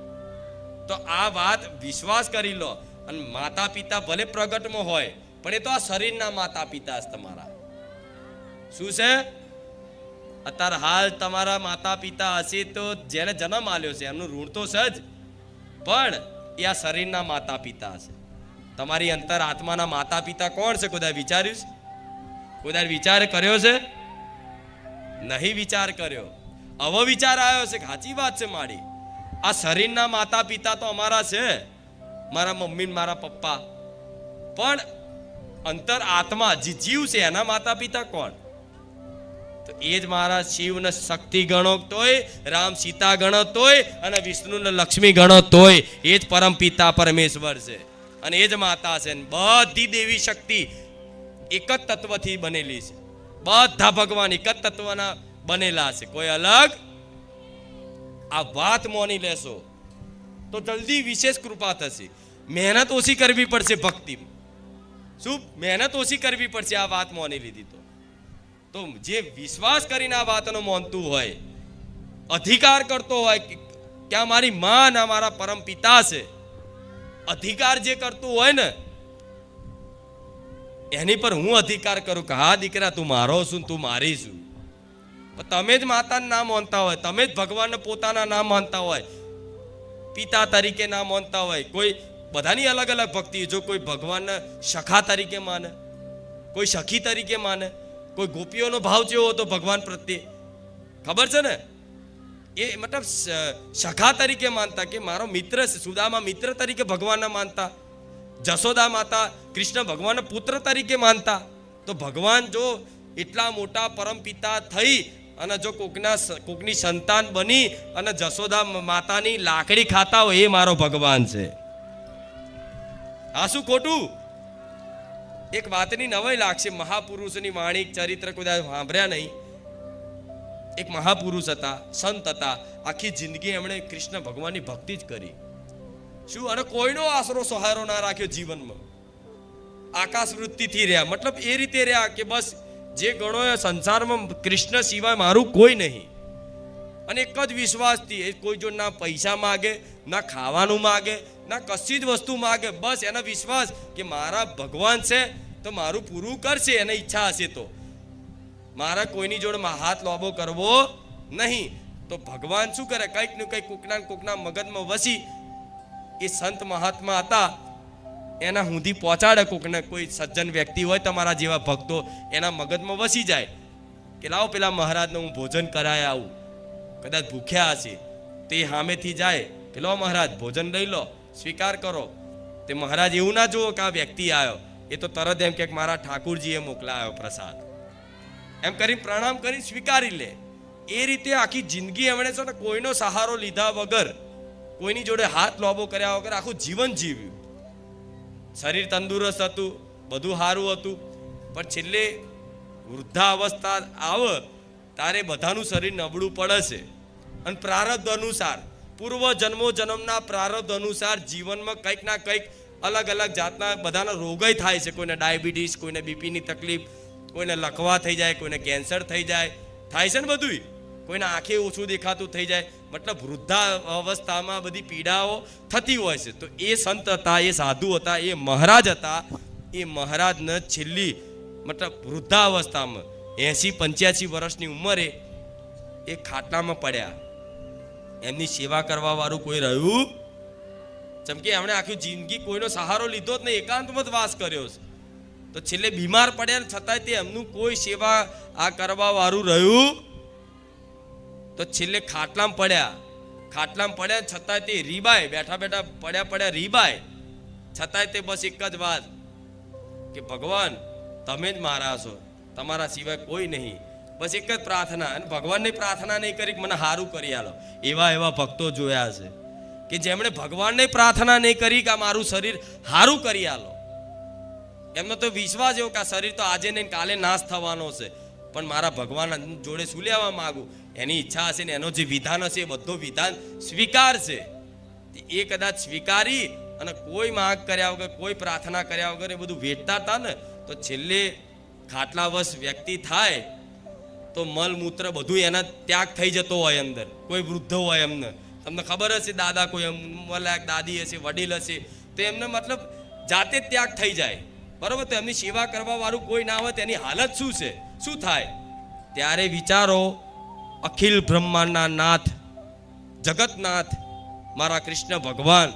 તો આ વાત વિશ્વાસ કરી લો. અને માતા પિતા ભલે પ્રગટમાં હોય, પણ એ તો આ શરીરના માતા પિતા છે તમારા. શું છે? અત્યારે હાલ તમારા માતા પિતા હશે તો જેને જન્મ આલ્યો છે એમનું ઋણ તો છે જ, પણ એ આ શરીરના માતા પિતા છે. તમારી અંતર આત્માના માતા પિતા કોણ છે? કોઈ વિચાર્યું છે? કોઈ વિચાર કર્યો છે? નહીં વિચાર કર્યો. હવે વિચાર આવ્યો છે કે સાચી વાત છે મારી, આ શરીરના માતા પિતા તો અમારા છે, મારા મમ્મી મારા પપ્પા, પણ અંતર આત્મા જે જીવ છે એના માતા પિતા કોણ? તો એ જ મારા શિવ ને શક્તિ ગણો તોય, રામ સીતા ગણો તોય, અને વિષ્ણુ ને લક્ષ્મી ગણો તોય એ જ પરમ પિતા પરમેશ્વર છે અને એ જ માતા છે. બધી દેવી શક્તિ એક જ તત્વથી બનેલી છે. બધા ભગવાન એક જ તત્વના બનેલા છે, કોઈ અલગ. આ વાત માની લેશો તો જલ્દી વિશેષ કૃપા થશે. મહેનત ઓછી કરવી પડશે ભક્તિમાં. શું મહેનત ઓછી કરવી પડશે? આ વાત માની લીધી તો જે વિશ્વાસ કરીને આ વાતનો માનતું હોય, અધિકાર કરતો હોય કે આ મારી માં ના મારા પરમ પિતા છે, અધિકાર જે કરતું હોય ને એની પર હું અધિકાર કરું કે હા દીકરા તું મારો છું, તું મારી છું. તમે જ માતાનું નામ માનતા હોય, તમે જ ભગવાનને પોતાના નામ માનતા હોય, પિતા તરીકે ના માનતા હોય, કોઈ બધાની અલગ અલગ ભક્તિ. જો કોઈ ભગવાનને સખા તરીકે માને, કોઈ સખી તરીકે માને, કોઈ ગોપીઓનો ભાવ જેવો હતો ભગવાન પ્રત્યે, ખબર છે ને, એ મતલબ સખા તરીકે માનતા, કે મારો મિત્ર છે. સુદામા મિત્ર તરીકે ભગવાનને માનતા, જશોદા માતા કૃષ્ણ ભગવાનના પુત્ર તરીકે માનતા. તો ભગવાન જો એટલા મોટા પરમપિતા થઈ અને જો કોકની સંતાન બની અને જશોદા માતાની લાકડી ખાતા હોય, એ મારો ભગવાન છે. આ શું ખોટું? એક વાતની નવાઈ લાગશે, મહાપુરુષની વાણી ચરિત્ર કોઈ સાંભળ્યા નહીં. એક મહાપુરુષ હતા, સંત હતા, આખી જિંદગી એમણે કૃષ્ણ ભગવાનની ભક્તિ જ કરી. શું? અને કોઈનો આશરો સહારો ના રાખ્યો જીવનમાં. આકાશ વૃત્તિથી રહ્યા, મતલબ એ રીતે રહ્યા કે બસ જે ગણો એ સંસારમાં કૃષ્ણ સિવાય મારું કોઈ નહીં. અને એક જ વિશ્વાસથી, એ કોઈ જો ના પૈસા માગે, ના ખાવાનું માગે, ના કશી જ વસ્તુ માગે, બસ એનો વિશ્વાસ કે મારા ભગવાન છે તો મારું પૂરું કરશે, એને ઈચ્છા હશે તો. મારા કોઈની જોડે હાથ લોબો કરવો નહીં. તો ભગવાન શું કરે? કંઈક ને કંઈક કોકના મગજમાં વસી, એ સંત મહાત્મા હતા એના સુધી પહોંચાડે. કોકને કોઈ સજ્જન વ્યક્તિ હોય તમારા જેવા ભક્તો, એના મગજમાં વસી જાય કે લાવો પેલા મહારાજને હું ભોજન કરાય આવું. કદાચ ભૂખ્યા હશે, તે સામેથી જાય કે લો મહારાજ ભોજન લઈ લો, સ્વીકાર કરો. તે મહારાજ એવું ના જુઓ કે આ વ્યક્તિ આવ્યો, એ તો તરત એમ કે મારા ઠાકુરજીએ મોકલાયો પ્રસાદ, એમ કરી પ્રણામ કરી સ્વીકારી લે. એ રીતે આખી જિંદગી એમણે છે ને કોઈનો સહારો લીધા વગર, કોઈની જોડે હાથ લોબો કર્યા વગર આખું જીવન જીવ્યું. શરીર તંદુરસ્ત હતું, બધું સારું હતું, પણ છેલ્લે વૃદ્ધાવસ્થા આવે ત્યારે બધાનું શરીર નબળું પડે છે. અને પ્રારબ્ધ અનુસાર, પૂર્વ જન્મના પ્રારબ્ધ અનુસાર જીવનમાં કંઈક ના કંઈક અલગ અલગ જાતના બધાના રોગય થાય છે. કોઈને ડાયાબિટીસ, કોઈને બીપીની તકલીફ, કોઈને લકવા થઈ જાય, કોઈને કેન્સર થઈ જાય, થાય છે ને બધું. કોઈને આંખે ઓછું દેખાતું થઈ જાય. મતલબ વૃદ્ધા અવસ્થામાં બધી પીડાઓ થતી હોય છે. તો એ સંત હતા, એ સાધુ હતા, એ મહારાજ હતા. એ મહારાજને છેલ્લી મતલબ વૃદ્ધાવસ્થામાં 80-85 વર્ષની ઉંમરે એ ખાટલામાં પડ્યા. એમની સેવા કરવા વાળું કોઈ રહ્યું? જેમ કે એમણે આખી જિંદગી કોઈનો સહારો લીધો જ નહીં, એકાંતમાં વાસ કર્યો છે. તો છેલ્લે બીમાર પડ્યા છતાંય તે એમનું કોઈ સેવા આ કરવા વાળું રહ્યું? તો છેલ્લે ખાટલામાં પડ્યા છતાંય તે રીબાય, બેઠા પડ્યા રીબાય, છતાંય તે બસ એક જ વાત કે ભગવાન તમે જ મારા છો, તમારા સિવાય કોઈ નહીં. બસ એક જ પ્રાર્થના. અને ભગવાનની પ્રાર્થના નહીં કરી મને સારું કરી આલો. એવા ભક્તો જોયા છે કે જેમણે ભગવાનને પ્રાર્થના નહીં કરી કે આ મારું શરીર સારું કરી આલો. એમનો તો વિશ્વાસ એવો કે આ શરીર તો આજે નહીં કાલે નાશ થવાનો છે, પણ મારા ભગવાન જોડે શું લેવા માંગુ, એની ઈચ્છા હશે ને એનો જે વિધાન હશે એ બધો વિધાન સ્વીકાર છે. એ કદાચ સ્વીકારી અને કોઈ માંગ કર્યા વગર, કોઈ પ્રાર્થના કર્યા વગર એ બધું વેઠતા હતા ને, તો છેલ્લે ખાટલાવશ વ્યક્તિ થાય તો મલમૂત્ર બધું એના ત્યાગ થઈ જતો હોય અંદર. કોઈ વૃદ્ધ હોય એમને, તમને ખબર હશે, દાદા કોઈ મલાક દાદી હશે, વડીલ હશે, તો એમને મતલબ જાતે ત્યાગ થઈ જાય. બરોબર? તો એમની સેવા કરવા વાળું કોઈ ના હોય તેની હાલત શું છે, શું થાય? ત્યારે વિચારો, અખિલ બ્રહ્માંડના નાથ, જગતનાથ મારા કૃષ્ણ ભગવાન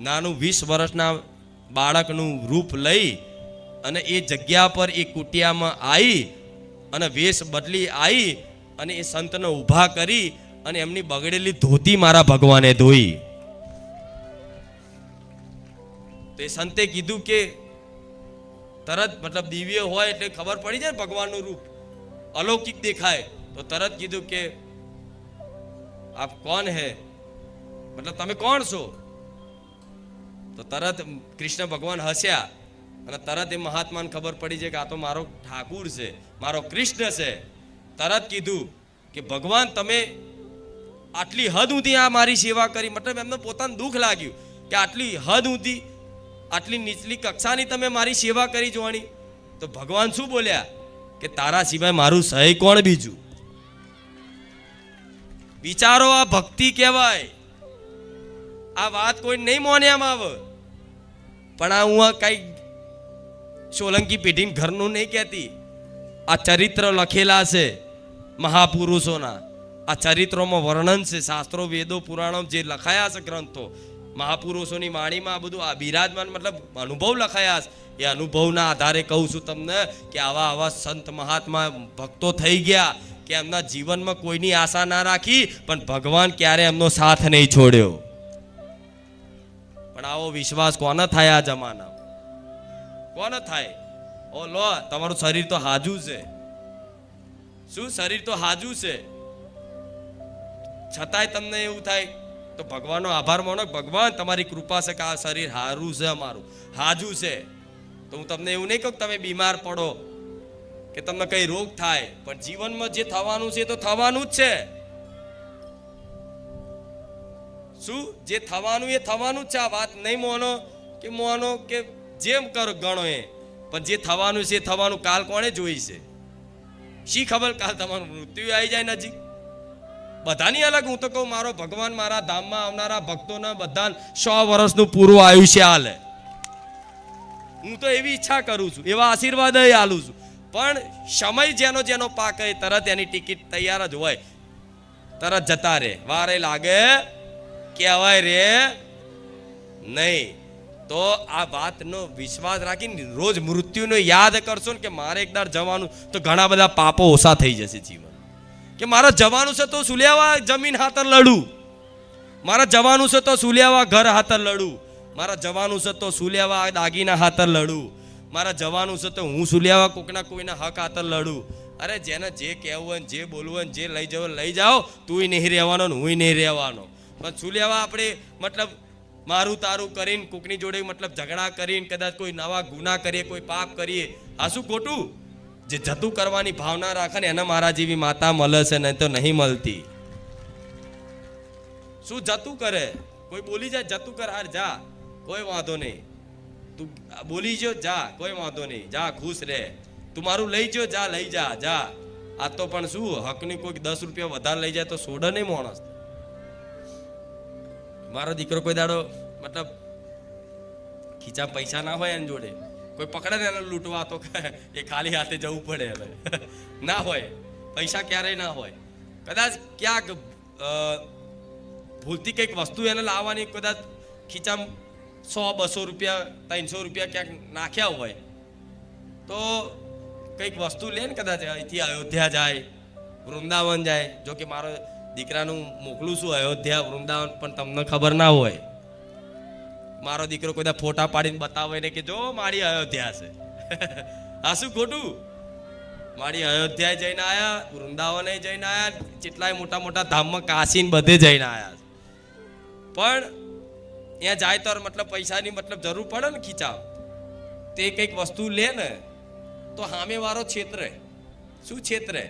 નાનું 20 વર્ષના બાળકનું રૂપ લઈ અને એ જગ્યા પર એ કુટિયામાં આવી અને વેશ બદલી આવી અને એ સંતને ઊભા કરી અને એમની બગડેલી ધોતી મારા ભગવાને ધોઈ. તો એ સંતે કીધું કે તરત મતલબ દિવ્ય હોય એટલે ખબર પડી જાય ભગવાનનું રૂપ અલૌકિક દેખાય, તો તરત કીધું કે આપ કોણ હે, મતલબ તમે કોણ છો? તો તરત કૃષ્ણ ભગવાન હસ્યા અને તરત એ મહાત્માને ખબર પડી છે કે આ તો મારો ઠાકુર છે, મારો કૃષ્ણ છે. તરત કીધું કે ભગવાન તમે આટલી હદ સુધી આ મારી સેવા કરી. મતલબ એમને પોતાનું દુઃખ લાગ્યું કે આટલી હદ સુધી, આટલી નીચલી કક્ષાની તમે મારી સેવા કરી જોવાની. તો ભગવાન શું બોલ્યા કે તારા સિવાય મારું સહી કોણ બીજું? વિચારો, આ ભક્તિ કહેવાય. આ વાત કોઈ નહીં મોન્યામાં આવે, પણ આ હું કઈ સોલંકી પેઢી ઘરનું નહીં કહેતી. આ ચરિત્ર લખેલા છે મહાપુરુષોના. આ ચરિત્રોમાં વર્ણન છે, શાસ્ત્રો વેદો પુરાણો જે લખાયા છે ગ્રંથો, મહાપુરુષોની વાણીમાં આ બધું આ બિરાજમાન મતલબ અનુભવ લખાયા છે. એ અનુભવના આધારે કહું છું તમને કે આવા આવા સંત મહાત્મા ભક્તો થઈ ગયા કે એમના જીવનમાં કોઈની આશા ના રાખી, પણ ભગવાન ક્યારે એમનો સાથ નહીં છોડ્યો. પણ આવો વિશ્વાસ કોને થાય આ જમાના? કોને થાય? ઓ લો, તમારું શરીર તો હાજુ છે. શું શરીર તો હાજુ છે, છતાંય તમને એવું થાય તો ભગવાનનો આભાર માનો. ભગવાન તમારી કૃપા છે કે આ શરીર હારું છે, અમારું હાજુ છે. તો હું તમને એવું નહીં કહું કે તમે બીમાર પડો કે તમને કઈ રોગ થાય, પણ જીવનમાં જે થવાનું છે તો થવાનું જ છે. શું જે થવાનું એ થવાનું જ છે. આ વાત નહીં મોનો કે જેમ કરો ગણો એ, પણ જે થવાનું છે થવાનું. કાલ કોણે જોઈ છે? શી ખબર કાલ તમારું મૃત્યુ આવી જાય નજીક. બધાની અલગ. હું તો કહું મારો ભગવાન મારા ધામમાં આવનારા ભક્તોને બધા 100 વર્ષનું પૂરું આયુષ્ય હાલે. હું તો એવી ઈચ્છા કરું છું, એવા આશીર્વાદ આલું છું. પણ સમય જેનો પાક એ તરત એની ટિકિટ તૈયાર જ હોય, તરત જતા રે, વારે લાગે કહેવાય રે નહીં. તો આ વાતનો વિશ્વાસ રાખીને રોજ મૃત્યુનો યાદ કરશો ને કે મારે એકદાર જવાનું, તો ઘણા બધા પાપો ઓછા થઈ જશે જીવન. કે મારે જવાનું છે તો સુલેવા જમીન હાથર લડું, મારે જવાનું છે તો સુલેવા ઘર હાથર લડું, મારે જવાનું છે તો સુલેવા દાગીના હાથર લડું, મારે જવાનું છે તો હું સુલેવા કોઈના હક હાથર લડું. અરે જેને જે કહેવું હોય જે બોલવું હોય જે લઈ જવું લઈ જાઓ, તુંય નહીં રહેવાનો ને હુંય નહીં રહેવાનો. પણ સુલેવા આપણે મતલબ મારું તારું કરીને કોકની જોડે મતલબ ઝઘડા કરીને કદાચ કોઈ નવા ગુના કરીએ, કોઈ પાપ કરીએ, આ શું ખોટું? જે જતું કરવાની ભાવના રાખે ને એને મારા જેવી માતા મળે છે, નહીં તો નહીં મળતી. શું જતું કરે? કોઈ બોલી જાય જતું કર, હાર જા, કોઈ વાંધો નહીં. તું બોલી જો જા, કોઈ વાંધો નહીં, જા ખુશ રહે. તું મારું લઈ જો જા, લઈ જા જા. આ તો પણ શું હકની કોઈ 10 રૂપિયા વધારે લઈ જાય તો છોડે નહીં માણસ. મારો દીકરો કોઈ દાડો મતલબ ખીચા પૈસા ના હોય એની જોડે, કોઈ પકડે ને એને લૂંટવા, તો એ ખાલી હાથે જવું પડે. હવે ના હોય પૈસા, ક્યારેય ના હોય. કદાચ ક્યાંક ભૂલથી કંઈક વસ્તુ એને લાવવાની, કદાચ ખીચા 100-200 રૂપિયા 300 રૂપિયા ક્યાંક નાખ્યા હોય, તો કંઈક વસ્તુ લે ને, કદાચ અહીંથી અયોધ્યા જાય, વૃંદાવન જાય. જો કે મારો દીકરાનું મોકલું છું અયોધ્યા, વૃંદાવન, પણ તમને ખબર ના હોય. મારો દીકરો કોઈ ફોટા પાડીને બતાવે ને કે જો મારી અયોધ્યા છે. આ શું ખોટું? મારી અયોધ્યા જઈને આયા, વૃંદાવન જઈને આયા, કેટલાય મોટા મોટા ધામમાં, કાશીને બધે જઈને આયા. પણ ત્યાં જાય તો મતલબ પૈસાની મતલબ જરૂર પડે ને ખીચા, તે કંઈક વસ્તુ લે ને તો સામે વાળો છેતરે. શું છેતરે?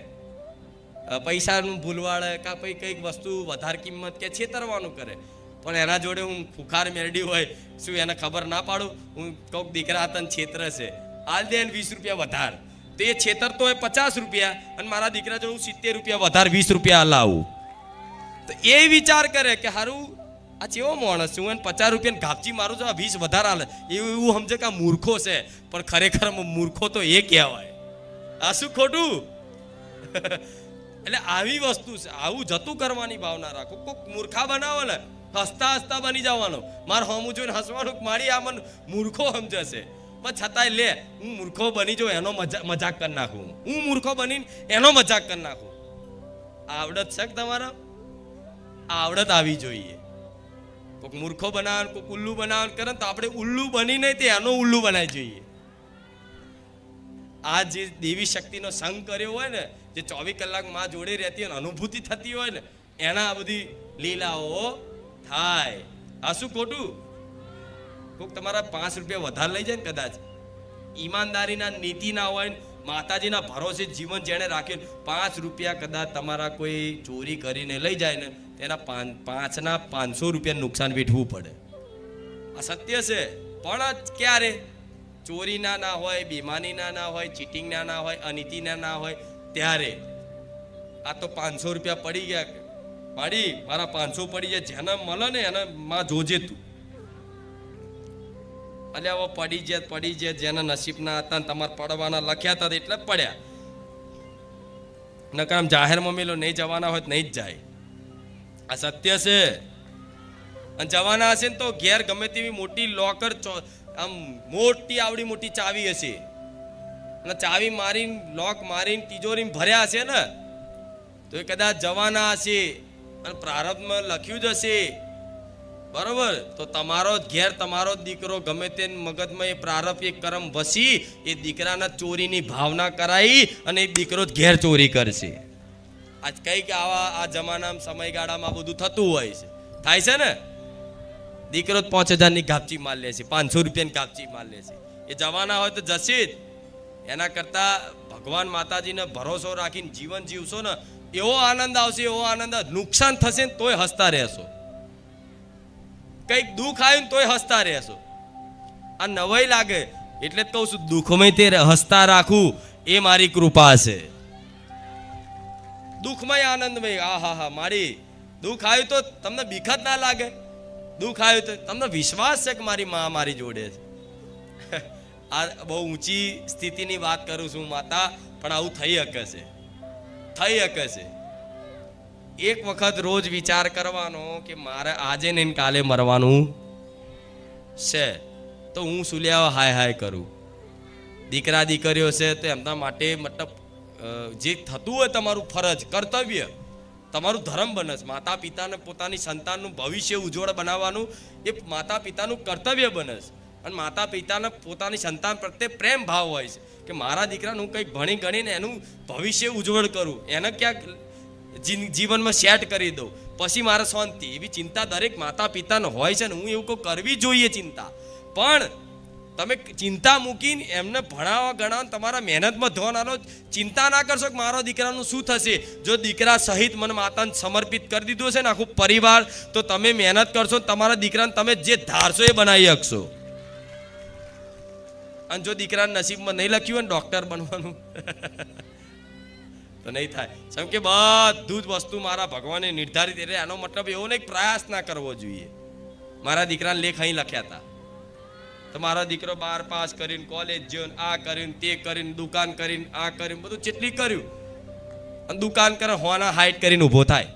પૈસાનું ભૂલવાડે કાં પછી કંઈક વસ્તુ વધારે કિંમત કે છેતરવાનું કરે. પણ એના જોડે હું ફુખાર મેળડી હોય, શું એને ખબર ના પાડું? હું કોઈક દીકરા હતા ને છેતરે છે, હાલ દે 20 રૂપિયા વધારે. તો એ છેતરતો હોય 50 રૂપિયા, અને મારા દીકરા જોડે હું 70 રૂપિયા વધારે 20 રૂપિયા લાવું. તો એ વિચાર કરે કે હારું આ ચેવો માણસ છું, એને 50 રૂપિયા ઘાપચી મારું છું, 20 વધારે હાલે, એવું સમજે કે આ મૂર્ખો છે. પણ ખરેખર મૂર્ખો તો એ કહેવાય. આ શું ખોટું? એટલે આવી વસ્તુ છે. આવું જતું કરવાની ભાવના રાખો. કોઈક મૂર્ખા બનાવો ને, હસતા હસતા બની જવાનો. મારે હોમું જોઈને હસવાનું, મારી આ મને મૂર્ખો સમજે છે, પણ છતાંય લે હું મૂર્ખો બની જાઉં એનો મજાક કરી નાખું, હું મૂર્ખો બનીને એનો મજાક કરી નાખું. આવડત છે તમારા? આવડત આવી જોઈએ. કોઈક મૂર્ખો બનાવવાનું, કોઈક ઉલ્લુ બનાવવાનું કરે તો આપણે ઉલ્લુ બની નહીં તે એનો ઉલ્લુ બનાવી જોઈએ. આ જે દેવી શક્તિનો સંગ કર્યો હોય ને, જે 24 કલાક માં જોડે રહેતી હોય, અનુભૂતિ થતી હોય ને, એના આ બધી લીલાઓ થાય. આ શું ખોટું? કોઈક તમારા 5 રૂપિયા વધારે લઈ જાય ને, કદાચ ઈમાનદારીના નીતિ ના હોય, માતાજીના ભરોસે જીવન જેણે રાખ્યું, 5 રૂપિયા કદાચ તમારા કોઈ ચોરી કરીને લઈ જાય ને, તેના 5ના 500 રૂપિયા નુકસાન વેઠવું પડે. આ સત્ય છે. પણ ક્યારે? ચોરીના ના હોય, બેમાનીના ના હોય, ચીટિંગના ના હોય, અનીતિના ના હોય, ત્યારે. આ તો 500 રૂપિયા પડી ગયા, પાડી મારા 500 પડી જાય, જેને મળે ને એને માં જોજે તું. એટલે હવે પડી જાય જેના નસીબના હતા, તમારે પડવાના લખ્યા હતા એટલે પડ્યા. નકર આમ જાહેરમાં મેલો નહીં જવાના હોય તો નહીં જ જાય. આ સત્ય છે. અને જવાના હશે ને તો ઘેર ગમે તેવી મોટી લોકર આમ મોટી આવડી મોટી ચાવી હશે અને ચાવી મારીને લોક મારીને તિજોરી ભર્યા હશે ને તો એ કદાચ જવાના હશે અને પ્રારબ્ધમાં લખ્યું જ હશે, બરોબર, તો તમારો ઘેર તમારો દીકરો ગમે તે મગજમાં એ પ્રારબ્ધ એ કર્મ વસી એ દીકરાના ચોરીની ભાવના કરાવી અને એ દીકરો ઘેર ચોરી કરશે. આજ કંઈક આવા આ જમાનામાં સમયગાળામાં બધું થતું હોય છે, થાય છે ને. દીકરો 5,000ની ગાપચી માલ લે છે, 500 રૂપિયાની ગાપચી માલ લે છે. એ જવાના હોય તો જશે જ. એના કરતા ભગવાન માતાજીને ભરોસો રાખીને જીવન જીવશો ને એવો આનંદ આવશે, એવો આનંદ. નુકસાન થશે ને તોય હસતા રહેશો, કંઈક દુઃખ આવ્યું ને તોય હસતા રહેશો. આ નવાઈ લાગે એટલે જ કહું છું, દુઃખમાં તે હસતા રાખું એ મારી કૃપા છે. દુઃખમાં આનંદમય. આ હા હા, મારી દુઃખ આવ્યું તો તમને બીક જ ના લાગે. દુઃખ આવ્યું તો તમને વિશ્વાસ છે કે મારી મા મારી જોડે છે. આ બહુ ઊંચી સ્થિતિની વાત કરું છું માતા, પણ આવું થઈ શકે છે, થઈ શકે છે. એક વખત રોજ વિચાર કરવાનો કે મારે આજે ને કાલે મરવાનું છે, તો હું સુલ્યાઓ હાય હાય કરું. દીકરા દીકરીઓ છે તો એમના માટે મતલબ જે થતું હોય તમારું ફરજ કર્તવ્ય તમારું ધર્મ બને છે. માતા પિતાને પોતાની સંતાનનું ભવિષ્ય ઉજ્જવળ બનાવવાનું એ માતા પિતાનું કર્તવ્ય બને છે. અને માતા પિતાને પોતાની સંતાન પ્રત્યે પ્રેમ ભાવ હોય છે કે મારા દીકરાનું કંઈક ભણી ગણીને એનું ભવિષ્ય ઉજ્જવળ કરું, એને ક્યાંક જીવનમાં સેટ કરી દઉં, પછી મારે શાંતિ. એવી ચિંતા દરેક માતા પિતાને હોય છે ને. હું એવું કહું કરવી જોઈએ ચિંતા, પણ તમે ચિંતા મૂકીને એમને ભણાવવા ગણાવવા તમારા મહેનતમાં ધ્યાન આલો. ચિંતા ના કરશો કે મારા દીકરાનું શું થશે. જો દીકરા સહિત મને માતાને સમર્પિત કરી દીધું છે ને આખું પરિવાર, તો તમે મહેનત કરશો, તમારા દીકરાને તમે જે ધારશો એ બનાવી શકશો. અને જો દીકરાના નસીબમાં નહીં લખ્યું હોય ને ડોક્ટર બનવાનું તો નહીં થાય. જેમ કે બધું જ વસ્તુ મારા ભગવાને નિર્ધારિત, એટલે એનો મતલબ એવો નહીં પ્રયાસ ના કરવો જોઈએ. મારા દીકરાને લેખ અહીં લખ્યા હતા તો મારો દીકરો 12 પાસ કરીને કોલેજ જઈને આ કરીને તે કરીને દુકાન કરીને આ કરીને બધું જેટલી કર્યું અને દુકાન કરે હોના હાઈટ કરીને ઊભો થાય.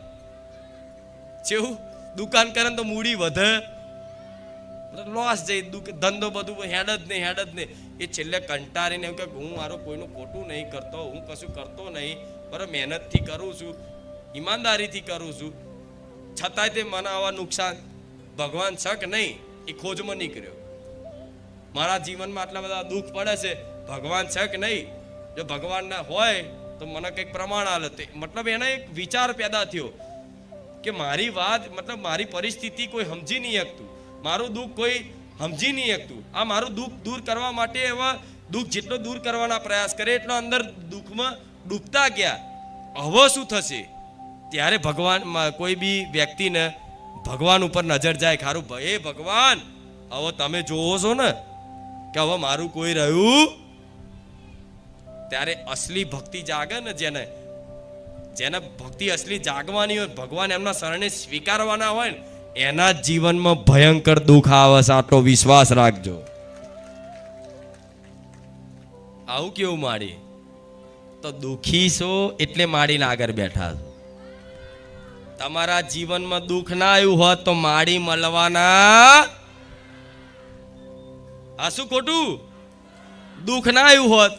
જેવું દુકાન કરે તો મૂડી વધે, લોસ જઈ, ધંધો બધું હેડ જ નહીં. એ છેલ્લે કંટાળીને એવું કે હું મારું કોઈનું ખોટું નહીં કરતો, હું કશું કરતો નહીં, બરાબર, મહેનતથી કરું છું, ઈમાનદારીથી કરું છું, છતાંય તે મને આવા નુકસાન. ભગવાન છે કે નહીં એ ખોજમાં નીકળ્યો. મારા જીવનમાં આટલા બધા દુઃખ પડે છે, ભગવાન છે કે નહીં. જો ભગવાન ના હોય તો મને કંઈક પ્રમાણ આલે. મતલબ એને એક વિચાર પેદા થયો કે મારી વાત મતલબ મારી પરિસ્થિતિ કોઈ સમજી નહીં શકતું, મારું દુઃખ કોઈ સમજી નહીં શકતું. આ મારું દુઃખ દૂર કરવા માટે એવા દુઃખ જેટલો દૂર કરવાના પ્રયાસ કરે એટલો અંદર દુઃખમાં ડૂબતા ગયા. હવે શું થશે? ત્યારે ભગવાન કોઈ બી વ્યક્તિને ભગવાન ઉપર નજર જાય, ખારું એ ભગવાન હવે તમે જોવો છો ને કે હવે મારું કોઈ રહ્યું, ત્યારે અસલી ભક્તિ જાગે ને. જેને ભક્તિ અસલી જાગવાની હોય, ભગવાન એમના શરણે સ્વીકારવાના હોય ને, એના જીવનમાં ભયંકર દુઃખ આવે છે. આટલો વિશ્વાસ રાખજો. આવું કેવું માડી તો દુઃખી છો એટલે માડીને આગળ બેઠા છો. તમારા જીવનમાં દુઃખ ના આવ્યું હોત તો માડી મળવાના. આ શું ખોટું? દુઃખ ના આવ્યું હોત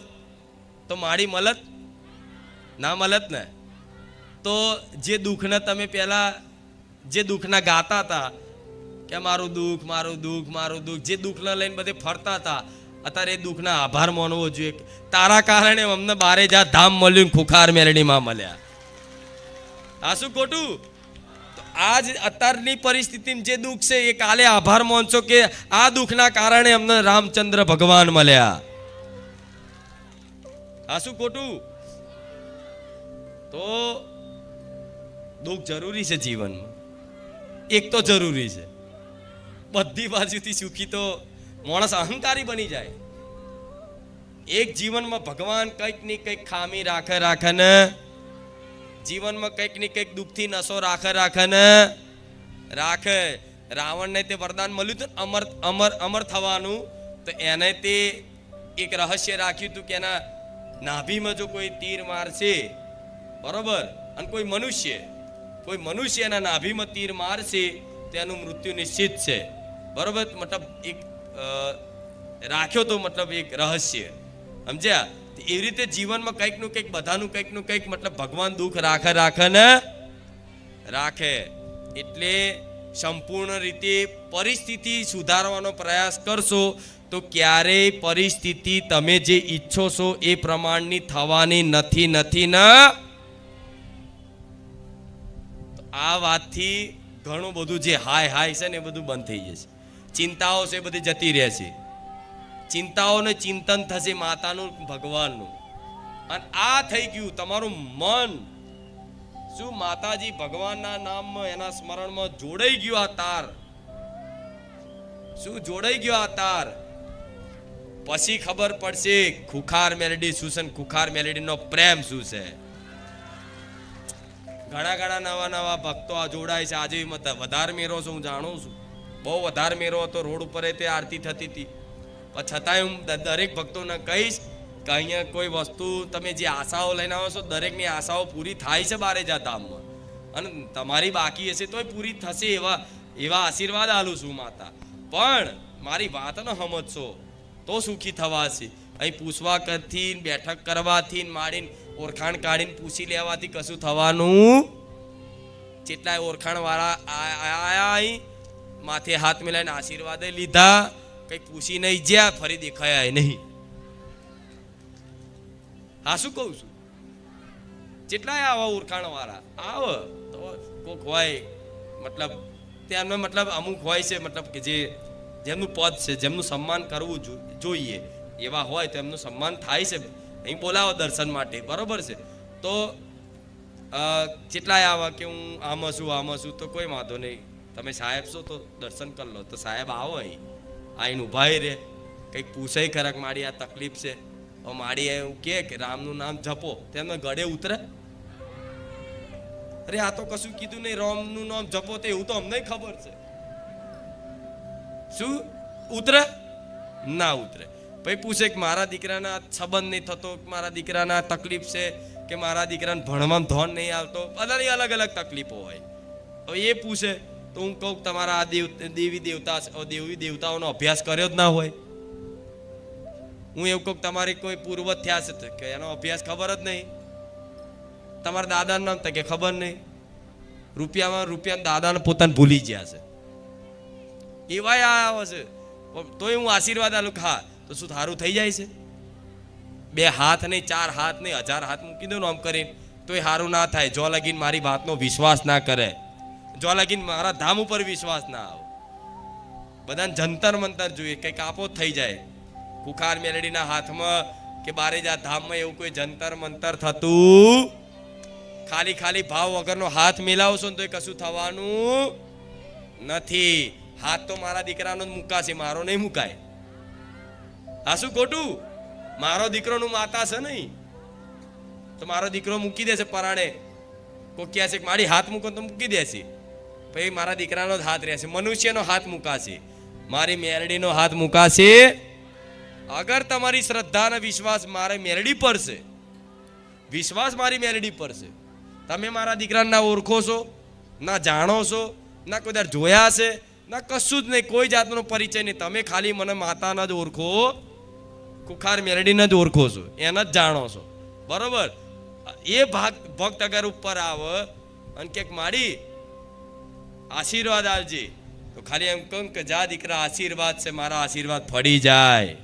તો માડી મળત ના મળત ને. તો જે દુઃખને તમે પેલા જે દુઃખના ગાતા હતા કે મારું દુઃખ મારું દુઃખ મારું દુઃખ, જે દુઃખને લઈને બધે ફરતા હતા, અત્યારે એ દુઃખના આભાર માનવો જોઈએ. તારા કારણે અમને 12 ધામ મળ્યું, ખુખાર મેલડીમાં મળ્યા. આ શું ખોટું? આજ અત્યારની પરિસ્થિતિમાં જે દુઃખ છે એ કાલે આભાર માનશો કે આ દુઃખના કારણે અમને રામચંદ્ર ભગવાન મળ્યા. આ શું ખોટું? તો દુઃખ જરૂરી છે જીવનમાં, એક તો જરૂરી છે. બધી બાજુથી સુખી તો માણસ અહંકારી બની જાય. એક જીવનમાં ભગવાન કંઈક ની કંઈક ખામી રાખે ને, જીવનમાં કંઈક ની કંઈક દુઃખથી નશો રાખે ને રાખે. રાવણને તે વરદાન મળ્યું હતું અમર અમર અમર થવાનું, તો એને તે એક રહસ્ય રાખ્યું હતું કે એના નાભીમાં જો કોઈ તીર મારશે, બરોબર, અને કોઈ મનુષ્ય એના નાભીમાં તીર મારશે તેનું મૃત્યુ નિશ્ચિત છે. બરોબર, મતલબ એક રાખ્યો તો મતલબ એક રહસ્ય, સમજ્યા? એવી રીતે જીવનમાં કંઈક નું કંઈક, બધાનું કંઈક નું કંઈક, મતલબ ભગવાન દુઃખ રાખે ને રાખે. એટલે સંપૂર્ણ રીતે પરિસ્થિતિ સુધારવાનો પ્રયાસ કરશો તો ક્યારેય પરિસ્થિતિ તમે જે ઈચ્છો છો એ પ્રમાણની થવાની નથી ને. આ વાતથી ઘણું બધું જે હાય છે ને એ બધું બંધ થઈ જશે. ચિંતાઓ છે એ બધી જતી રહેશે. ચિંતાઓને ચિંતન થશે માતાનું, ભગવાનનું. અને આ થઈ ગયું તમારું મન શું માતાજી ભગવાનના નામમાં, એના સ્મરણમાં જોડાઈ ગયું. આ તાર શું જોડાઈ ગયો? આ તાર પછી ખબર પડશે ખુખાર મેલેડી શું છે, ખુખાર મેલેડીનો પ્રેમ શું છે. ઘણા નવા ભક્તો આ જોડાય છે. આજે વધારે મેરો છું, હું જાણું છું, બહુ વધારે મેરો હતો. રોડ ઉપર તે આરતી થતી હતી. પણ છતાંય હું દરેક ભક્તોને કહીશ કે અહીંયા કોઈ વસ્તુ તમે જે આશાઓ લઈને આવો છો, દરેકની આશાઓ પૂરી થાય છે બારેજા ધામમાં. અને તમારી બાકી હશે તોય પૂરી થશે, એવા આશીર્વાદ આલું છું માતા. પણ મારી વાતને સમજશો તો સુખી થવાશે. અહીં પૂછવા કરથી, બેઠક કરવાથી માંડીને ઓળખાણ કાઢીને પૂછી લેવાથી કશું થવાનું. જેટલા ઓળખાણ વાળા આયા અહીં માથે હાથ મિલાઈને આશીર્વાદ લીધા, કઈ પૂછી નહીં જ્યાં, ફરી દેખાયા નહીં. હા, શું કહું છું? જેટલાય આવા ઓળખાણ વાળા આવે તો કોક હોય, મતલબ ત્યાંનો મતલબ અમુક હોય છે, મતલબ કે જેમનું પદ છે, જેમનું સન્માન કરવું જોઈએ, એવા હોય તો એમનું સન્માન થાય છે. અહીં બોલાવો દર્શન માટે, બરોબર છે. તો જેટલાય આવા કે હું આમાં છું તો કોઈ વાંધો નહીં, તમે સાહેબ છો તો દર્શન કરી લો. તો સાહેબ આવો અહીં ઊભા રે, કંઈક પૂછે ખરાક મારી આ તકલીફ છે. મારી એવું કે રામનું નામ જપો, તેમને ગળે ઉતરે? અરે આ તો કશું કીધું નહીં, રામનું નામ જપો તો એવું તો અમને ખબર છે. શું ઉતરે? ના ઉતરે. પછી પૂછે કે મારા દીકરાના સંબંધ નહીં થતો, મારા દીકરાના તકલીફ છે, કે મારા દીકરાને ભણવામાં ધોન નહીં આવતો, બધાની અલગ અલગ તકલીફો હોય. હવે એ પૂછે તો હું કહું તમારા આ દેવી દેવતાઓનો અભ્યાસ કર્યો જ ના હોય. હું એવું કહું તમારી કોઈ પૂર્વજ થયા છે કે એનો અભ્યાસ ખબર જ નહીં. તમારા દાદાનું નામ કે ખબર નહીં. રૂપિયા દાદાને પોતાને ભૂલી ગયા છે. એવાય આવે છે. તોય હું આશીર્વાદ આલું, હા તો શું સારું થઈ જાય છે? 2 હાથ નહીં, 4 હાથ નહીં, 1000 હાથ મૂકી દો આમ કરીને તોય સારું ના થાય. જો લગીન મારી વાતનો વિશ્વાસ ના કરે, જો લગીન મારા ધામ ઉપર વિશ્વાસ ના આવે. બધાને જંતર મંતર જોઈએ, કંઈક આપો થઈ જાય. ખુખાર મેલડીના હાથમાં કે બારેજા ધામમાં એવું કોઈ જંતર મંતર થતું. ખાલી ભાવ વગરનો હાથ મિલાવશો ને તો કશું થવાનું નથી. હાથ તો મારા દીકરાનો જ મુકાશે, મારો નહીં મુકાય. આ શું ખોટું? મારો દીકરોનું માતા છે નહીં તો મારો દીકરો મૂકી દેશે પરાણે. કોઈ કહે છે કે મારી હાથ મૂકો તો મૂકી દેશે, પછી મારા દીકરાનો જ હાથ રહેશે. મનુષ્યનો હાથ મુકાશે, મારી મેરડીનો હાથ મુકાશે. અગર તમારી શ્રદ્ધા અને વિશ્વાસ મારે મેરડી પર છે, વિશ્વાસ મારી મેરડી પર છે, તમે મારા દીકરાને ના ઓળખો છો, ના જાણો છો, ના કોઈ દર જોયા છે, ના કશું જ નહીં, કોઈ જાતનો પરિચય નહીં. તમે ખાલી મને માતાના જ ઓળખો, ખુખાર મેરડીને જ ઓળખો છો, એને જ જાણો છો, બરોબર? એ ભક્ત અગર ઉપર આવે અને ક્યાંક મારી આશીર્વાદ આવજે, તો ખાલી એમ કહું કે જા દીકરા આશીર્વાદ છે, મારા આશીર્વાદ ફળી જાય.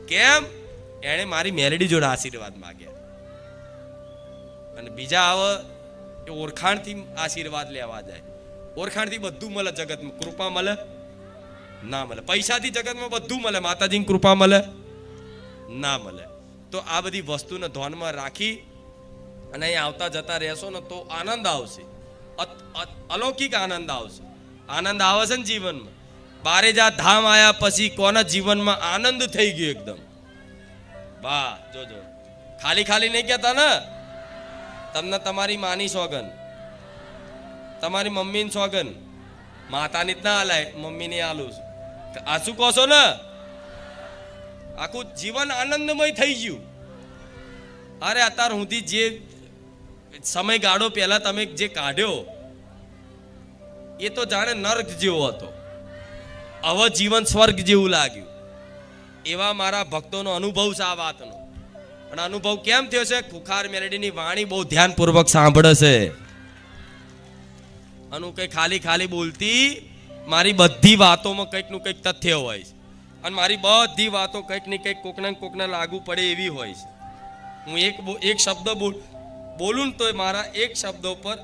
કેમ? એણે મારી મેરડી જોડે આશીર્વાદ માગ્યા. અને બીજા આવે એ ઓળખાણથી આશીર્વાદ લેવા જાય. ઓળખાણથી બધું મળે જગતમાં, કૃપા મળે ના મળે. પૈસાથી જગતમાં બધું મળે, માતાજીની કૃપા મળે ના મળે. તો આ બધી વસ્તુને ધ્યાનમાં રાખી અને અહીં આવતા જતા રહેશો ને તો આનંદ આવશે, અલૌકિક આનંદ આવશે. આનંદ આવે છે ને જીવનમાં. બારેજા ધામ આયા પછી કોના જીવનમાં આનંદ થઈ ગયો એકદમ. વાહ, જોજો ખાલી નહીં કહેતા ને. તમને તમારી માની સોગન, તમારી મમ્મીની સોગન, માતાની જ ના હાલાય, મમ્મીની આલું. આ શું કહો છો ને? આખું જીવન આનંદમય થઈ ગયું. અરે અત્યાર સુધી જે સમયગાળો પહેલા તમે જે કાઢ્યો એ તો જાણે નર્ક જેવો હતો. હવે જીવન સ્વર્ગ જેવું લાગ્યું. એવા મારા ભક્તોનો અનુભવ છે આ વાતનો. અને અનુભવ કેમ થયો છે? ખુખાર મેલડીની વાણી બહુ ધ્યાનપૂર્વક સાંભળે છે. અનુ કઈ ખાલી ખાલી બોલતી, મારી બધી વાતોમાં કંઈક નું કંઈક તથ્ય હોય છે. અને મારી બધી વાતો કંઈક ને કંઈક કોકને લાગુ પડે એવી હોય છે. હું એક શબ્દ બોલું તો મારા એક શબ્દો પર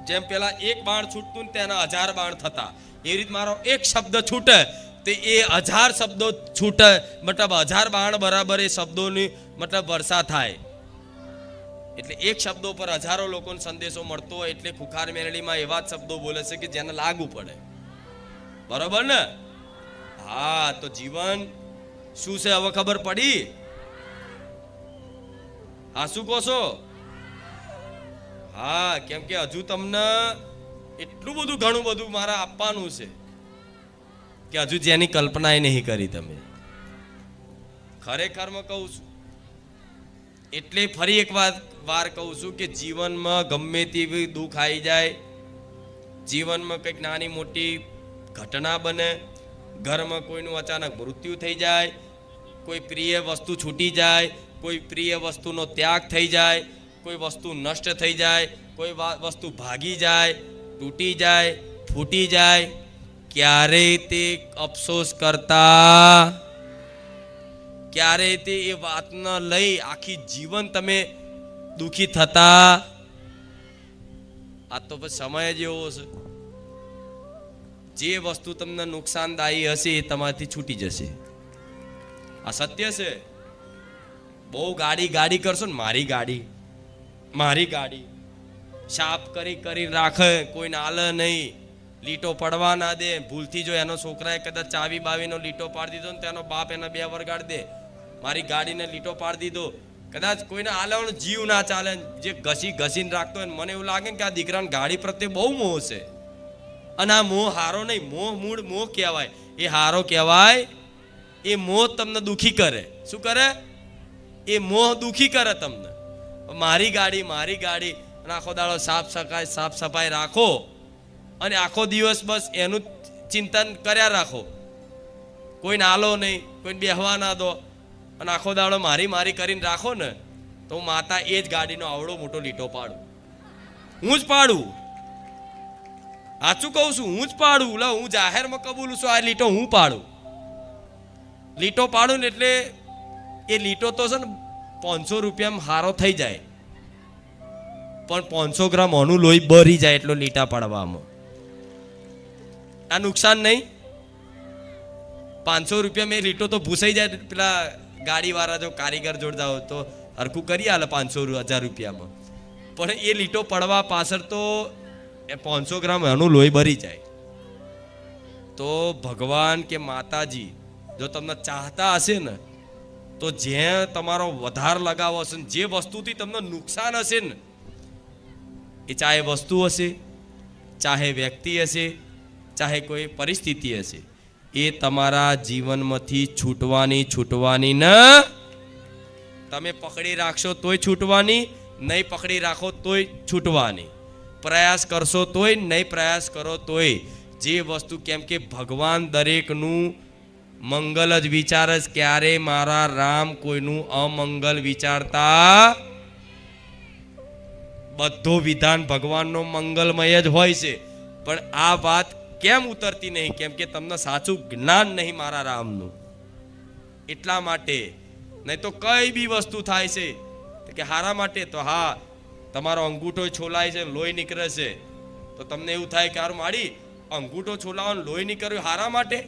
જેમ પેલા એક બાણ છૂટતું ને તેના 1000 બાણ થતા, એવી રીતે મારો એક શબ્દ છૂટે તો એ 1000 શબ્દો છૂટે, મતલબ 1000 બાણ બરાબર એ શબ્દોની મતલબ વર્ષા થાય. એટલે એક શબ્દો પર હજારો લોકોને સંદેશો મળતો હોય. એટલે ખુખાર મેલડીમાં એવા જ શબ્દો બોલે છે કે જેને લાગુ પડે. બરોબર ને? હા, તો જીવન શું છે હવે ખબર પડી? હા, શું કહો છો? હા, કેમ કે હજુ તમને એટલું બધું ઘણું બધું મારા આપવાનું છે કે હજુ જેની કલ્પના એ નહીં કરી તમે. ખરેખરમાં કહું છું. એટલે ફરી એક વાર કહું છું કે જીવનમાં ગમે તેવી દુઃખ આવી જાય, જીવનમાં કંઈક નાની મોટી ઘટના બને, ઘરમાં કોઈનું અચાનક મૃત્યુ થઈ જાય, કોઈ પ્રિય વસ્તુ છૂટી જાય, કોઈ પ્રિય વસ્તુનો ત્યાગ થઈ જાય, કોઈ વસ્તુ નષ્ટ થઈ જાય, કોઈ વસ્તુ ભાગી જાય, તૂટી જાય, ફૂટી જાય, ક્યારેય તે અફસોસ કરતા, ક્યારેય તે એ વાતને લઈ આખી જીવન તમે દુઃખી થતા. આ તો પછી સમય જ એવો છે. જે વસ્તુ તમને નુકસાનદાયી હશે એ તમારાથી છૂટી જશે. આ સત્ય છે. બહુ ગાડી કરશો ને, મારી ગાડી સાફ કરી રાખે, કોઈને આલે નહીં, લીટો પડવા ના દે. ભૂલથી જો એનો છોકરાએ કદાચ ચાવી બાવીનો લીટો પાડી દીધો ને તેનો બાપ એને 2 વરગાડ દે, મારી ગાડીને લીટો પાડી દીધો, કદાચ કોઈને આલવાનો જીવ ના ચાલે. જે ઘસીને રાખતો હોય, મને એવું લાગે કે આ દીકરાને ગાડી પ્રત્યે બહુ મોહ છે. અને આ મોહ હારો નહીં, મૂળ મોહ કહેવાય. એ હારો કહેવાય. એ મોહ તમને દુખી કરે. શું કરે? એ મોહ દુખી કરે તમને. મારી ગાડી અને આખો દાડો સાફ સફાઈ રાખો અને આખો દિવસ બસ એનું ચિંતન કર્યા રાખો, કોઈને આલો નહીં, કોઈને બેહવા ના દો, અને આખો દાડો મારી કરીને રાખો ને, તો હું માતા એ જ ગાડીનો આવડો મોટો લીટો પાડું. હું જ પાડું. સાચું કહું છું, હું જ પાડું. હું જાહેરમાં કબૂલું છું, આ લીટો હું પાડું. લીટો પાડું ને એટલે એ લીટો તો છે ને 500 રૂપિયામાં હારો થઈ જાય, પણ 500 ગ્રામ ઓનું લોહી બરી જાય એટલો લીટા પાડવામાં. આ નુકસાન નહીં? 500 રૂપિયા મેં લીટો તો ભૂસાઈ જાય. પેલા ગાડીવાળા જો કારીગર જોડતા હોય તો હરખું કરી આલે 500-1000 રૂપિયામાં, પણ એ લીટો પડવા પાછળ તો 500 ગ્રામ એનું લોહી બરી જાય. તો ભગવાન કે માતાજી જો તમને ચાહતા હશે ને, તો જ્યાં તમારો વધાર લગાવ હશે, જે વસ્તુથી તમને નુકસાન હશે ને, એ ચાહે વસ્તુ હશે, ચાહે વ્યક્તિ હશે, ચાહે કોઈ પરિસ્થિતિ હશે, એ તમારા જીવનમાંથી છૂટવાની ને તમે પકડી રાખશો તોય છૂટવાની, નહીં પકડી રાખો તોય છૂટવાની, પ્રયાસ કરશો તોય, નહીં પ્રયાસ કરો તોય. જે વસ્તુ, કેમ કે ભગવાન દરેકનું મંગલ જ વિચાર જ, ક્યારે મારા રામ કોઈનું અમંગલ વિચારતા. બધો વિધાન ભગવાનનો મંગલમય જ હોય છે. પણ આ વાત કેમ ઉતરતી નહીં? કેમ કે તમને સાચું જ્ઞાન નહીં મારા રામનું. એટલા માટે. નહીં તો કઈ બી વસ્તુ થાય છે કે હારા માટે, તો હા, તમારો અંગૂઠો છોલાય છે, લોહી નીકળે છે, તો તમને એવું થાય કે હારું માડી અંગૂઠો છોલાવાનો લોહી નીકળ્યું હારા માટે.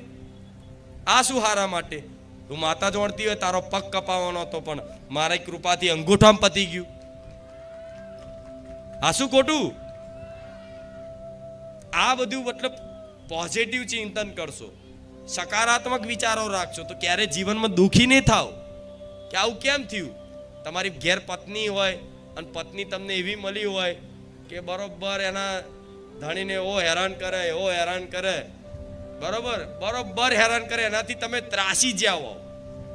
આ શું હારા માટે? તું માતા જોડતી હોય, તારો પગ કપાવવાનો હતો, પણ મારી કૃપાથી અંગૂઠામાં પતી ગયું. આ શું ખોટું? આ બધું મતલબ પોઝિટિવ ચિંતન કરશો, સકારાત્મક વિચારો રાખશો, તો ક્યારે જીવનમાં દુઃખી નહીં થાવ કે આવું કેમ થયું. તમારી ઘેર પત્ની હોય અને પત્ની તમને એવી મળી હોય કે બરોબર એના ધણીને એવો હેરાન કરે, બરોબર હેરાન કરે, એનાથી તમે ત્રાસી જ્યાં હોવ,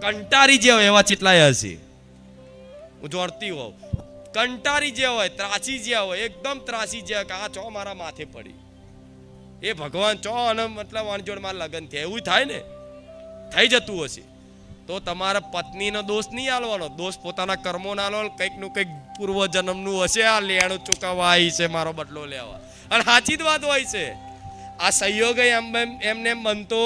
કંટારી જ્યાં હોય, એવા ચેટલાય હશે. હું જોડતી હોઉં, કંટારી જ્યાં હોય, ત્રાસી જ્યાં હોય, એકદમ ત્રાસી જ્યાં કે આ ચો મારા માથે પડી, એ ભગવાન ચો અને મતલબ અણજોડમાં લગ્ન થયા એવું થાય ને, થઈ જતું હશે તો તમારા પત્નીનો દોષ નહીં આલવાનો, દોષ પોતાના કર્મો ના આલવાનો. કંઈક નું કંઈક પૂર્વ જન્મનું હશે, આ લેણું ચૂકવવા આવી છે મારો બદલો લેવા. અને સાચી જ વાત હોય છે. આ સંયોગ એમને એમ બનતો.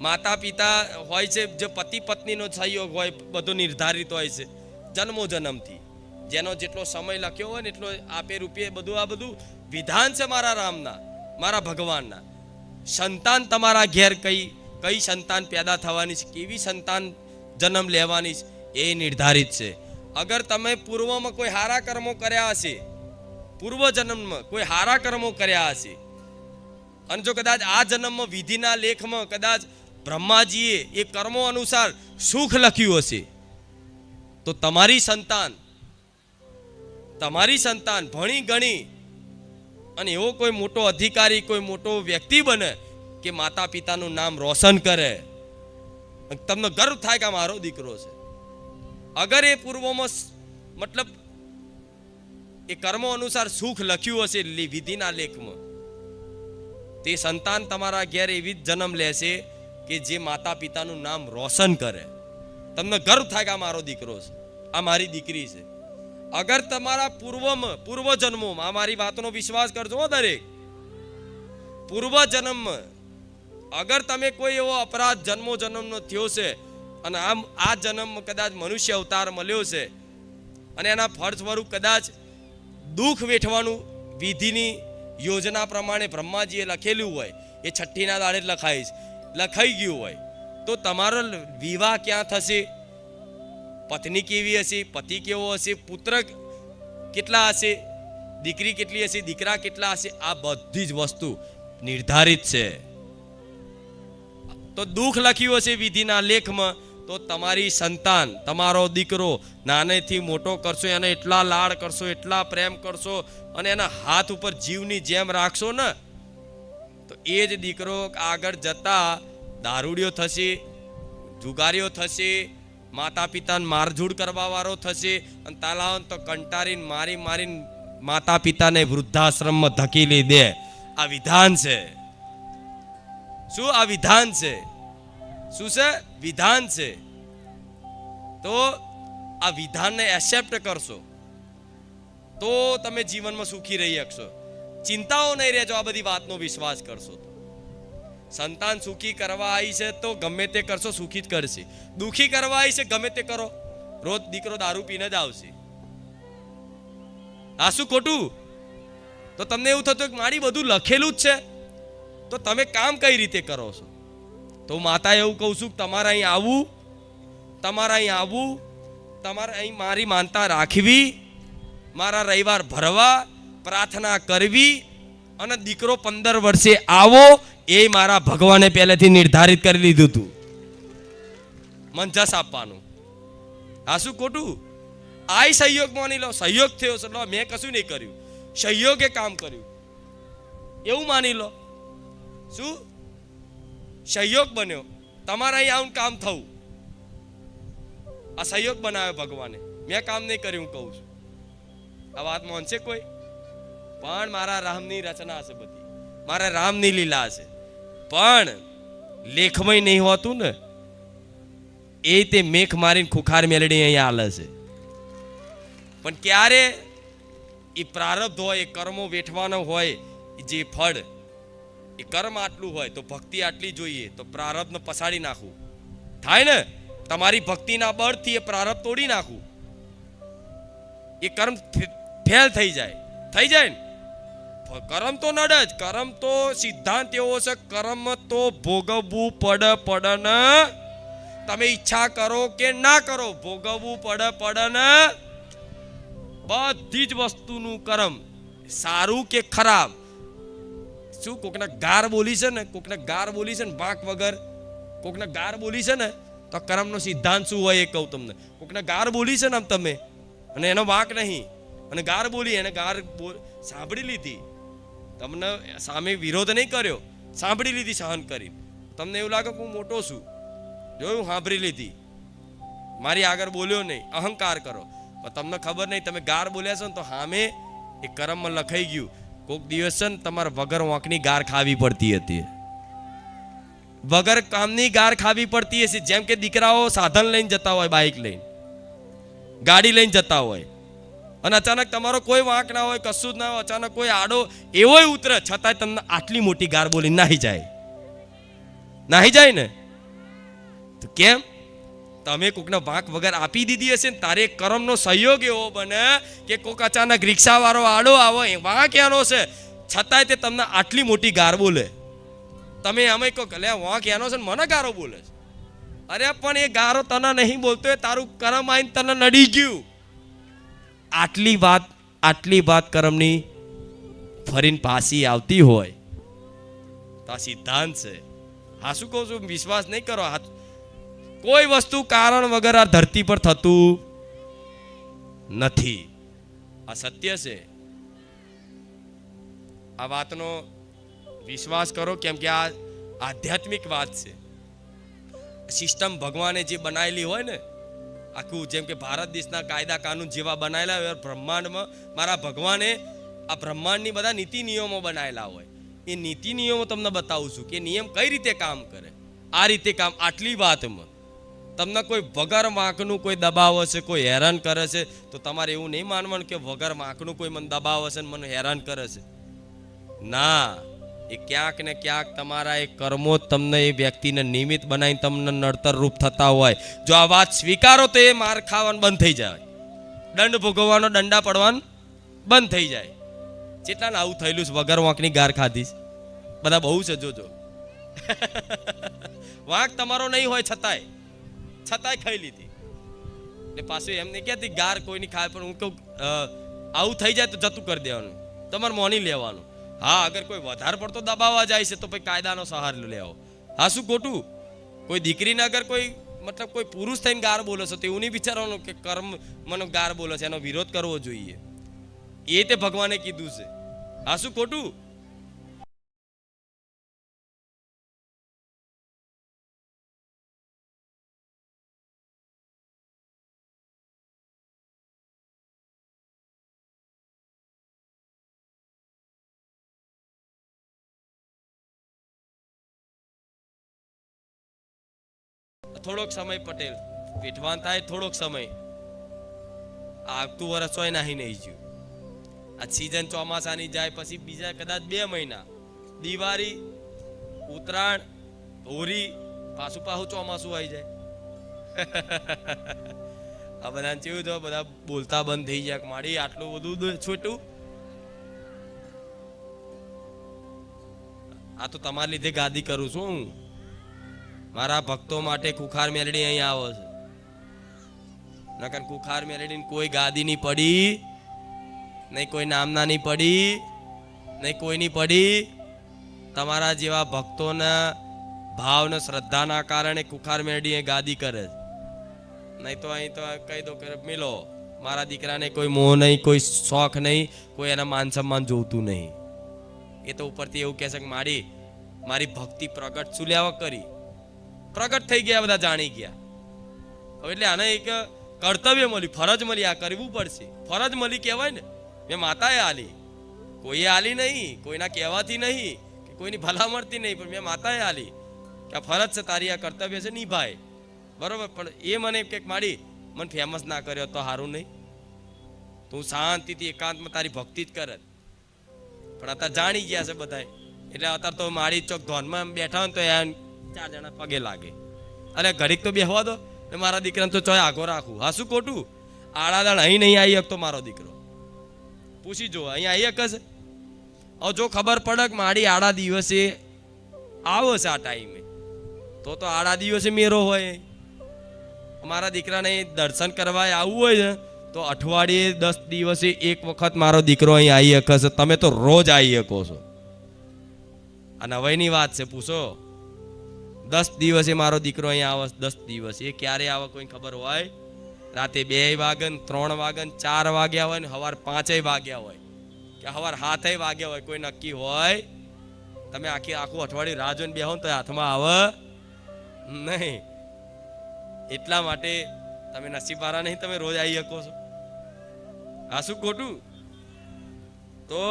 માતા પિતા હોય છે, જે પતિ પત્નીનો સંયોગ હોય બધો નિર્ધારિત હોય છે જન્મો જન્મથી. જેનો જેટલો સમય લખ્યો હોય ને એટલો આપે રૂપિયે બધું. આ બધું વિધાન છે મારા રામના, મારા ભગવાનના. સંતાન તમારા ઘેર કઈ સંતાન પેદા થવાની છે, કેવી સંતાન જન્મ લેવાની છે એ નિર્ધારિત છે. અગર તમે પૂર્વમાં કોઈ હારા કર્મો કર્યા હશે, પૂર્વ જન્મમાં કોઈ હારા કર્મો કર્યા હશે, અને જો કદાચ આ જન્મમાં વિધિના લેખમાં કદાચ બ્રહ્માજીએ એ કર્મો અનુસાર સુખ લખ્યું હશે, તો તમારી સંતાન ભણી ગણી અને એવો કોઈ મોટો અધિકારી, કોઈ મોટો વ્યક્તિ બને કે માતા પિતાનું નામ રોશન કરે, તમને ગર્વ થાય કે મારો દીકરો છે. અગર એ પૂર્વમાં મતલબ એ કર્મો અનુસાર સુખ લખ્યું હશે વિધિના લેખમાં, તે સંતાન તમારા ઘેર એવી જ જન્મ લેશે કે જે માતા પિતાનું નામ રોશન કરે. તમને ગર્વ થાય કે આ મારો દીકરો છે, આ મારી દીકરી છે. અગર તમારા પૂર્વ જન્મોમાં, આ મારી વાતનો વિશ્વાસ કરજો દરેક, પૂર્વ જન્મમાં અગર તમે કોઈ એવો અપરાધ જન્મનો થયો છે અને આ જન્મમાં કદાચ મનુષ્ય અવતાર મળ્યો છે અને એના ફળ સ્વરૂપ કદાચ દુઃખ વેઠવાનું વિધિની યોજના પ્રમાણે બ્રહ્માજીએ લખેલું હોય, એ છઠ્ઠીના દાડે લખાઈ ગયું હોય, તો તમારો વિવાહ ક્યાં થશે, પત્ની કેવી હશે, પતિ કેવો હશે, પુત્ર કેટલા હશે, દીકરી કેટલી હશે, દીકરા કેટલા હશે, આ બધી જ વસ્તુ નિર્ધારિત છે. તો દુઃખ લખ્યું હશે વિધિના લેખમાં, તો તમારી સંતાન, તમારો દીકરો નાનેથી મોટો કરશો, એને એટલા લાડ કરશો, એટલા પ્રેમ કરશો અને એના હાથ ઉપર જીવની જેમ રાખશો ને, તો એ જ દીકરો આગળ જતા દારૂડિયો થશે, જુગારીઓ થશે, માતા પિતાને મારઝૂડ કરવા વાળો થશે, અને તાલાવ તો કંટારીને મારીને માતા પિતાને વૃદ્ધાશ્રમમાં ધકેલી દે. આ વિધાન છે. શું આ વિધાન છે? શું છે? વિધાન છે. તો આ વિધાનને એક્સેપ્ટ કરશો તો તમે જીવનમાં સુખી રહી શકશો. ચિંતાઓ નહીં રહેજો, આ બધી વાતનો વિશ્વાસ કરશો તો. સંતાન સુખી કરવા આવી છે તો ગમે તે કરશો સુખી જ કરશે. દુખી કરવા આવી છે ગમે તે કરો, રોજ દીકરો દારૂ પીને જ આવશે. આ શું ખોટું? તો તમને એવું થતું કે મારી બધું લખેલું જ છે, તો તમે કામ કઈ રીતે કરો છો? તો માતા એવું કહું છું, તમારે અહીં આવવું, તમારે અહીં મારી માનતા રાખવી, મારા રવિવાર ભરવા, પ્રાર્થના કરવી, અને દીકરો 15 વર્ષે આવો એ મારા ભગવાને પહેલેથી નિર્ધારિત કરી લીધું હતું, મંજસ આપવાનું. આ શું ખોટું? આ સહયોગ માની લો, સહયોગ થયો છે, મેં કશું નહીં કર્યું, સહયોગે કામ કર્યું એવું માની લો. શું સહયોગ બન્યો? તમારે અહીં આવું કામ થવું, આ સહયોગ બનાવ્યો ભગવાને, મેં કામ નહીં કર્યું કહું છું. આ વાત માનશે કોઈ? પણ મારા રામની રચના છે બધી, મારા રામની લીલા છે. પણ લેખમય નહીં હોતું ને, એ તે મેખ મારીને ખુખાર મેલડી અહીંયા હાલે છે. પણ ક્યારે એ પ્રારબ્ધ હોય, એ કર્મો વેઠવાનો હોય, જે ફળ એ કર્મ આટલું હોય તો ભક્તિ આટલી જોઈએ, તો પ્રારબ્ધને પછાડી નાખવું થાય ને. તમારી ભક્તિના બળથી એ પ્રારબ્ધ તોડી નાખવું, એ કર્મ ફેલ થઈ જાય ને. કર્મ તો નડે જ, કર્મ તો સિદ્ધાંત એવો છે, કર્મ તો ભોગવવું પડે ને. તમે ઈચ્છા કરો કે ના કરો, ભોગવવું પડે ને. બધી જ વસ્તુનું કર્મ, સારું કે ખરાબ. શું કોકને ગાર બોલી છે ને, વાંક વગર કોકને ગાર બોલી છે ને, તો કર્મનો સિદ્ધાંત શું હોય એ કહું તમને. કોકને ગાર બોલી છે ને આમ તમે, અને એનો વાંક નહીં, અને ગાર બોલી, એને ગાર સાંભળી લીધી, તમને સામે વિરોધ નહીં કર્યો, સાંભળી લીધી સહન કરી. તમને એવું લાગે કે હું મોટો છું, જોયું, સાંભળી લીધી, મારી આગળ બોલ્યો નહીં, અહંકાર કરો. પણ તમને ખબર નહીં, તમે ગાર બોલ્યા છો ને તો સામે એ કર્મમાં લખાઈ ગયું. કોક દિવસ છે ને તમારે વગર વાંકની ગાર ખાવી પડતી હતી, વગર કામની ગાર ખાવી પડતી હશે. જેમ કે દીકરાઓ સાધન લઈને જતા હોય, બાઇક લઈને, ગાડી લઈને જતા હોય, અને અચાનક તમારો કોઈ વાંક ના હોય, કશું જ ના હોય, અચાનક કોઈ આડો એવોય ઉતરે, છતાંય તમને આટલી મોટી ગાર બોલી નાહી જાય ને. તો કેમ? તમે કોકને વાંક વગર આપી દીધી હશે ને, તારે કર્મનો સહયોગ એવો બને કે કોક અચાનક રિક્ષા વાળો આડો આવો, વાંક એનો છે, છતાંય તે તમને આટલી મોટી ગાર બોલે. તમે અમે કહો કે વાંક એનો છે ને મને ગારો બોલે છે. અરે પણ એ ગારો તને નહીં બોલતો, એ તારું કર્મ આઈને તને નડી ગયું. આટલી વાત કર્મની ફરીને પાછી આવતી હોય તો આ સિદ્ધાંત છે. હા, શું કહું છું? વિશ્વાસ નહીં કરો. કોઈ વસ્તુ કારણ વગર આ ધરતી પર થતું નથી. આ સત્ય છે. આ વાતનો વિશ્વાસ કરો, કેમ કે આ આધ્યાત્મિક વાત છે. સિસ્ટમ ભગવાને જે બનાવેલી હોય ને, આખું જેમ કે ભારત દેશના કાયદા કાનૂન જેવા બનાવેલા હોય, બ્રહ્માંડમાં મારા ભગવાને આ બ્રહ્માંડની બધા નીતિ નિયમો બનાવેલા હોય. એ નીતિ નિયમો તમને બતાવું છું કે નિયમ કઈ રીતે કામ કરે. આ રીતે કામ. આટલી વાતમાં તમને કોઈ વગર વાંકનું કોઈ દબાવ હશે, કોઈ હેરાન કરે છે, તો તમારે એવું નહીં માનવાનું કે વગર વાંકનું કોઈ મને દબાવ હશે ને મને હેરાન કરે છે. ના, એ ક્યાંક ને ક્યાંક તમારા એ કર્મો તમને એ વ્યક્તિને નિમિત્ત બનાવીને તમને નડતર રૂપ થતા હોય. જો આ વાત સ્વીકારો તો એ માર ખાવાનું બંધ થઈ જાય, દંડ ભોગવવાનો, દંડા પડવાનું બંધ થઈ જાય. જેટલા આવું થયેલું છે, વગર વાંકની ગાર ખાધી બધા બહુ છે. જોજો વાંક તમારો નહીં હોય છતાંય ખાઈ લીધી. એટલે પાછું એમ નહીં કહેતી ગાર કોઈની ખાય, પણ હું કહું આવું થઈ જાય તો જતું કરી દેવાનું, તમારે મોની લેવાનું. હા, અગર કોઈ વધારે પડતો દબાવવા જાય છે તો પછી કાયદાનો સહારો લેવો. હા, શું ખોટું? કોઈ દીકરીને અગર કોઈ મતલબ કોઈ પુરુષ થઈને ગાર બોલે છે તો એવું નહીં વિચારવાનું કે કર્મ મને ગાર બોલે છે, એનો વિરોધ કરવો જોઈએ. એ તે ભગવાને કીધું છે. હા, શું ખોટું? થોડોક સમય પટેલ વેઠવાન થાય, થોડોક સમય. આવતું વર્ષ હોય નાહી નહીં જ્યું. આ સિઝન ચોમાસાની જાય, પછી બીજા કદાચ 2 મહિના, દિવાળી, ઉત્તરાયણ, હોળી, પાછું ચોમાસું આવી જાય. આ બધા કેવું તો બધા બોલતા બંધ થઈ જાય, મારી આટલું બધું છોટું. આ તો તમારા લીધે ગાદી કરું છું હું. મારા ભક્તો માટે ખુખાર મેલડી અહીં આવે છે. નકર ખુખાર મેલડીને કોઈ ગાદી નહીં પડી, નહીં કોઈ નામના નહીં પડી, નહીં કોઈની પડી. તમારા જેવા ભક્તોના ભાવ ને શ્રદ્ધાના કારણે ખુખાર મેલડી એ ગાદી કરે. નહીં તો અહીં તો કહી દો કે મિલો, મારા દીકરાને કોઈ મોહ નહીં, કોઈ શોખ નહીં, કોઈ એના માન સન્માન જોતું નહીં. એ તો ઉપરથી એવું કહે છે કે મારી ભક્તિ પ્રગટ શું લેવા કરી, પ્રગટ થઈ ગયા, બધા જાણી ગયા. એટલે આને એક કર્તવ્ય મળ્યું, ફરજ મળી, આ કરવું પડશે. ફરજ મળી કહેવાય ને. મેં માતાએ આલી, કોઈએ આલી નહીં, કોઈના કહેવાથી નહીં, કે કોઈની ભલામણથી નહીં, પણ મેં માતાએ આલી કે આ ફરજ છે તારી, આ કર્તવ્ય છે, નિભાય. બરોબર. પણ એ મને કંઈક મને ફેમસ ના કર્યો તો સારું નહીં. તું શાંતિથી એકાંતમાં તારી ભક્તિ જ કરે. પણ અત્યારે જાણી ગયા છે બધા, એટલે અત્યારે તો મારી ચોક ધોનમાં બેઠા હોય તો એ 4 જણા પગે લાગે. અરે ઘડીક તો બેહવા દો, મારા દીકરાને તો ચોય આગો રાખું. હા, શું ખોટું? આડાદાડ અહીં નહીં આવી શકતો મારો દીકરો, પૂછી જો અહીં આવી શકશે? હવે જો ખબર પડે કે મારી આડા દિવસે આવો છે આ ટાઈમે, તો આડા દિવસે મેરો હોય. મારા દીકરાને દર્શન કરવા આવવું હોય ને તો અઠવાડિયે 10 દિવસે એક વખત મારો દીકરો અહીં આવી શકશે. તમે તો રોજ આવી શકો છો. આ નવાઈની વાત છે, પૂછો. 10 દિવસે મારો દીકરો અહીં આવે, 10 દિવસ. એ ક્યારે આવે કોઈ ખબર હોય? રાતે 2 વાગે, 3 વાગે, 4 વાગ્યા હોય ને સવાર 5 વાગ્યા હોય, કે સવાર 7 વાગ્યા હોય, કોઈ નક્કી હોય? તમે આખું અઠવાડિયું રાહ જોઈને બેહો તો હાથમાં આવે નહીં. એટલા માટે તમે નસીબવાળા નહીં, તમે રોજ આવી શકો છો. આ શું ખોટું? તો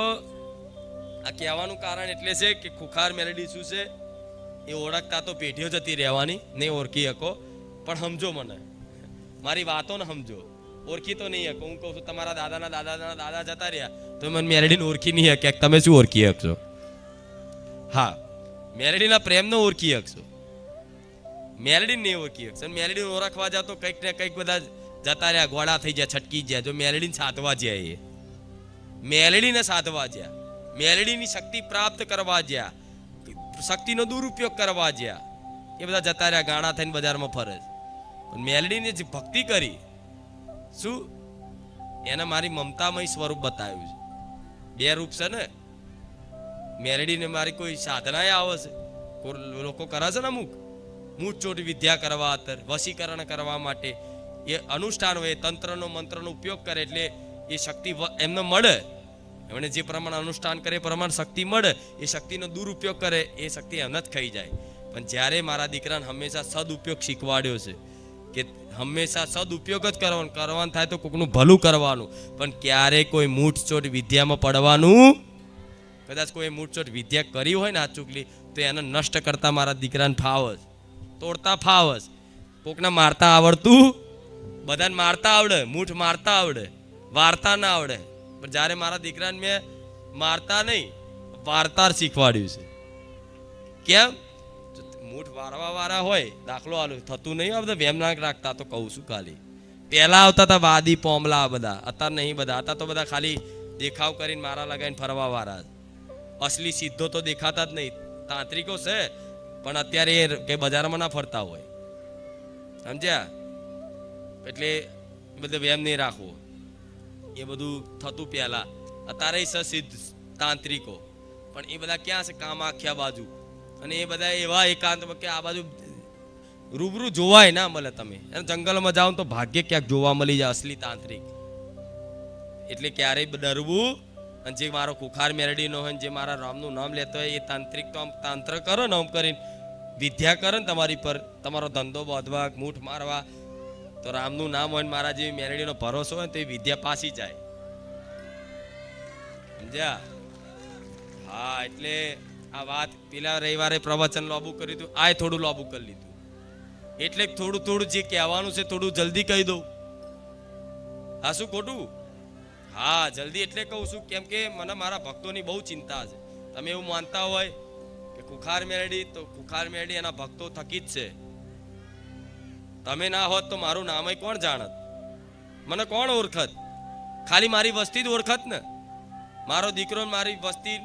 આ કહેવાનું કારણ એટલે છે કે ખુખાર મેલેડી શું છે એ ઓળખતા તો પેઢીઓ જતી રહેવાની, નહીં ઓળખી શકો, પણ સમજો મને, મારી વાતો ને સમજો. ઓળખી તો નહીં શકો. હું કહું છું તમારા દાદાના દાદાના દાદા જતા રહ્યા તો મને મેલેડીને ઓળખી નહીં શકે. તમે શું ઓળખી શકશો? હા, મેલેડીના પ્રેમને ઓળખી શકશો, મેલેડીને નહીં ઓળખી શકશો. મેલેડીને ઓળખવા જાવ તો કંઈક ને કંઈક બધા જતા રહ્યા, ગોળા થઈ જાય, છટકી જાય. જો મેલેડીને સાધવા જાય, એ મેલેડીને સાધવા જ્યાં, મેલેડીની શક્તિ પ્રાપ્ત કરવા જ્યાં, શક્તિનો દુરુપયોગ કરવા જ્યાં, એ બધા જતા રહ્યા, ગાણા થઈને બજારમાં ફરે. પણ મેલેડીને જે ભક્તિ કરી, શું એને મારી મમતામય સ્વરૂપ બતાવ્યું છે. બે રૂપ છે ને. મેલેડીને મારી કોઈ સાધના આવે છે, લોકો કરે છે ને અમુક મૂઠચોટ વિદ્યા કરવા, વશીકરણ કરવા માટે એ અનુષ્ઠાન હોય, તંત્રનો મંત્રનો ઉપયોગ કરે એટલે એ શક્તિ એમને મળે. એમણે જે પ્રમાણે અનુષ્ઠાન કરે એ પ્રમાણે શક્તિ મળે. એ શક્તિનો દુરુપયોગ કરે એ શક્તિ એમને જ ખાઈ જાય. પણ જ્યારે મારા દીકરાને હંમેશા સદઉપયોગ શીખવાડ્યો છે કે હંમેશા સદઉપયોગ જ કરવાનું થાય તો કોઈકનું ભલું કરવાનું, પણ ક્યારેય કોઈ મૂઠચોટ વિદ્યામાં પડવાનું. કદાચ કોઈ મૂઠચોટ વિદ્યા કરી હોય ને આ ચૂકલી તો એને નષ્ટ કરતા મારા દીકરાને ફાવસ, તોડતા ફાવસ. કોકને મારતા આવડતું, બધાને મારતા આવડે, મૂઠ મારતા આવડે, વાર્તા ના આવડે. પણ જ્યારે મારા દીકરાને મેં મારતા નહીં, વાર્તા શીખવાડ્યું છે. કેમ? મૂઠ વારવા વાળા હોય, દાખલો આલું થતું નહીં, આ બધા વેમ ના રાખતા. તો કહું છું, ખાલી પહેલા આવતા હતા વાદી પોમલા બધા, અત્યારે નહીં બધા. અત્યારે તો બધા ખાલી દેખાવ કરીને મારા લગાવીને ફરવા વાળા, અસલી સીધો તો દેખાતા જ નહીં. તાંત્રિકો છે પણ અત્યારે એ કે બજારમાં ના ફરતા હોય, સમજ્યા? એટલે બધે વેમ નહીં રાખવો. એ બધું થતું પહેલા. અત્યારે સિદ્ધ તાંત્રિકો પણ એ બધા ક્યાં છે? કામાખ્યા બાજુ. અને એ બધા એવા એકાંત કે આ બાજુ રૂબરૂ જોવાય ના મળે. તમે જંગલમાં જાઓ તો ભાગ્ય ક્યાંક જોવા મળી જાય અસલી તાંત્રિક. એટલે ક્યારેય ડરવું. અને જે મારો ખુખાર મેરડીનો હોય, જે મારા રામનું નામ લેતો હોય, એ તાંત્રિક તો આમ તાંત્ર કરો ને, આમ કરીને વિદ્યા કરે ને તમારી પર, તમારો ધંધો બાંધવા, મૂઠ મારવા, તો રામનું નામ હોય ને મારા જેવી મેરડીનો ભરોસો હોય તો એ વિદ્યા પાસી જાય. સમજ્યા? હા, એટલે આ વાત પેલા રવિવારે પ્રવચન લોબુ કર્યું હતું, આ થોડું લોબુ કરી લીધું. એટલે થોડું થોડું જે કહેવાનું છે થોડું જલ્દી કહી દઉં. હા, શું ખોટું? હા, જલ્દી એટલે કહું છું કેમ કે મને મારા ભક્તોની બહુ ચિંતા છે. તમે એવું માનતા હોય કે ખુખાર મેરડી, તો ખુખાર મેરડી એના ભક્તો થકી જ છે. તમે ના હોત તો મારું નામ કોણ જાણત? મને કોણ ઓળખત? ખાલી મારી વસ્તી જ ઓળખત ને. મારો દીકરો મારી વસ્તી,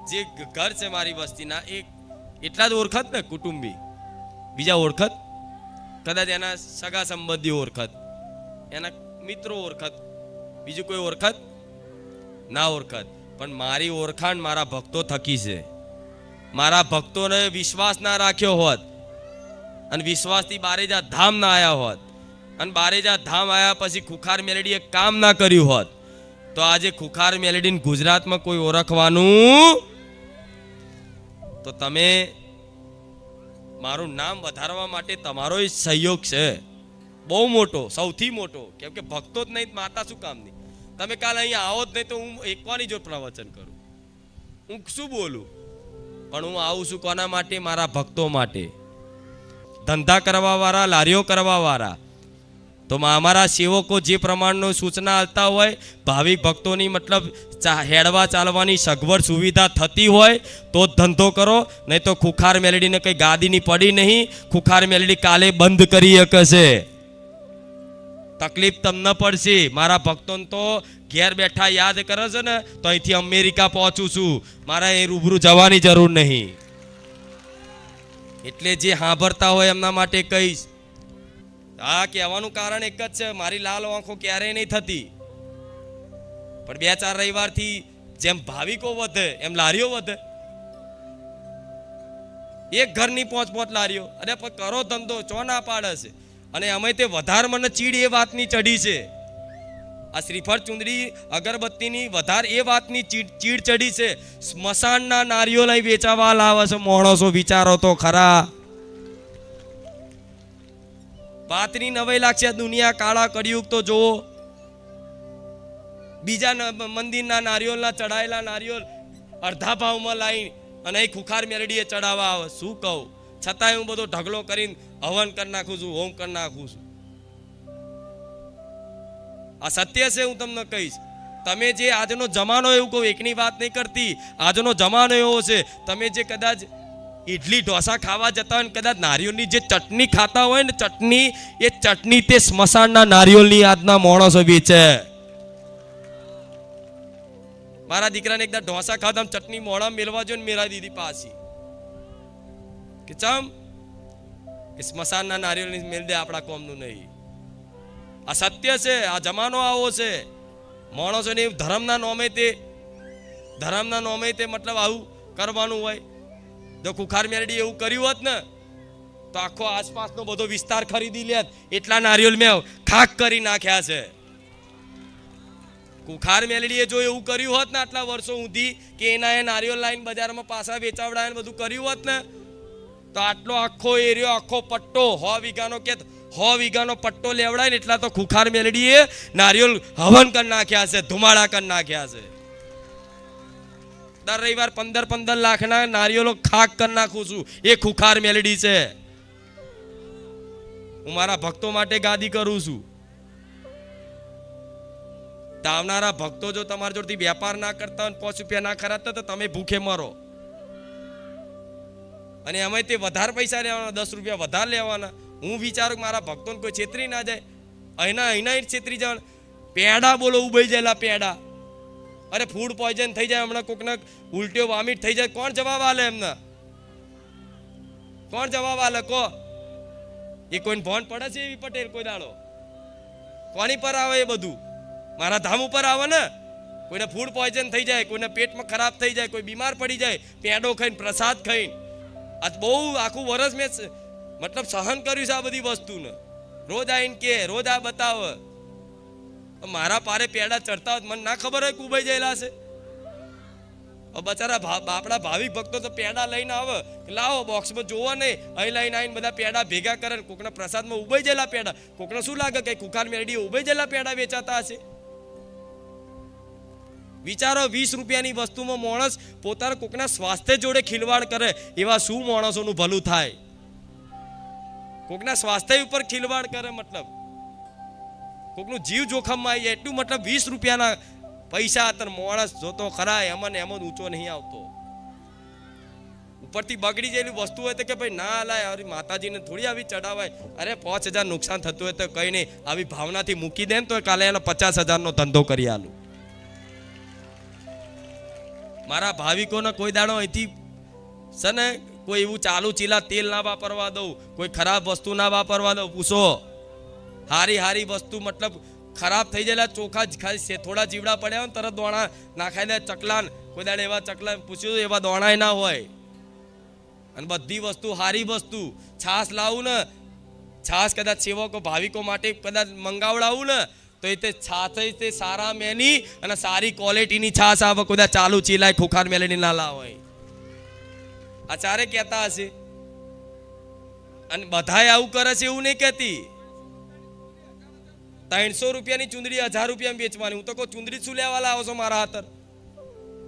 જે ઘર છે મારી વસ્તીના, એ એટલા જ ઓળખત ને. કુટુંબી બીજા ઓળખત? કદાચ એના સગા સંબંધીઓ ઓળખત, એના મિત્રો ઓળખત, બીજું કોઈ ઓળખત ના ઓળખત. પણ મારી ઓળખાણ મારા ભક્તો થકી છે. મારા ભક્તોને વિશ્વાસ ના રાખ્યો હોત અને વિશ્વાસથી બારેજા ધામ ના આવ્યા હોત, અને બારેજા ધામ આવ્યા પછી ખુખાર મેલેડીએ કામ ના કર્યું હોત, તો આજે ખુખાર મેલેડીને ગુજરાતમાં કોઈ ઓળખવાનું, તો તમે મારું નામ વધારવા માટે તમારો સહયોગ છે બહુ મોટો, સૌથી મોટો. કેમ કે ભક્તો જ નહીં, માતા શું કામ નહીં? તમે કાલે અહીંયા આવો જ નહીં તો હું એકવાની જો પ્રવચન કરું, હું શું બોલું? પણ હું આવું છું કોના માટે? મારા ભક્તો માટે. ધંધા કરવા વાળા, લારીઓ કરવા વાળા, તો અમારા સેવકો જે પ્રમાણનો સૂચના આપતા હોય, ભાવિક ભક્તોની મતલબ હેડવા ચાલવાની સગવડ સુવિધા થતી હોય તો જ ધંધો કરો, નહીં તો ખુખાર મેલેડીને કઈ ગાદીની પડી નહીં. ખુખાર મેલેડી કાલે બંધ કરી શકશે, તકલીફ તમને પડશે. મારા ભક્તોને તો ઘેર બેઠા યાદ કરે છે ને, તો અહીંથી અમેરિકા પહોંચું છું, મારા એ રૂબરૂ જવાની જરૂર નહીં. એટલે જે સાંભળતા હોય એમના માટે કહીશ. હા, કહેવાનું કારણ એક જ છે, મારી લાલ આંખો ક્યારેય નહીં થતી. પણ 2-4 રવિવારથી જેમ ભાવિકો વધે એમ લારીઓ વધે. એક ઘરની 5-5 લારીઓ, અને કરો ધંધો, ચો ના પાડે છે. અને અમે તે વધારે મને ચીડ એ વાતની ચડી છે, આ શ્રીફળ ચુંદડી અગરબત્તીની વધારે એ વાતની ચીડ ચડી છે. સ્મશાનના નારીઓ લઈ વેચાવા લાવે છે માણસો, વિચારો તો ખરા. વાતની નવાઈ લાગશે. દુનિયા કાળા કળિયુગ તો જોવો. બીજા મંદિરના નારિયોલના ચડાયેલા નારિયોલ અડધા ભાવમાં લાવી અને અહીં ખુખાર મેલડીએ ચડાવવા આવે. શું કહું, છતાંય હું બધો ઢગલો કરીને હવન કરી નાખું છું, હોમ કરી નાખું છું. આ સત્ય છે, હું તમને કહીશ. તમે જે આજનો જમાનો, એવું કહું, એકની વાત નહીં કરતી, આજનો જમાનો એવો છે, તમે જે કદાચ ઇડલી ઢોસા ખાવા જતા હોય ને કદાચ નારિયેળની જે ચટણી ખાતા હોય ને, ચટણી, એ ચટણી તે સ્મશાનના નારિયેળની આજના માણસો વેચે. મારા દીકરાને એકદા ઢોસા ખાધા, ચટણી મોડા મેળવા જો ને મેરા દીદી પાછી કે ચમ કે સ્મશાનના નારિયેળની મેળ દે, આપણા કોમનું નહીં. આ સત્ય છે, આ જમાનો આવો છે. માણસોને ધર્મના નોમે તે મતલબ આવું કરવાનું હોય. જો ખુખાર મેલડી એવું કર્યું હોત ને તો આખો આસપાસનો બધો વિસ્તાર ખરીદી લેત. એટલા નારિયેળ મેં ખાક કરી નાખ્યા છે. ખુખાર મેલડીએ જો એવું કર્યું હોત ને આટલા વર્ષો સુધી કે એના એ નારિયેળ લાઈન બજારમાં પાછા વેચાવડાય બધું કર્યું હોત ને તો આટલો આખો એરિયો, આખો પટ્ટો 100 વીઘાનો પટ્ટો લેવડાય ને એટલા તો ખુખાર મેલડીએ નારિયેળ હવન કરી નાખ્યા છે, ધુમાડા કરી નાખ્યા છે. દર રવિવાર 15 લાખના નારિયેળો ખાક કરી નાખું છું. એ ખુખાર મેલડી છે. હું મારા ભક્તો માટે ગાદી કરું છું. આવનારા ભક્તો જો તમારા જોડથી વેપાર ના કરતા હોય, 5 રૂપિયા ના ખરાતા, તો તમે ભૂખે મરો. અને અમે તે વધારે પૈસા લેવાના, 10 રૂપિયા વધારે લેવાના. હું વિચારું કે મારા ભક્તોને કોઈ છેતરી ના જાય. અહીંના છેતરી જવાના. પેડા બોલો, ઉભાઈ જાયેલા પેડા. અરે ફૂડ પોઈઝન થઈ જાય, હમણાં કોકને ઉલટીઓ વોમિટ થઈ જાય, કોણ જવાબ આલે એમને? કોણ જવાબ આલે કો? એ કોઈને ભોન પડે છે એવી પટેલ કોઈ દાડો? કોની પર આવે એ બધું? મારા ધામ ઉપર આવે ને. કોઈને ફૂડ પોઈઝન થઈ જાય, કોઈને પેટમાં ખરાબ થઈ જાય, કોઈ બીમાર પડી જાય પેડો ખાઈને, પ્રસાદ ખાઈને. આજ બહુ આખું વર્ષ મેં મતલબ સહન કર્યું છે આ બધી વસ્તુને. રોજ આવીને કે, રોજ આ બતાવે. મારા પારે પેડા ચડતા હોય મને ના ખબર હોય કુબાઈ ગયેલા છે. બચારા આપણા ભાવિક ભક્તો તો પેડા લઈને આવે, લાવો બોક્સમાં જોવા નહીં, અહીં લઈને આવીને બધા પેડા ભેગા કરે. કોકના પ્રસાદમાં ઉભાઈ ગયેલા પેડા. કોકને શું લાગે કે ખુખાર મેલડી ઉભાઈ ગયેલા પેડા વેચાતા હશે? વિચારો, 20 રૂપિયાની વસ્તુમાં માણસ પોતાના કોકના સ્વાસ્થ્ય જોડે ખિલવાડ કરે. એવા શું માણસોનું ભલું થાય? કોકના સ્વાસ્થ્ય ઉપર ખિલવાડ કરે, મતલબ કોકનું જીવ જોખમમાં આવી જાય એટલું. મતલબ 20 રૂપિયાના પૈસા અત્યારે માણસ જોતો ખરા, એમાં ઊંચો નહીં આવતો. ઉપરથી બગડી જેલી વસ્તુ હોય તો કે ભાઈ ના લાય, અરે માતાજીને થોડી આવી ચડાવાય. અરે 5000 નુકસાન થતું હોય તો કઈ નહીં, આવી ભાવનાથી મૂકી દે ને તો કાલે એનો 50,000નો ધંધો કરી આલું. મારા ભાવિકોને કોઈ દાડો અહીંથી છે ને કોઈ એવું ચાલુ ચીલા તેલ ના વાપરવા દઉં, કોઈ ખરાબ વસ્તુ ના વાપરવા દઉં. પૂછો, હારી વસ્તુ મતલબ ખરાબ થઈ ગયેલા ચોખા ખાલી થોડા જીવડા પડ્યા હોય ને તરત દોણા નાખાઈ દે. ચકલાન કોઈ દાડે એવા ચકલા પૂછ્યું એવા દોણાય ના હોય. અને બધી વસ્તુ હારી વસ્તુ. છાશ લાવું ને, છાશ કદાચ સેવકો ભાવિકો માટે કદાચ મંગાવડાવું ને તો એ તે છાશ તે સારા મેની અને સારી ક્વોલિટીની છાશ આવે. કદાચ ચાલુ ચીલાય ખુખાર મેલડી ના લાવ હોય. આ ચારે કહેતા હશે. અને બધાય આવું કરે છે એવું નહીં કહેતી. 300 રૂપિયાની ચુંદડી 1000 રૂપિયામાં વેચવાની. હું તો કહું ચુંદડી શું લેવા લાવો છો મારા હાથર?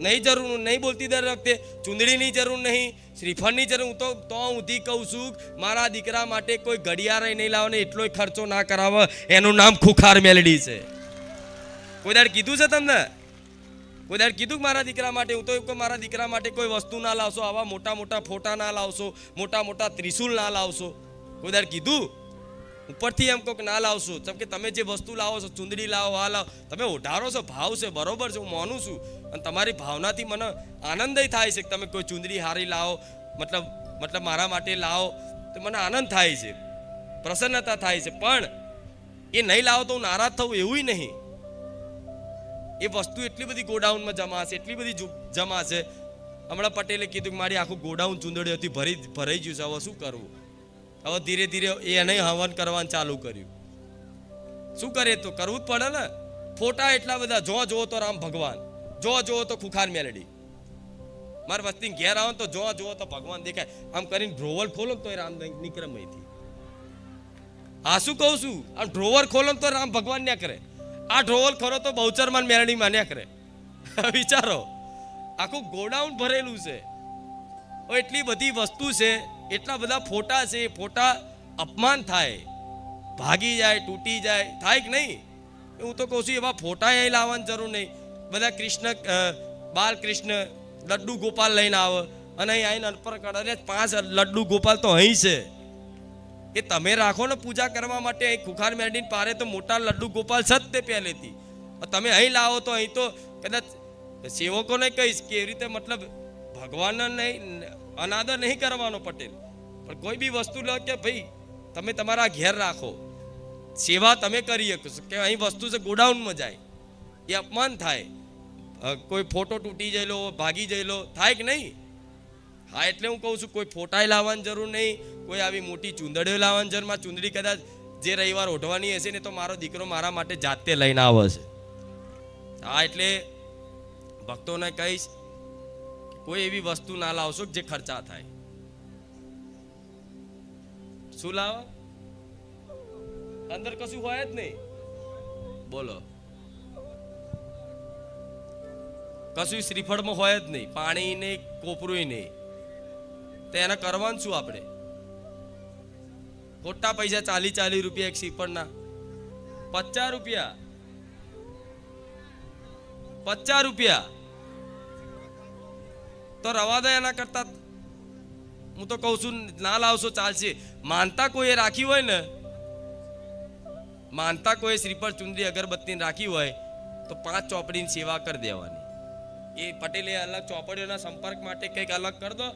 નહીં જરૂર, નહીં બોલતી દર વખતે. ચુંદડીની જરૂર નહીં, શ્રીફળની જરૂર. હું તો ઊંધી કહું છું મારા દીકરા માટે કોઈ ઘડિયાળ નહીં લાવો ને એટલો ખર્ચો ના કરાવે. એનું નામ ખુખાર મેલડી છે. કોઈ દાડ કીધું છે તમને? કોઈ દાડ કીધું મારા દીકરા માટે? હું તો એવું કહું મારા દીકરા માટે કોઈ વસ્તુ ના લાવશો, આવા મોટા મોટા ફોટા ના લાવશો, મોટા મોટા ત્રિશુલ ના લાવશો. કોઈ દાડ કીધું? ઉપરથી એમ કહો કે ના લાવશો. જેમ કે તમે જે વસ્તુ લાવો છો, ચુંદડી લાવો, આ લાવો, તમે ઓઢારો છો, ભાવ છે, બરોબર છે, હું માનું છું. અને તમારી ભાવનાથી મને આનંદ થાય છે કે તમે કોઈ ચુંદડી હારી લાવો, મતલબ મારા માટે લાવો તો મને આનંદ થાય છે, પ્રસન્નતા થાય છે. પણ એ નહીં લાવો તો હું નારાજ થવું એવું નહીં. એ વસ્તુ એટલી બધી ગોડાઉનમાં જમા છે, એટલી બધી જમા છે. હમણાં પટેલે કીધું કે મારી આખું ગોડાઉન ચુંદડીઓથી ભરાઈ ગયું છે, હવે શું કરવું? હવે ધીરે ધીરે એને હવન કરવાનું ચાલુ કર્યું. શું કરે? તો કરવું જ પડે ને. ફોટા એટલા બધા, જો તો રામ ભગવાન, જો તો ખુખાર મેલડી. મારા વસ્તી ઘેર આવો તો જો તો ભગવાન દેખાય. આમ કરીને ડ્રોવર ખોલો તો રામ નીકળે અહીંથી. આ શું કહું છું? આમ ડ્રોવર ખોલો તો રામ ભગવાન ના કરે. આ ડ્રોવર ખોલો તો બહુચરમાન મેલડીમાં ના કરે. વિચારો, આખું ગોડાઉન ભરેલું છે. એટલી બધી વસ્તુ છે, એટલા બધા ફોટા છે, ફોટા અપમાન થાય, ભાગી જાય, તૂટી જાય, થાય કે નહીં? હું તો કહું છું એવા ફોટા અહીં લાવવાની જરૂર નહીં. બધા કૃષ્ણ, બાલકૃષ્ણ, લડ્ડુ ગોપાલ લઈને આવે અને અહીં આવીને અર્પણ કરે. અરે 5 લડ્ડુ ગોપાલ તો અહીં છે, એ તમે રાખો ને પૂજા કરવા માટે. અહીં ખુખાર મેરડીને પારે તો મોટા લડ્ડુ ગોપાલ છે જ તે પહેલેથી. તમે અહીં લાવો તો અહીં તો કદાચ સેવકોને કહીશ કે એવી રીતે મતલબ ભગવાનને નહીં, અનાદર નહીં કરવાનો પટેલ, પણ કોઈ બી વસ્તુ લો કે ભાઈ તમે તમારા ઘેર રાખો, સેવા તમે કરી શકો કે અહીં વસ્તુ છે ગોડાઉનમાં જાય, એ અપમાન થાય. કોઈ ફોટો તૂટી જયેલો, ભાગી જયેલો, થાય કે નહીં? હા, એટલે હું કહું છું કોઈ ફોટાએ લાવવાની જરૂર નહીં, કોઈ આવી મોટી ચૂંદડીઓ લાવવાની જરૂર. માં ચૂંદડી કદાચ જે રવિવાર ઓઢવાની હશે ને તો મારો દીકરો મારા માટે જાતે લઈને આવે છે. હા, એટલે ભક્તોને કહીશ કોઈ એવી વસ્તુ ના લાવશો જે ખર્ચા થાય. શું લાવો? અંદર કશું હોય જ નહીં. બોલો, કશું શ્રીફળમાં હોય જ નહીં, પાણી નહીં, કોપરું નહીં. તો એને કરવાનું શું આપણે? ખોટા પૈસા 40 રૂપિયા એક શ્રીફળના. 50 રૂપિયા, 50 રૂપિયા તો રવા દે. એના કરતા હું તો કહું છું ના લાવશો ચાલશે. માનતા કોઈએ રાખી હોય ને, માનતા કોઈ શ્રીફળ, ચુંદડી, અગરબત્તી રાખી હોય તો 5 ચોપડીની સેવા કરી દેવાની. એ પટેલે અલગ ચોપડીઓના સંપર્ક માટે કંઈક અલગ કરી દો,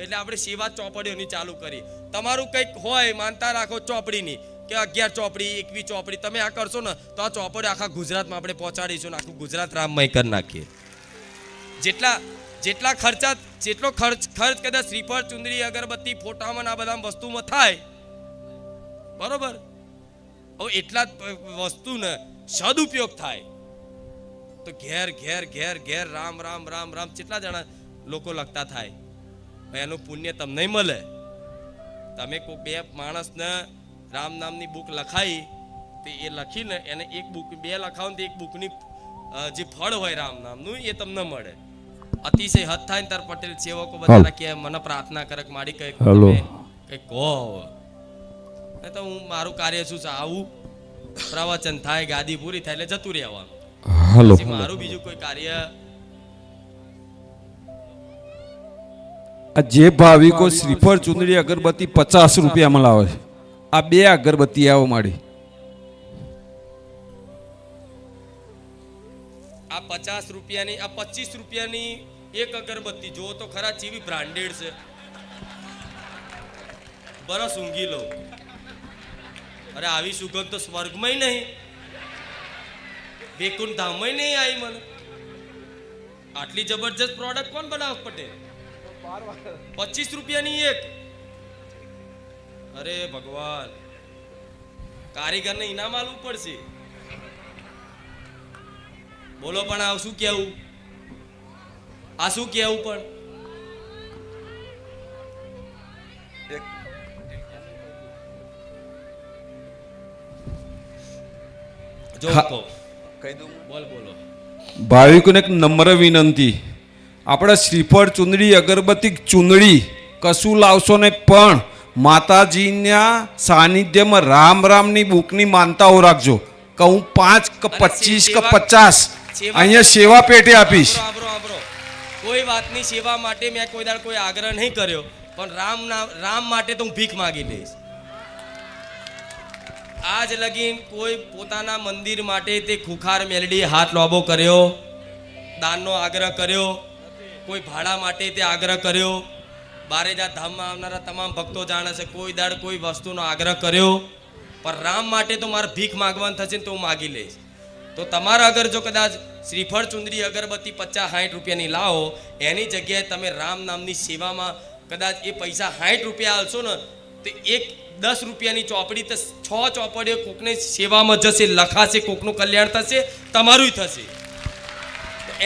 એટલે આપણે સેવા ચોપડીઓની ચાલુ કરીએ. તમારું કંઈક હોય માનતા રાખો ચોપડીની કે 11 ચોપડી, 21 ચોપડી, તમે આ કરશો ને તો આ ચોપડી આખા ગુજરાતમાં આપણે પહોંચાડીશું ને આખું ગુજરાત રામમય કરી નાખીએ. જેટલા ખર્ચા, જેટલો ખર્ચ કદાચ શ્રીફળ, ચુંદડી, અગરબત્તી, ફોટામાં આ બધા વસ્તુમાં થાય, બરોબર, હવે એટલા વસ્તુને સદુપયોગ થાય તો ઘેર ઘેર ઘેર ઘેર રામ રામ રામ રામ કેટલા જણા લોકો લખતા થાય. એનું પુણ્ય તમને મળે. તમે કોઈ 2 માણસને રામ નામની બુક લખાઈ, તો એ લખીને એને એક બુક 2 લખાવો ને એક બુકની જે ફળ હોય રામ નામનું એ તમને મળે. અતિશય હદ થાય ને તાર પટેલ સેવકો બધા કે મને પ્રાર્થના કરે મારી કઈ કહો. તો હું મારું કાર્ય શું છે, આવું પ્રવચન થાય, ગાદી પૂરી થાય એટલે જતું રહેવાનું. મારું બીજું કોઈ કાર્ય. જે ભાવિકો શ્રીફળ, ચુંદડી, અગરબત્તી 50 રૂપિયામાં લાવે છે, આ 2 અગરબત્તી આવો માડી. આ 50 રૂપિયાની, આ 25 રૂપિયાની એક અગરબત્તી જો તો ખરા જેવી બ્રાન્ડેડ છે. બરસ ઊંઘી લો. અરે આવી સુગંધ તો સ્વર્ગમાં નહીં, વૈકુંઠ ધામમાં નહીં આવી મને. આટલી જબરજસ્ત પ્રોડક્ટ કોણ બનાવ પટેલ? 25 રૂપિયાની એક. અરે ભગવાન, કારીગરને ઇનામ આલવું પડશે. બોલો પણ આ શું કેવું? આ શું કેવું? પણ જો કહી દઉં, બોલો. ભાવિકોને એક નમ્ર વિનંતી, આપણે શ્રીફળ, ચુંદડી, અગરબત્તી, ચુંદડી કશું લાવશો ને, પણ માતાજીના સાનિધ્યમાં રામ રામની બુકની માનતાઓ રાખજો. કે હું 5 કે 25 કે 50 અહીંયા સેવા પેટે આપીશ. કોઈ વાતની સેવા માટે મેં કોઈ દાડ કોઈ આગ્રહ નહીં કર્યો, પણ રામ માટે તો હું ભીખ માગી લઈશ. આજ લગીન કોઈ પોતાના મંદિર માટે તે ખુખાર મેલડી હાથ લોબો કર્યો, દાનનો આગ્રહ કર્યો, કોઈ ભાડા માટે તે આગ્રહ કર્યો. બારેજા ધામમાં આવનારા તમામ ભક્તો જાણે છે કોઈ દાડ કોઈ વસ્તુનો આગ્રહ કર્યો, પણ રામ માટે તો મારે ભીખ માગવાનું થશે ને તો હું માગી લઈશ. તો તમારા અગર જો કદાચ શ્રીફળ, ચુંદડી, અગરબત્તી 50-60 રૂપિયાની લાવો, એની જગ્યાએ તમે રામ નામની સેવામાં કદાચ એ પૈસા 60 રૂપિયા આલશો ને તો એક 10 રૂપિયાની ચોપડી તો 6 ચોપડીઓ કોકની સેવામાં જશે, લખાશે, કોકનું કલ્યાણ થશે, તમારું થશે.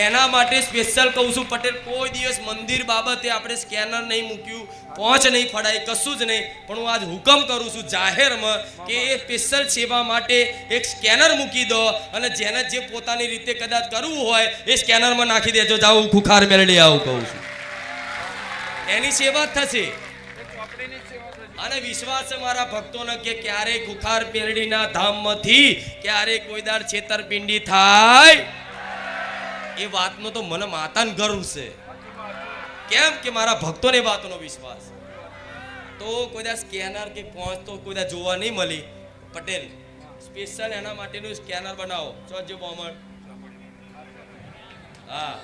એના માટે સ્પેશિયલ કહું છું પટેલ, કોઈ દિવસ મંદિર બાબતે આપણે સ્કેનર નહીં મૂક્યું, પહોંચ નહીં ફડાય, કશું જ નહીં. પણ હું આજ હુકમ કરું છું જાહેરમાં કે એ સ્પેશિયલ સેવા માટે એક સ્કેનર મૂકી દો અને જેને જે પોતાની રીતે કદાચ કરવું હોય એ સ્કેનરમાં નાખી દેજો. જાઓ ખુખાર મેળડી આવું કહું છું, એની સેવા જ થશે. અને વિશ્વાસ છે મારા ભક્તોને કે ક્યારેય ખુખાર મેળડીના ધામમાંથી ક્યારેય કોઈ દાડ છેતરપિંડી થાય એ વાતનો તો મને માતાને ગર્વ છે. કેમ કે મારા ભક્તોને વાતનો વિશ્વાસ. તો કોઈ દા સ્કેનર કે પહોંચ તો કોઈ દા જોવા નહીં મળી. પટેલ સ્પેશિયલ એના માટેનું સ્કેનર બનાવો. જો બોમર, હા,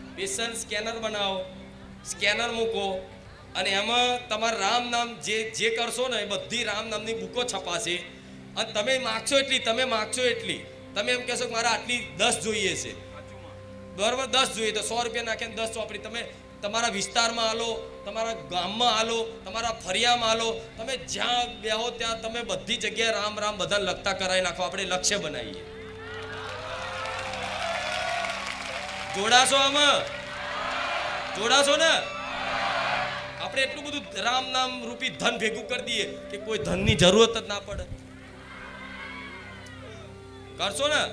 સ્પેશિયલ સ્કેનર બનાવો, સ્કેનર મૂકો અને એમાં તમારા રામ નામ જે કરશો ને એ બધી રામ નામની બુકો છપાશે. અને તમે માગશો એટલી, તમે એમ કહેશો કે મારા આટલી 10 જોઈએ છે, બરાબર, 10 જોઈએ તો 100 રૂપિયા નાખીને 10 ચોપડી તમે તમારા વિસ્તારમાં આલો, તમારા ગામમાં આલો, તમારા ફરિયામાં આલો, તમે જ્યાં બેહો ત્યાં તમે બધી જગ્યાએ રામ રામ બધા લખતા કરાવી નાખો. આપણે લક્ષ્ય બનાવીએ. જોડાશો આમાં? જોડાશો ને? આપણે એટલું બધું રામ નામ રૂપી ધન ભેગું કરી દઈએ કે કોઈ ધનની જરૂરત જ ના પડે. કરશો ને?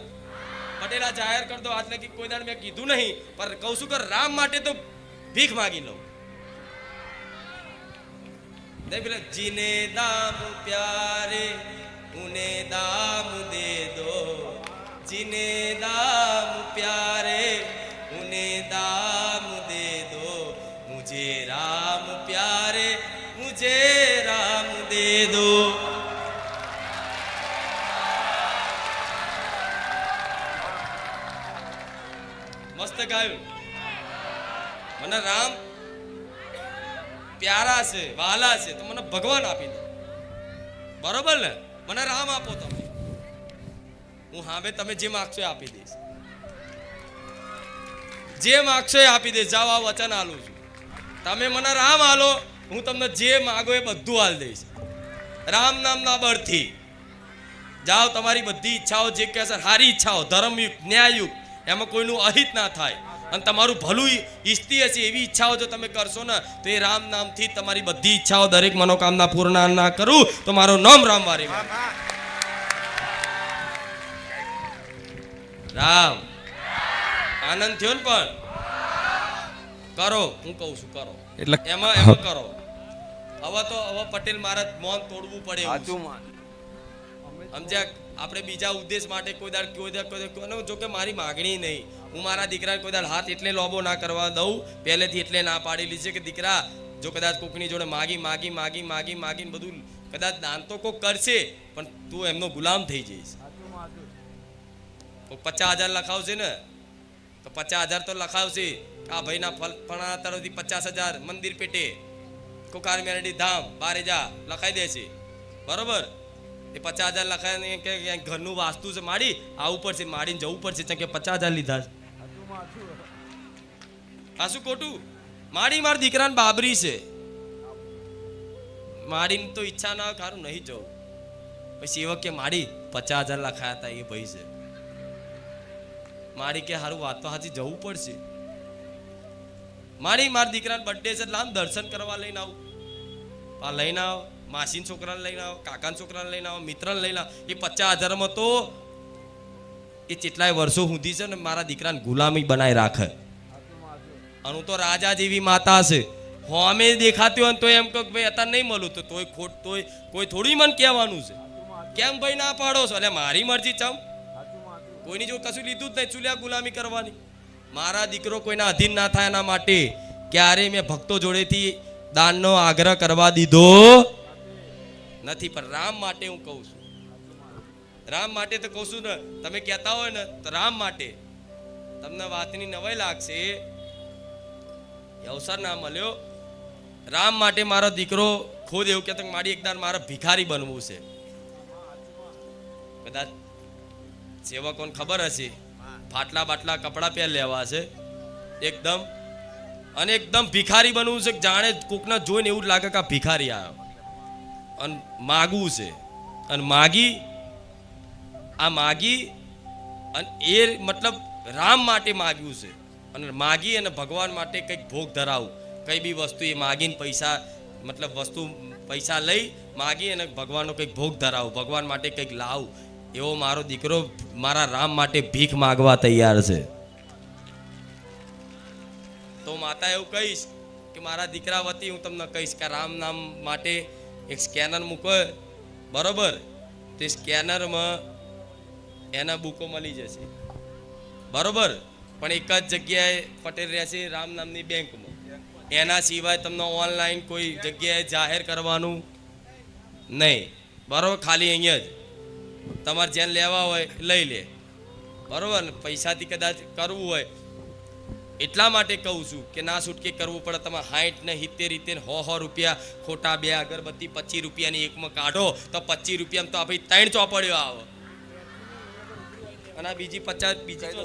પટેલા જાહેર કર દો. આજ લગી કોઈ દાડ મેં કીધું નહીં, પણ કહું છું કે રામ માટે તો ભીખ માંગી લઉં. જીને દામ પ્યારે ઉને દામ દે દો, જીને દામ પ્યારે ઉને દામ દે દો, मुझे राम प्यारे मुझे राम दे दो. મસ્ત ગાયું. મને રામ પ્યારા છે, વાલા છે, તો મને ભગવાન આપી દે. બરોબર ને? મને રામ આપો તમે, હું હામે તમે જે માગશો એ આપી દઈશ. જે માગશો એ આપી દઈશ. જાઓ, આ વચન આલું છું. તમે મને રામ આલો, હું તમને જે માગો એ બધું આલ દઈશ. રામ નામના બળથી જાઓ. તમારી બધી ઈચ્છાઓ જે કે સારી ઈચ્છાઓ, ધર્મયુક્ત, ન્યાયયુક્ત, એમાં કોઈનું અહિત ના થાય અને તમારું ભલું ઈચ્છતી હશે એવી ઈચ્છાઓ જો તમે કરશો ને તો એ રામ નામથી તમારી બધી ઈચ્છાઓ, દરેક મનોકામના પૂર્ણ ના કરું તો મારું નામ રામ વારી. રામ આનંદ થયો ને? પણ કરો, હું કહું છું કરો. એટલે એમાં કરો. હવે પટેલ મહારાજ મૌન તોડવું પડે સમજ્યા? આપણે બીજા ઉદ્દેશ માટે કોઈ દાડ જો કે મારી માગણી નહીં, હું મારા દીકરાને કોઈ દાડ હાથ એટલે લોબો ના કરવા દઉં. પહેલેથી એટલે ના પાડેલી છે કે દીકરા જો કદાચ કોકની જોડે માગીને બધું કદાચ દાન તો કોક કરશે પણ તું એમનો ગુલામ થઈ જઈશ. 50,000 લખાવશે ને તો 50,000 તો લખાવશે. આ ભાઈના ફળાના તરફથી 50,000 મંદિર પેટે કુખાર મેરડી ધામ બારેજા લખાઈ દેશે. બરોબર? એ 50,000 લખાય કે ઘરનું વાસ્તુ છે, માડી આવું પડશે, માડીને જવું પડશે કે 50,000 લીધા છે. આ શું ખોટું? માડી મારા દીકરાને બાબરી છે, માડીની તો ઈચ્છા ના ખારું નહીં જવું. પછી સેવક કે માડી 50,000 લખાયા હતા એ ભાઈ છે. માડી કે હારું વાત તો સાચી, જવું પડશે. મારી મારા દીકરાનો બર્થડે છે, લામ દર્શન કરવા લઈને આવું. આ લઈને આવો, માસીના છોકરાને લઈને આવો, કાકાના છોકરાને લઈને આવો, મિત્રને લઈને આવો. એ 50,000માં તો એ કેટલાય વર્ષો સુધી છે ને મારા દીકરાને ગુલામી બનાવી રાખે. અને હું તો રાજા જેવી માતા છે, હોમે દેખાતી હોય તો એમ કહો ભાઈ અત્યારે નહીં મળું તો તોય ખોટ તોય કોઈ થોડી મને કહેવાનું છે. કેમ ભાઈ ના પાડો છો? એટલે મારી મરજી ચમ, કોઈની જો કશું લીધું જ નહીં, ચૂલ્યા ગુલામી કરવાની. મારા દીકરો કોઈના અધીન ના થાય એના માટે ક્યારે મેં ભક્તો જોડેથી દાનનો આગ્રહ કરવા દીધો નથી. પણ રામ માટે હું કહું છું, રામ માટે તો કહું છું ને. તમે કહેતા હોય ને તો રામ માટે તમને વાતની નવાઈ લાગશે, અવસર ના મળ્યો. રામ માટે મારો દીકરો ખુદ એવું કહેતો મારી એકદાર મારે ભિખારી બનવું છે. કદાચ સેવકોને ખબર હશે, ફાટલા બાટલા કપડા પહેર લેવા છે એકદમ, અને એકદમ ભિખારી બનવું છે. જાણે કોકને જોઈને એવું લાગે કે આ ભિખારી આવ્યો અને માગવું છે. અને માગી અને એ મતલબ રામ માટે માગ્યું છે. અને માગી અને ભગવાન માટે કંઈક ભોગ ધરાવું, કઈ બી વસ્તુ એ માગીને પૈસા મતલબ વસ્તુ પૈસા લઈ માગી અને ભગવાનનો કંઈક ભોગ ધરાવું, ભગવાન માટે કંઈક લાવું, એવો મારો દીકરો મારા રામ માટે ભીખ માગવા તૈયાર છે. તો માતા એવું કહીશ કે મારા દીકરા વતી હું તમને કહીશ કે રામ નામ માટે એક સ્કેનર મૂકો, બરોબર? તે સ્કેનરમાં એના બુકો મળી જશે, બરોબર? પણ એક જ જગ્યાએ પટેલ રહેશે, રામ નામની બેંકમાં. એના સિવાય તમને ઓનલાઈન કોઈ જગ્યાએ જાહેર કરવાનું નહીં, બરોબર? ખાલી અહીંયા જ તમારે જેને લેવા હોય લઈ લે, બરોબર ને? પૈસાથી કદાચ કરવું હોય એટલા માટે કહું છું કે ના છૂટકે કરવું પડે. તમે 60 ને 70 100 રૂપિયા ખોટા 2 અગરબત્તી 25 રૂપિયાની એકમાં કાઢો તો 25 રૂપિયામાં તો આપણે 3 ચોપડીઓ આવે, અને આ બીજી 50 બીજી તો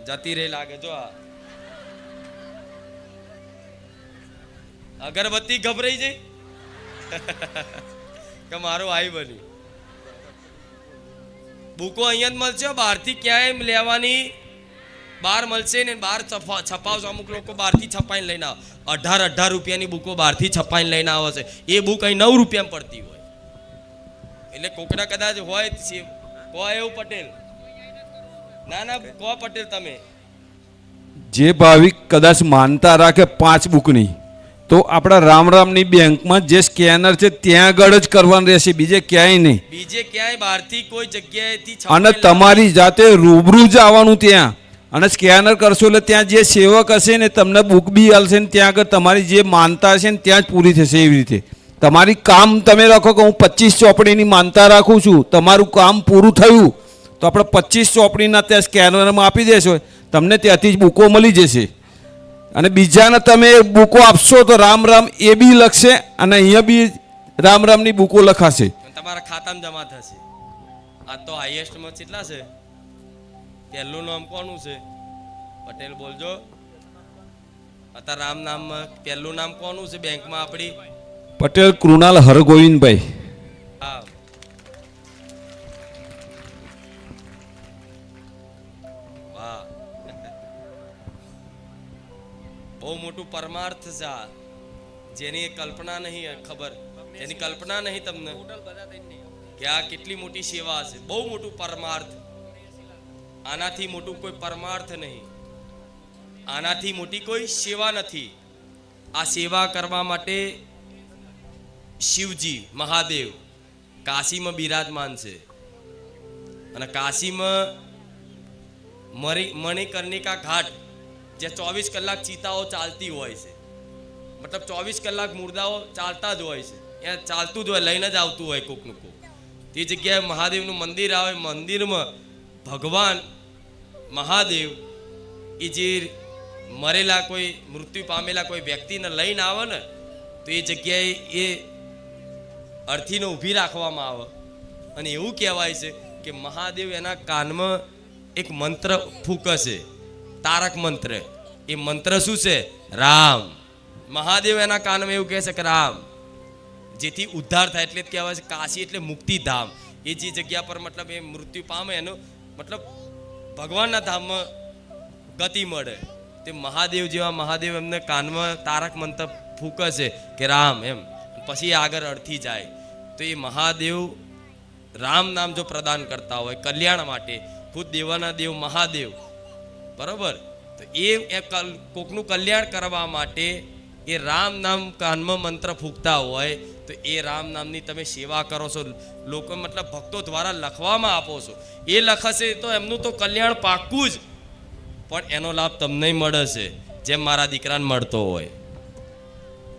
જતી રે લાગે. જો આ અગરબત્તી ગભરાઈ જઈ કે મારું આઈ બન્યું. બુકો અહીંયા જ મળશે, બહારથી ક્યાંય લેવાની, બહાર મળશે ને બહાર છપાવશે. અમુક લોકો બહારથી છપાઈને લઈને આવે, 18 રૂપિયાની બુકો બહારથી છપાઈને લઈને આવે છે. એ બુક અહીં 9 રૂપિયામાં પડતી હોય. એટલે કોકના કદાચ હોય કો એવું પટેલ, ના ના કો પટેલ તમે જે ભાવિક કદાચ માનતા રાખે 5 બુકની, તો આપણા રામ રામની બેંકમાં જે સ્કેનર છે ત્યાં આગળ જ કરવાનું રહેશે, બીજે ક્યાંય નહીં. બીજે ક્યાંય બહારથી કોઈ જગ્યાએથી અને તમારી જાતે રૂબરૂ જ આવવાનું ત્યાં, અને સ્કેનર કરશો એટલે ત્યાં જે સેવક હશે ને તમને બુક બી આલશે ને ત્યાં આગળ તમારી જે માનતા હશે ને ત્યાં જ પૂરી થશે. એવી રીતે તમારી કામ તમે રાખો કે હું 25 ચોપડીની માનતા રાખું છું, તમારું કામ પૂરું થયું તો આપણે 25 ચોપડીના ત્યાં સ્કેનરમાં આપી દેશો, તમને ત્યાંથી જ બુકો મળી જશે. અને બીજાને તમે બુકો આપશો તો રામ રામ એ બી લખશે અને અહીંયા બી રામ રામની બુકો લખાશે, તમારા ખાતામાં જમા થશે. આ તો હાઈએસ્ટમાં કેટલા છે? પહેલું નામ કોનું છે? પટેલ બોલજો. અત્યારે રામ નામમાં પહેલું નામ કોનું છે બેંકમાં આપણી? પટેલ કૃણાલ હરગોવિંદભાઈ. હા, વાહ, બહુ મોટું પરમાર્થ છે આ, જેની કલ્પના નહીં ખબર, એની કલ્પના નહીં તમને કે આ કેટલી મોટી સેવા છે. બહુ મોટું પરમાર્થ, આનાથી મોટું કોઈ પરમાર્થ નહીં, આનાથી મોટી કોઈ સેવા નથી. આ સેવા કરવા માટે શિવજી મહાદેવ કાશીમાં બિરાજમાન છે, અને કાશીમાં મણિકર્ણિકા ઘાટ જે 24 કલાક ચિતાઓ ચાલતી હોય છે, મતલબ 24 કલાક મુર્દાઓ ચાલતા જ હોય છે, ત્યાં ચાલતું જ હોય, લઈને જ આવતું હોય કોકનું કોક. તે જગ્યાએ મહાદેવનું મંદિર આવે, મંદિરમાં ભગવાન મહાદેવ એ જે મરેલા કોઈ મૃત્યુ પામેલા કોઈ વ્યક્તિને લઈને આવે ને, તો એ જગ્યાએ એ અર્થીને ઊભી રાખવામાં આવે, અને એવું કહેવાય છે કે મહાદેવ એના કાનમાં એક મંત્ર ફૂંકશે, તારક મંત્ર. એ મંત્ર શું છે? રામ. મહાદેવ એના કાનમાં એવું કહે છે કે રામ, જેથી ઉદ્ધાર થાય. એટલે જ કહેવાય છે કાશી એટલે મુક્તિધામ. એ જે જગ્યા પર મતલબ એ મૃત્યુ પામે એનો મતલબ ભગવાનના ધામમાં ગતિ મળે. તે મહાદેવ જેવા મહાદેવ એમને કાનમાં તારક મંત્ર ફૂંકશે કે રામ એમ, પછી આગળ અર્થી જાય. તો એ મહાદેવ રામ નામ જો પ્રદાન કરતા હોય કલ્યાણ માટે, ખુદ દેવાના દેવ મહાદેવ, બરોબર? તો એ કોકનું કલ્યાણ કરવા માટે એ રામ નામ કાનમાં મંત્ર ફૂંકતા હોય, તો એ રામ નામની તમે સેવા કરો છો, લોકો મતલબ ભક્તો દ્વારા લખવામાં આપો છો. એ લખશે તો એમનું તો કલ્યાણ પાક્કું જ, પણ એનો લાભ તમને મળે છે જેમ મારા દીકરાને મળતો હોય.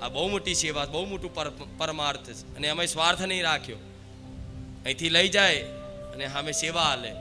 આ બહુ મોટી સેવા, બહુ મોટું પરમાર્થ છે, અને એમાં સ્વાર્થ નહીં રાખ્યો. અહીંથી લઈ જાય અને સામે સેવા હાલે.